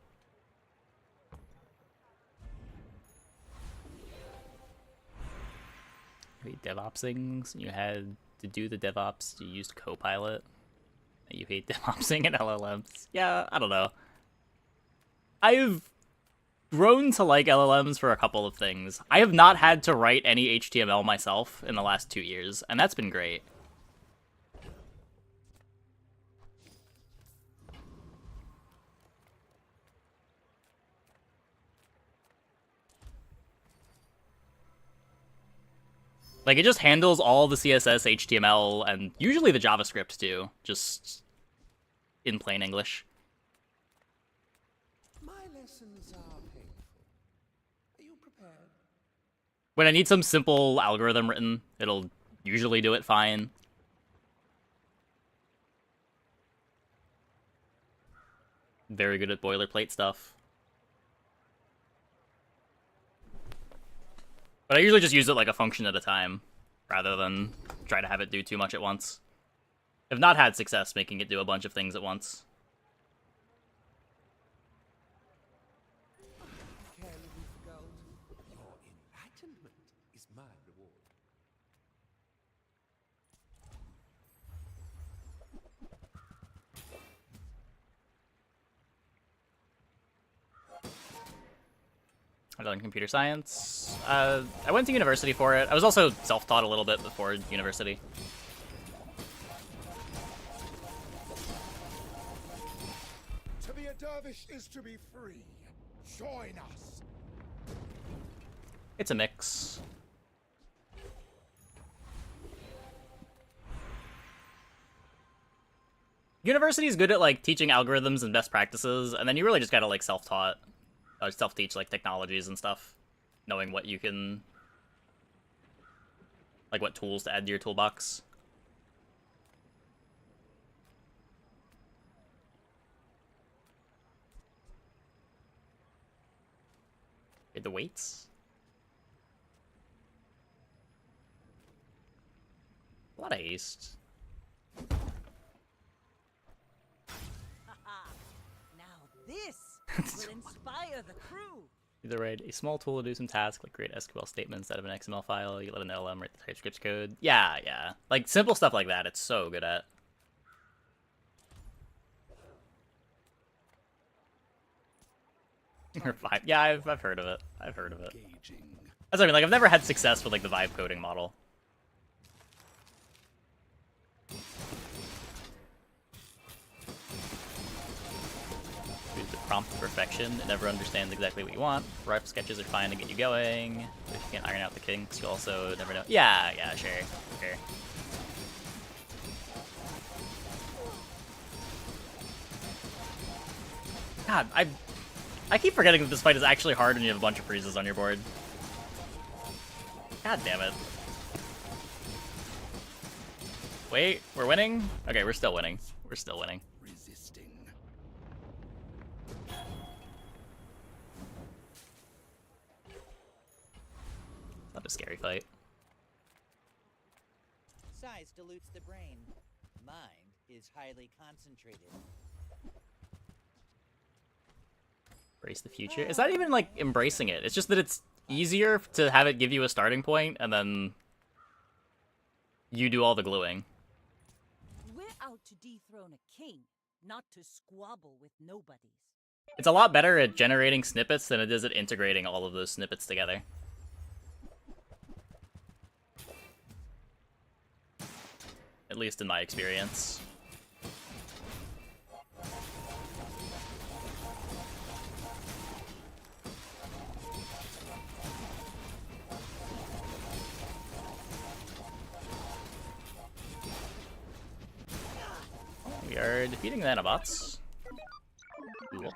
Hate DevOpsing. So you had to do the DevOps, you used Copilot. You hate DevOpsing and LLMs. Yeah, I don't know. I've grown to like LLMs for a couple of things. I have not had to write any HTML myself in the last 2 years, and that's been great. Like, it just handles all the CSS, HTML, and usually the JavaScript too, just in plain English. My lessons are painful. Are you prepared? When I need some simple algorithm written, it'll usually do it fine. Very good at boilerplate stuff. But I usually just use it like a function at a time, rather than try to have it do too much at once. I've not had success making it do a bunch of things at once. Care you forgot. Your enlightenment is my reward. I've done computer science. I went to university for it. I was also self-taught a little bit before university. To be a dervish is to be free. Join us. It's a mix. University is good at like teaching algorithms and best practices, and then you really just gotta like self-taught. Self-teach like technologies and stuff, knowing what you can, like what tools to add to your toolbox. Okay, the weights. A lot of haste. Now this will inspire the crew. Either write a small tool to do some tasks, like create SQL statements out of an XML file. You let an LLM write the TypeScript code. Yeah. Like simple stuff like that. It's so good at. Or Vibe. Yeah, I've heard of it. That's what I mean. Like I've never had success with like the Vibe coding model. The prompt to perfection. It never understands exactly what you want. Rough sketches are fine to get you going. But if you can't iron out the kinks, you also never know. Yeah, sure. God, I keep forgetting that this fight is actually hard when you have a bunch of freezes on your board. God damn it. Wait, we're winning? Okay, we're still winning. We're still winning. Not a scary fight. Size dilutes the brain. Mind is highly concentrated. Embrace the future. It's not even like embracing it. It's just that it's easier to have it give you a starting point and then you do all the gluing. We're out to dethrone a king, not to squabble with nobodies. It's a lot better at generating snippets than it is at integrating all of those snippets together. At least in my experience. We are defeating the nanobots. Cool.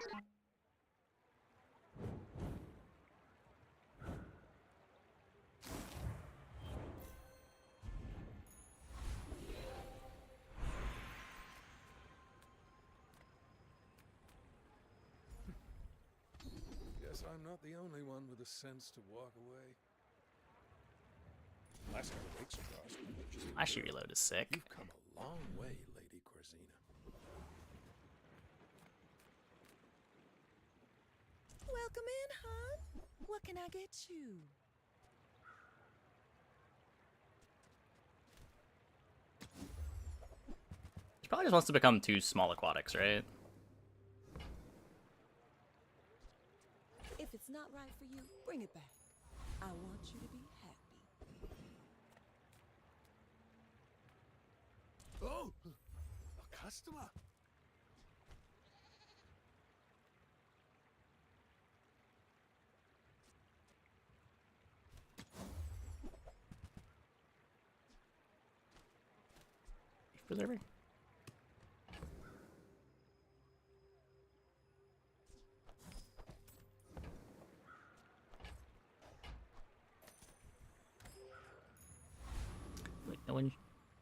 Guess I'm not the only one with the sense to walk away. Last time I weeks across. My shoe reload is sick. You've come a long way, Lady Corzina. Welcome in, hon. What can I get you? She probably just wants to become 2 small aquatics, right? If it's Bring it back. I want you to be happy. Oh, a customer. Preserver. Like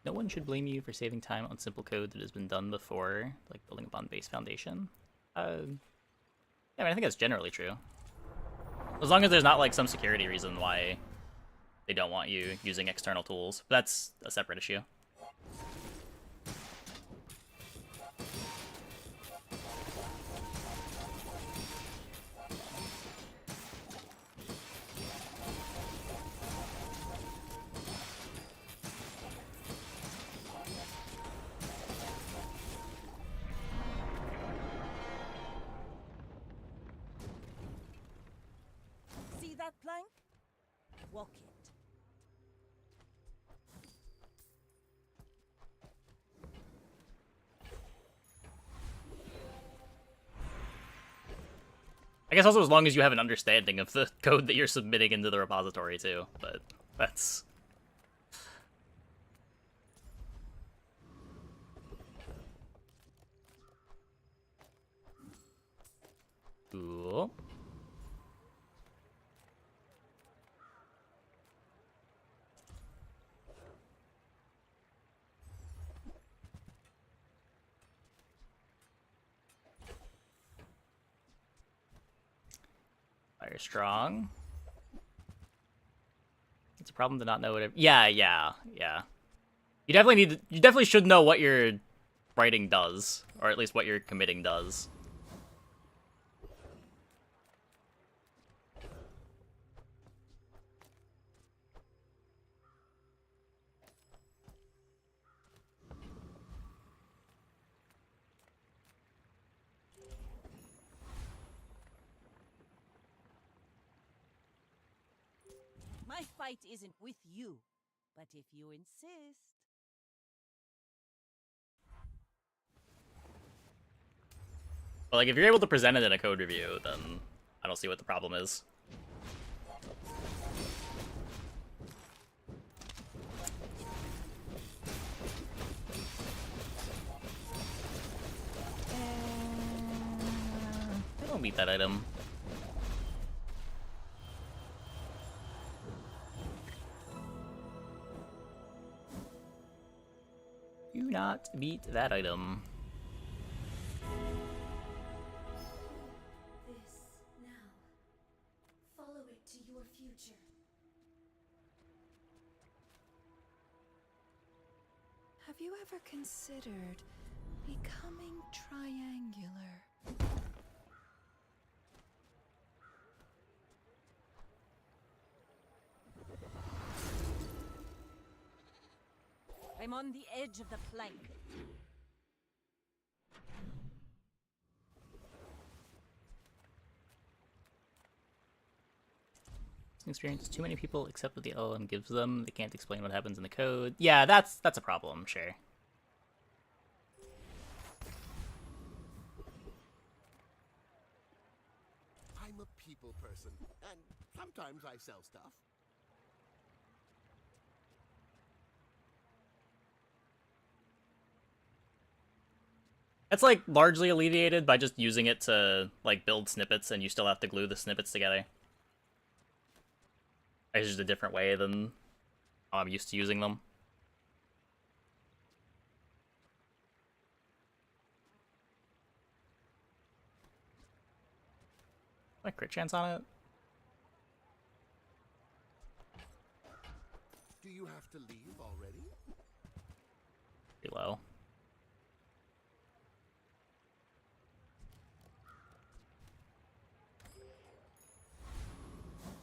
no one should blame you for saving time on simple code that has been done before, like building upon base foundation. Yeah, I mean, I think that's generally true. As long as there's not like some security reason why they don't want you using external tools. But that's a separate issue. See that plank? Walk it. I guess also as long as you have an understanding of the code that you're submitting into the repository too, but that's... Cool. Fire strong. It's a problem to not know whatever. Yeah. You definitely should know what your writing does, or at least what your committing does. My fight isn't with you, but if you insist. But like, if you're able to present it in a code review, then I don't see what the problem is. I don't meet that item. Do not beat that item. This now. Follow it to your future. Have you ever considered becoming triangular? I'm on the edge of the plank. Experience. Too many people accept what the LLM gives them. They can't explain what happens in the code. Yeah, that's a problem, sure. I'm a people person, and sometimes I sell stuff. That's like largely alleviated by just using it to like build snippets, and you still have to glue the snippets together. It's just a different way than how I'm used to using them. My crit chance on it? Do you have to leave already? Pretty low.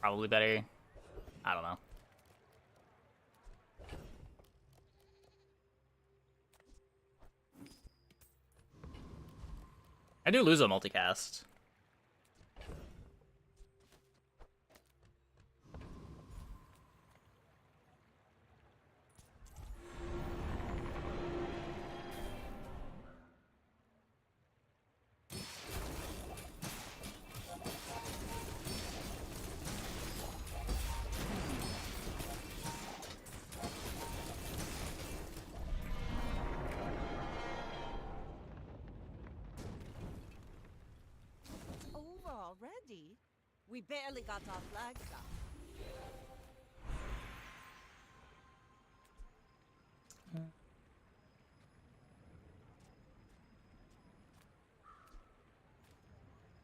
Probably better. I don't know. I do lose a multicast. We barely got our flags up.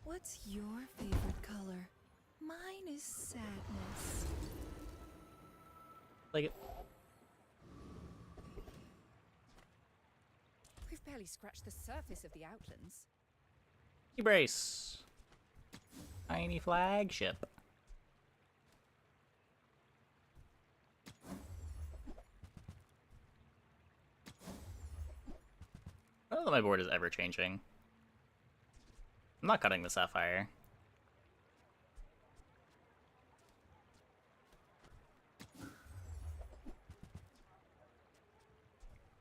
What's your favorite color? Mine is sadness. Like it. We've barely scratched the surface of the Outlands. Brace. Tiny flagship. I don't know that my board is ever changing. I'm not cutting the sapphire.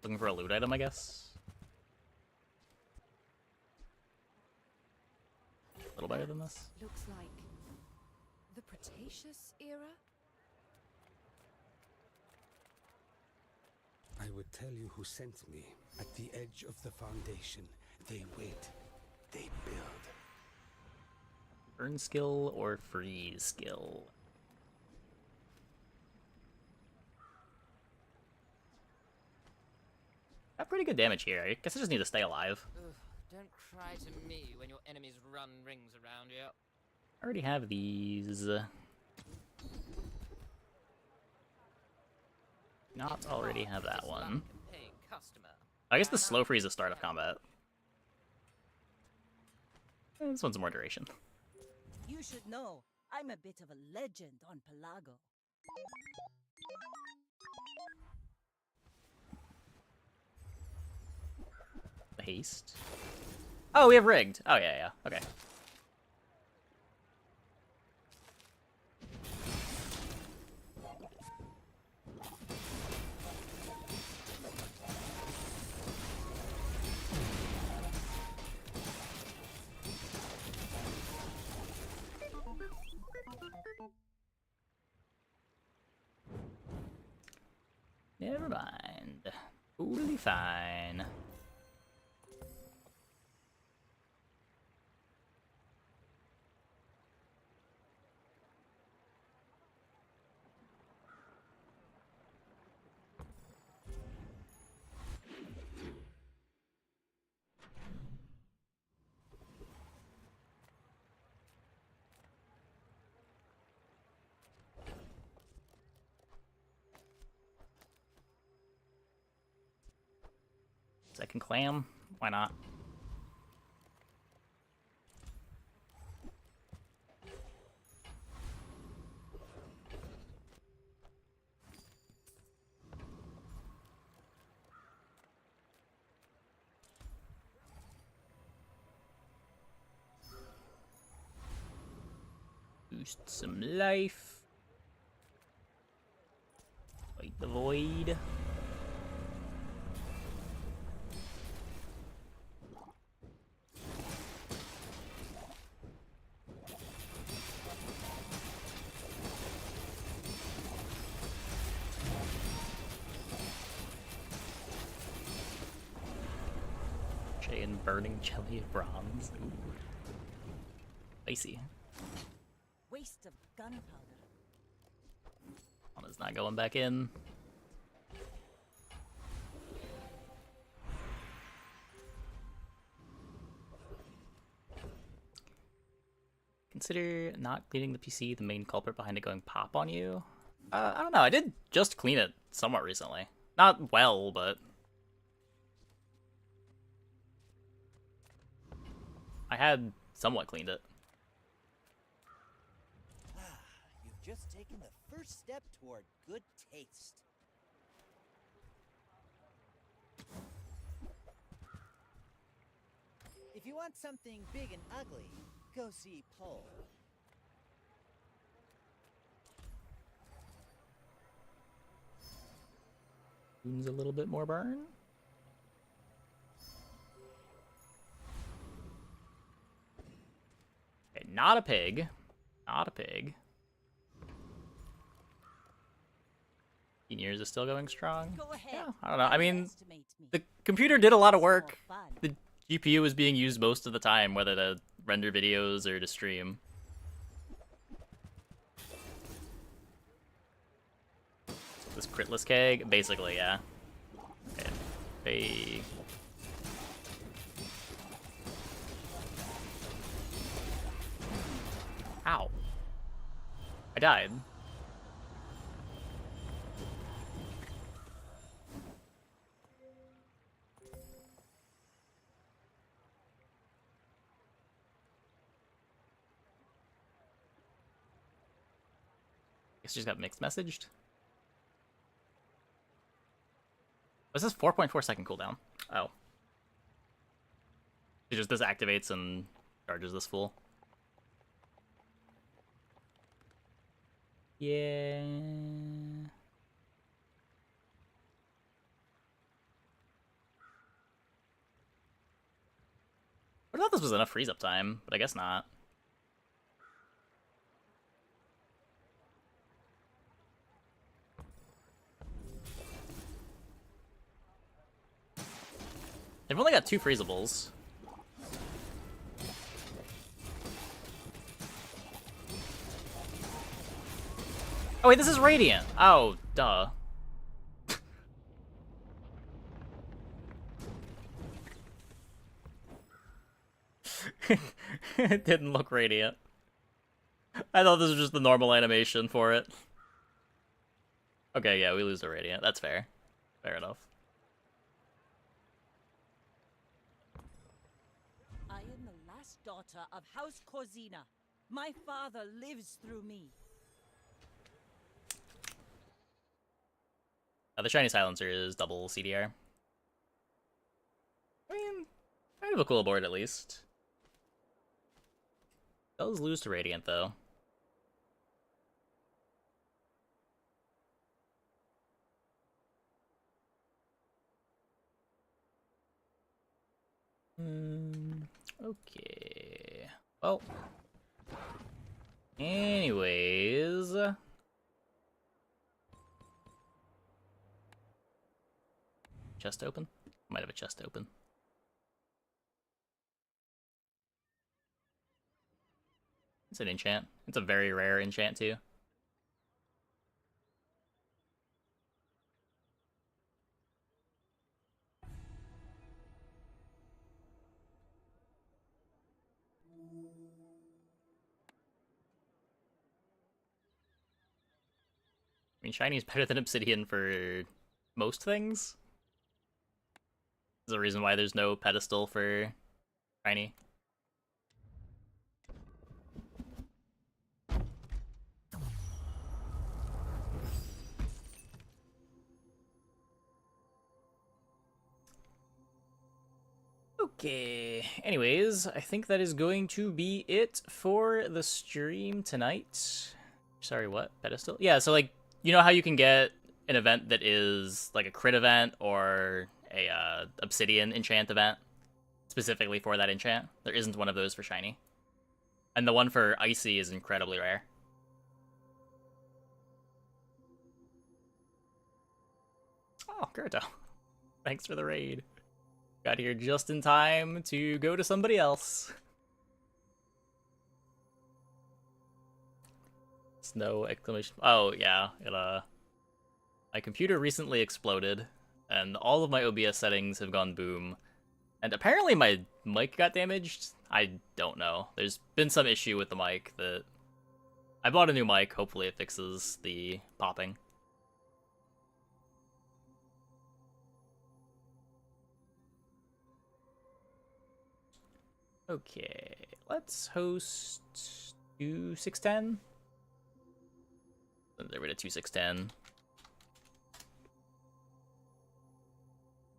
Looking for a loot item, I guess. A little better than this. Looks like the Cretaceous era? I would tell you who sent me. At the edge of the Foundation, they wait. They build. Burn skill or freeze skill? Got pretty good damage here. I guess I just need to stay alive. Ugh, don't cry to me when your enemies run rings around you. I already have these. Not already have that one. I guess the slow freeze is start of combat. This one's more duration. You should know, I'm a bit of a legend on Pelago. Haste. Oh, we have rigged. Oh, yeah. Okay. Never mind. Totally fine. Second clam? Why not? Boost some life. Fight the void. And burning jelly of bronze. Ooh. Icy. Waste of gunpowder. Mama's not going back in. Consider not cleaning the PC the main culprit behind it going pop on you. I don't know. I did just clean it somewhat recently. Not well, but I had somewhat cleaned it. You've just taken the first step toward good taste. If you want something big and ugly, go see Pole. Wounds a little bit more burn. Okay, not a pig. Not a pig. Years is still going strong. Go ahead. Yeah, I don't know. I mean, the computer did a lot of work. The GPU was being used most of the time, whether to render videos or to stream. It's critless keg? Basically, yeah. Hey. Ow. I died. Guess she just got mixed messaged. Was this 4.4 second cooldown? Oh. It just disactivates and charges this fool. Yeah. I thought this was enough freeze up time, but I guess not. They've only got 2 freezables. Oh wait, this is Radiant. Oh, duh. It didn't look Radiant. I thought this was just the normal animation for it. Okay, yeah, we lose the Radiant. That's fair. Fair enough. I am the last daughter of House Corzina. My father lives through me. The shiny silencer is double CDR. I mean, kind of a cool board at least. Does lose to Radiant though. Okay. Well. Anyways. Chest open? Might have a chest open. It's an enchant. It's a very rare enchant too. I mean, shiny is better than obsidian for most things. There's a reason why there's no pedestal for shiny. Okay, anyways, I think that is going to be it for the stream tonight. Sorry, what? Pedestal? Yeah, so, like, you know how you can get an event that is, like, a crit event or a obsidian enchant event specifically for that enchant? There isn't one of those for shiny. And the one for icy is incredibly rare. Oh, Gerto. Thanks for the raid. Got here just in time to go to somebody else. Snow exclamation. Oh, yeah. My computer recently exploded, and all of my OBS settings have gone boom. And apparently my mic got damaged. I don't know. There's been some issue with the mic that... I bought a new mic. Hopefully it fixes the popping. Okay, let's host 2610. There we go, 2610.